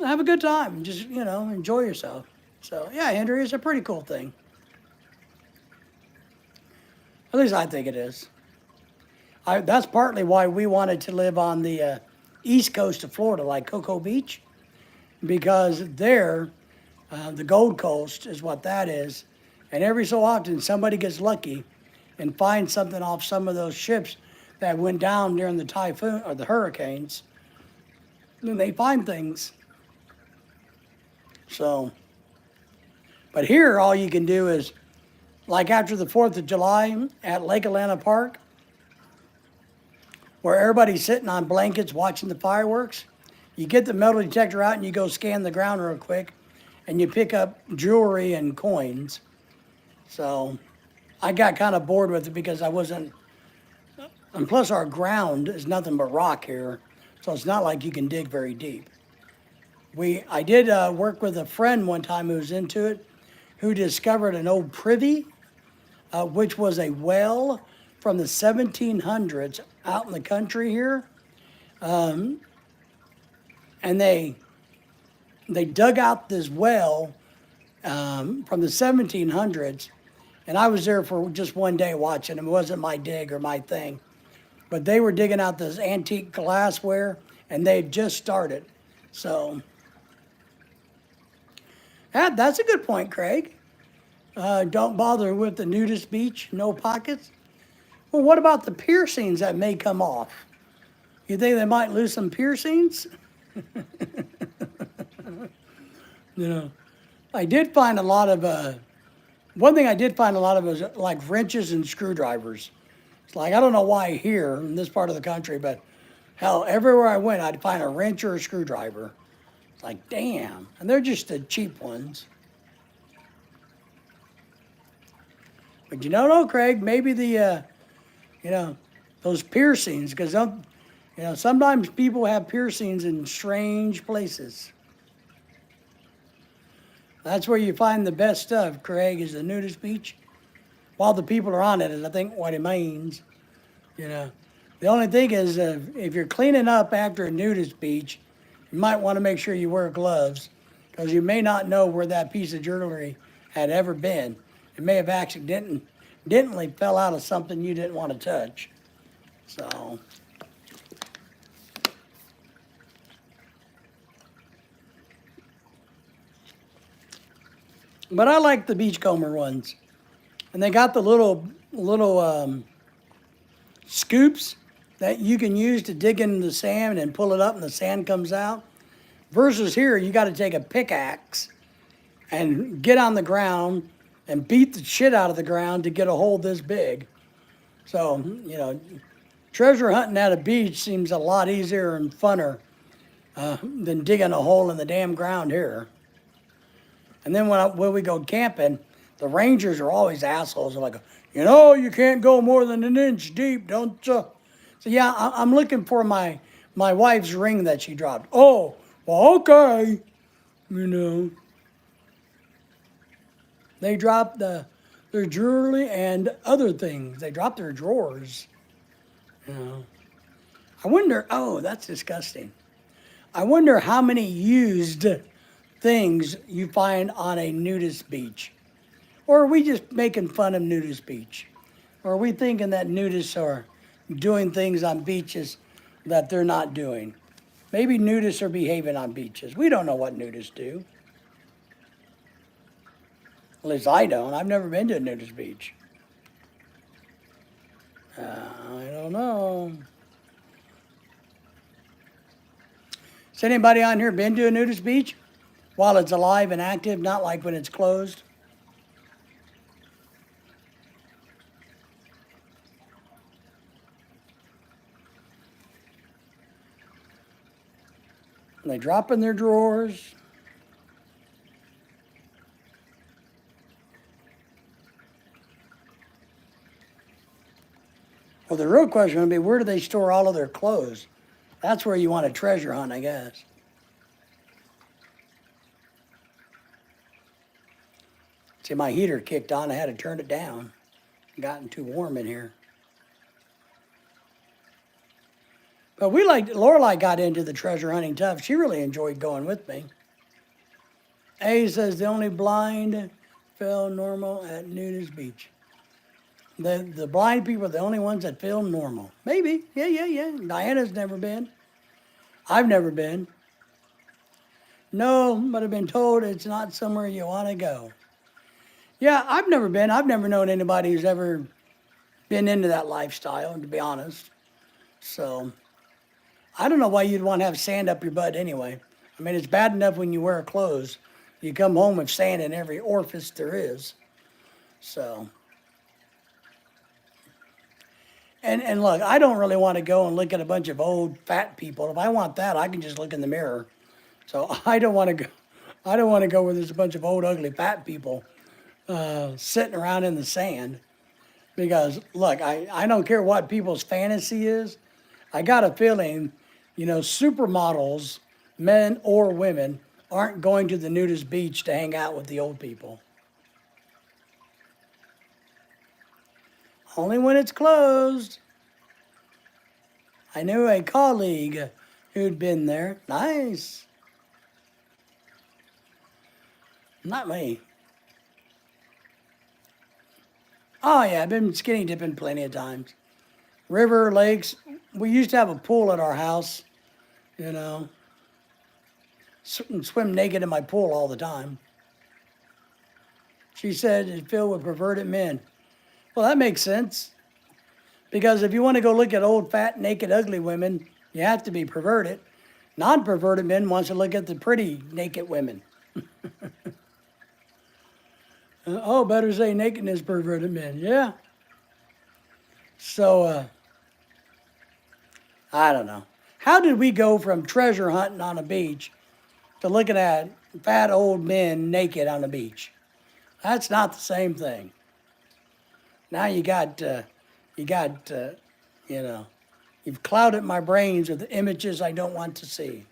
Have a good time. Just, enjoy yourself. So, yeah, Henry, it's a pretty cool thing. At least I think it is. That's partly why we wanted to live on the east coast of Florida, like Cocoa Beach, because there, the Gold Coast is what that is. And every so often, somebody gets lucky and finds something off some of those ships that went down during the typhoon or the hurricanes, and they find things. So, but here all you can do is, like after the 4th of July at Lake Atlanta Park, where everybody's sitting on blankets watching the fireworks, you get the metal detector out and you go scan the ground real quick, and you pick up jewelry and coins. So I got kind of bored with it because I wasn't. And plus our ground is nothing but rock here, so it's not like you can dig very deep. I did work with a friend one time who was into it, who discovered an old privy, which was a well from the 1700s out in the country here. And they dug out this well from the 1700s, and I was there for just one day watching. It wasn't my dig or my thing. But they were digging out this antique glassware, and they had just started. So, that's a good point, Craig. Don't bother with the nudist beach, no pockets. Well, what about the piercings that may come off? You think they might lose some piercings? I did find a lot of, one thing I did find a lot of was like wrenches and screwdrivers. It's like, I don't know why here in this part of the country, but hell, everywhere I went, I'd find a wrench or a screwdriver. It's like, damn. And they're just the cheap ones. But no, Craig, maybe the, those piercings, because, sometimes people have piercings in strange places. That's where you find the best stuff, Craig, is the nudist beach. While the people are on it, is I think what it means. The only thing is, if you're cleaning up after a nudist beach, you might want to make sure you wear gloves, because you may not know where that piece of jewelry had ever been. It may have accidentally fell out of something you didn't want to touch. So, But I like the beachcomber ones. And they got the little scoops that you can use to dig into the sand and pull it up and the sand comes out. Versus here, you got to take a pickaxe and get on the ground and beat the shit out of the ground to get a hole this big. So, treasure hunting at a beach seems a lot easier and funner than digging a hole in the damn ground here. And then when we go camping, the rangers are always assholes. They're like, you can't go more than an inch deep, don't you? So yeah, I'm looking for my wife's ring that she dropped. Oh, well, okay. They dropped their jewelry and other things. They dropped their drawers. I wonder, oh, that's disgusting. I wonder how many used things you find on a nudist beach. Or are we just making fun of nudist beach? Or are we thinking that nudists are doing things on beaches that they're not doing? Maybe nudists are behaving on beaches. We don't know what nudists do. At least I don't. I've never been to a nudist beach. I don't know. Has anybody on here been to a nudist beach while it's alive and active, not like when it's closed? And they drop in their drawers. Well, the real question would be, where do they store all of their clothes? That's where you want a treasure hunt, I guess. See, my heater kicked on. I had to turn it down. It gotten too warm in here. But Lorelai got into the treasure hunting tough. She really enjoyed going with me. A says the only blind fell normal at nudist beach. The blind people are the only ones that feel normal. Maybe. Yeah. Diana's never been. I've never been. No, but I've been told it's not somewhere you want to go. Yeah, I've never been. I've never known anybody who's ever been into that lifestyle, to be honest. So, I don't know why you'd want to have sand up your butt anyway. I mean, it's bad enough when you wear clothes. You come home with sand in every orifice there is. So... And look, I don't really want to go and look at a bunch of old fat people. If I want that, I can just look in the mirror. So I don't want to go. I don't want to go where there's a bunch of old, ugly, fat people sitting around in the sand. Because look, I don't care what people's fantasy is. I got a feeling, supermodels, men or women, aren't going to the nudist beach to hang out with the old people. Only when it's closed. I knew a colleague who'd been there. Nice. Not me. Oh yeah, I've been skinny dipping plenty of times. River, lakes. We used to have a pool at our house, Swim naked in my pool all the time. She said it's filled with perverted men. Well, that makes sense. Because if you want to go look at old, fat, naked, ugly women, you have to be perverted. Non-perverted men wants to look at the pretty, naked women. Better say nakedness, perverted men. Yeah. So, I don't know. How did we go from treasure hunting on a beach to looking at fat old men naked on the beach? That's not the same thing. Now you've clouded my brains with images I don't want to see.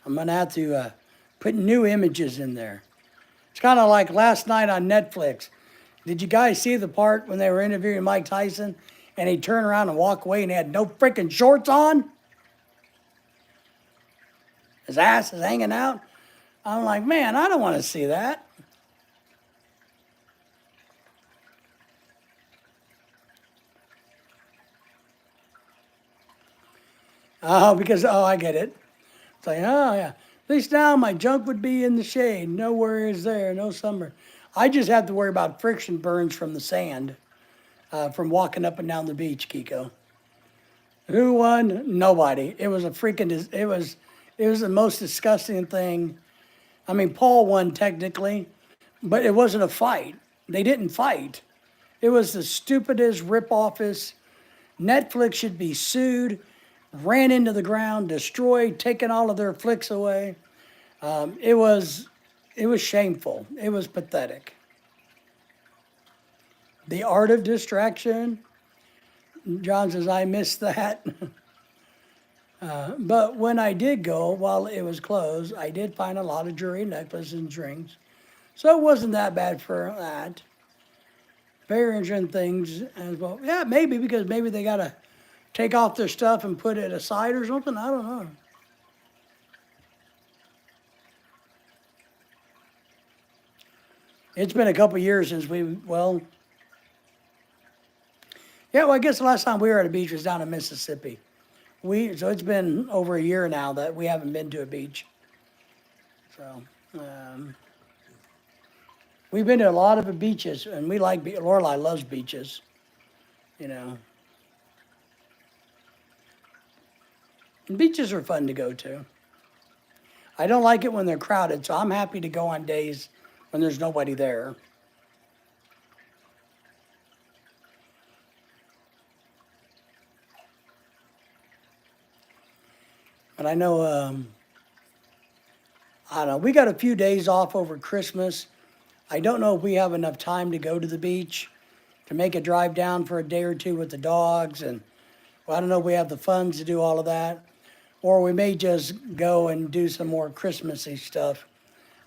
I'm going to have to put new images in there. It's kind of like last night on Netflix. Did you guys see the part when they were interviewing Mike Tyson and he turned around and walked away and he had no freaking shorts on? His ass is hanging out. I'm like, man, I don't want to see that. I get it. It's like, oh, yeah. At least now my junk would be in the shade. No worries there, no summer. I just have to worry about friction burns from the sand, from walking up and down the beach, Kiko. Who won? Nobody. It was a freaking, it was the most disgusting thing. I mean, Paul won technically, but it wasn't a fight. They didn't fight. It was the stupidest, rip-offest. Netflix should be sued, ran into the ground, destroyed, taken all of their flicks away. It was shameful. It was pathetic. The Art of Distraction. John says, I missed that. But when I did go, while it was closed, I did find a lot of jewelry, necklaces, and rings. So it wasn't that bad for that. Very interesting things as well. Yeah, maybe, because maybe they got to take off their stuff and put it aside or something. I don't know. It's been a couple years since well, I guess the last time we were at a beach was down in Mississippi. So it's been over a year now that we haven't been to a beach. So, we've been to a lot of beaches, and we like, Lorelai loves beaches, you know. And beaches are fun to go to. I don't like it when they're crowded, so I'm happy to go on days when there's nobody there. But I know, I don't know, we got a few days off over Christmas. I don't know if we have enough time to go to the beach, to make a drive down for a day or two with the dogs. And well, I don't know if we have the funds to do all of that. Or we may just go and do some more Christmassy stuff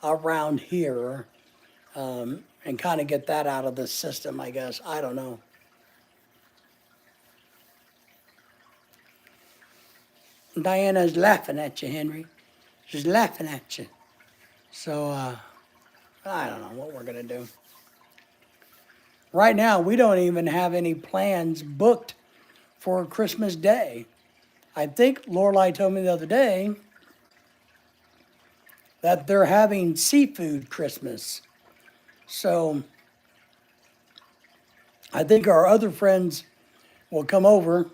around here, and kind of get that out of the system, I guess. I don't know. Diana's laughing at you, Henry. She's laughing at you. So, I don't know what we're going to do. Right now, we don't even have any plans booked for Christmas Day. I think Lorelai told me the other day that they're having seafood Christmas. So, I think our other friends will come over.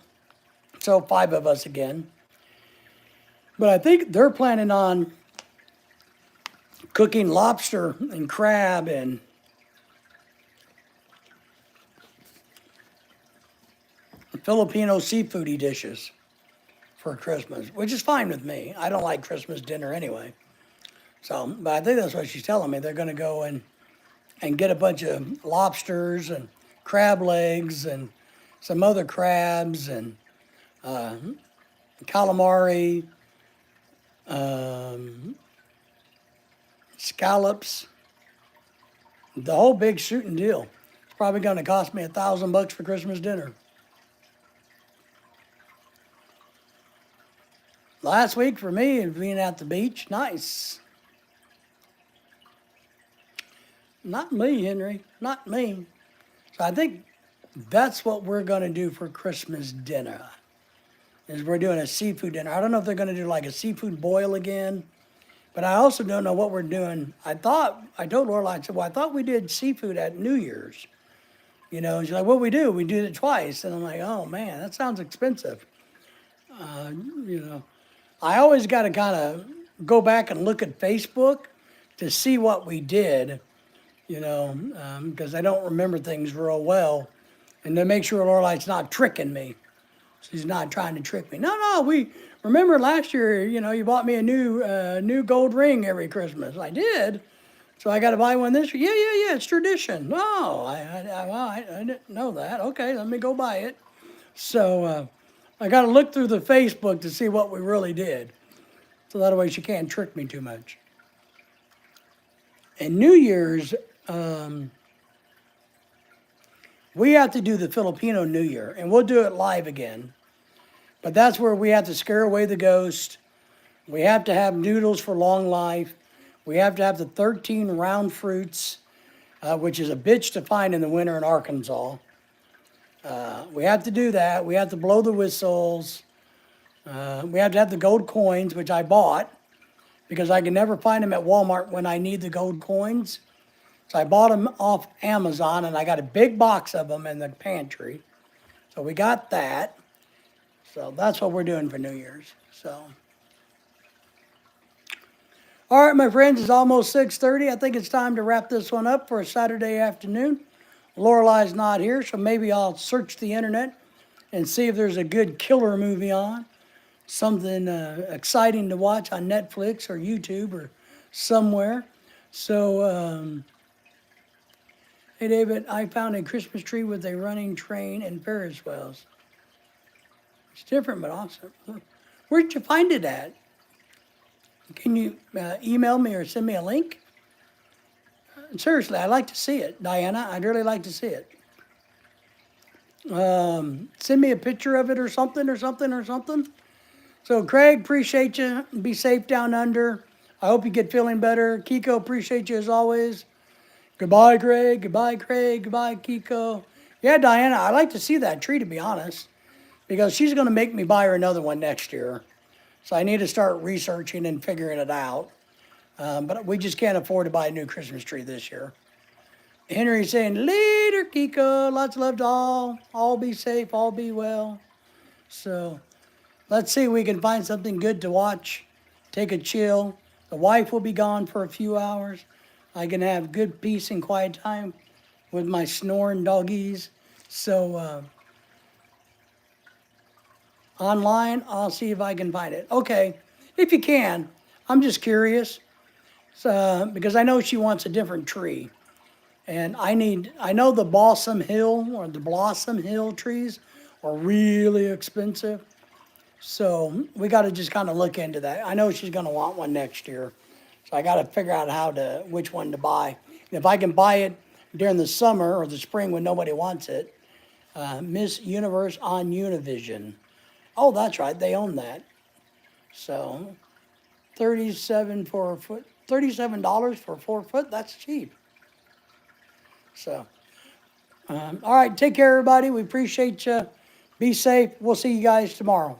So, 5 of us again. But I think they're planning on cooking lobster and crab and Filipino seafoody dishes for Christmas, which is fine with me. I don't like Christmas dinner anyway. So, but I think that's what she's telling me. They're going to go and get a bunch of lobsters and crab legs and some other crabs and calamari, scallops, the whole big shooting deal. It's probably going to cost me $1,000 for Christmas dinner. Last week for me, being at the beach, nice. Not me, Henry, not me. So I think that's what we're going to do for Christmas dinner, is we're doing a seafood dinner. I don't know if they're going to do like a seafood boil again, but I also don't know what we're doing. I told Lorelai, I said, well, I thought we did seafood at New Year's. You know, she's like, what we do? We did it twice. And I'm like, oh man, that sounds expensive. You know, I always got to kind of go back and look at Facebook to see what we did, you know, because I don't remember things real well. And to make sure Lorelai's not tricking me. She's not trying to trick me. No, we remember last year, you know, you bought me a new gold ring every Christmas. I did. So I got to buy one this year. Yeah, it's tradition. No, I didn't know that. Okay, let me go buy it. So I got to look through the Facebook to see what we really did. So that way she can't trick me too much. And New Year's, we have to do the Filipino New Year, and we'll do it live again. But that's where we have to scare away the ghost. We have to have noodles for long life. We have to have the 13 round fruits, which is a bitch to find in the winter in Arkansas. We have to do that. We have to blow the whistles. We have to have the gold coins, which I bought. because I can never find them at Walmart when I need the gold coins. So I bought them off Amazon, and I got a big box of them in the pantry. So we got that. So that's what we're doing for New Year's. So, all right, my friends, it's almost 6:30. I think it's time to wrap this one up for a Saturday afternoon. Lorelei's not here, so maybe I'll search the internet and see if there's a good killer movie on, something exciting to watch on Netflix or YouTube or somewhere. So, hey, David, I found a Christmas tree with a running train and Ferris wheels. It's different, but awesome. Where'd you find it at? Can you email me or send me a link? Seriously, I'd like to see it, Diana. I'd really like to see it. Send me a picture of it or something. So, Craig, appreciate you. Be safe down under. I hope you get feeling better. Kiko, appreciate you as always. Goodbye, Craig. Goodbye, Craig. Goodbye, Kiko. Yeah, Diana, I'd like to see that tree, to be honest, because she's going to make me buy her another one next year. So I need to start researching and figuring it out. But we just can't afford to buy a new Christmas tree this year. Henry's saying, later, Kiko. Lots of love to all. All be safe. All be well. So let's see if we can find something good to watch. Take a chill. The wife will be gone for a few hours. I can have good peace and quiet time with my snoring doggies. So online, I'll see if I can find it. Okay, if you can. I'm just curious. Because I know she wants a different tree. And I know the Blossom Hill trees are really expensive. So we got to just kind of look into that. I know she's going to want one next year. So I got to figure out which one to buy. And if I can buy it during the summer or the spring when nobody wants it, Miss Universe on Univision. Oh, that's right. They own that. So $37 for 4 foot. That's cheap. So, all right. Take care, everybody. We appreciate you. Be safe. We'll see you guys tomorrow.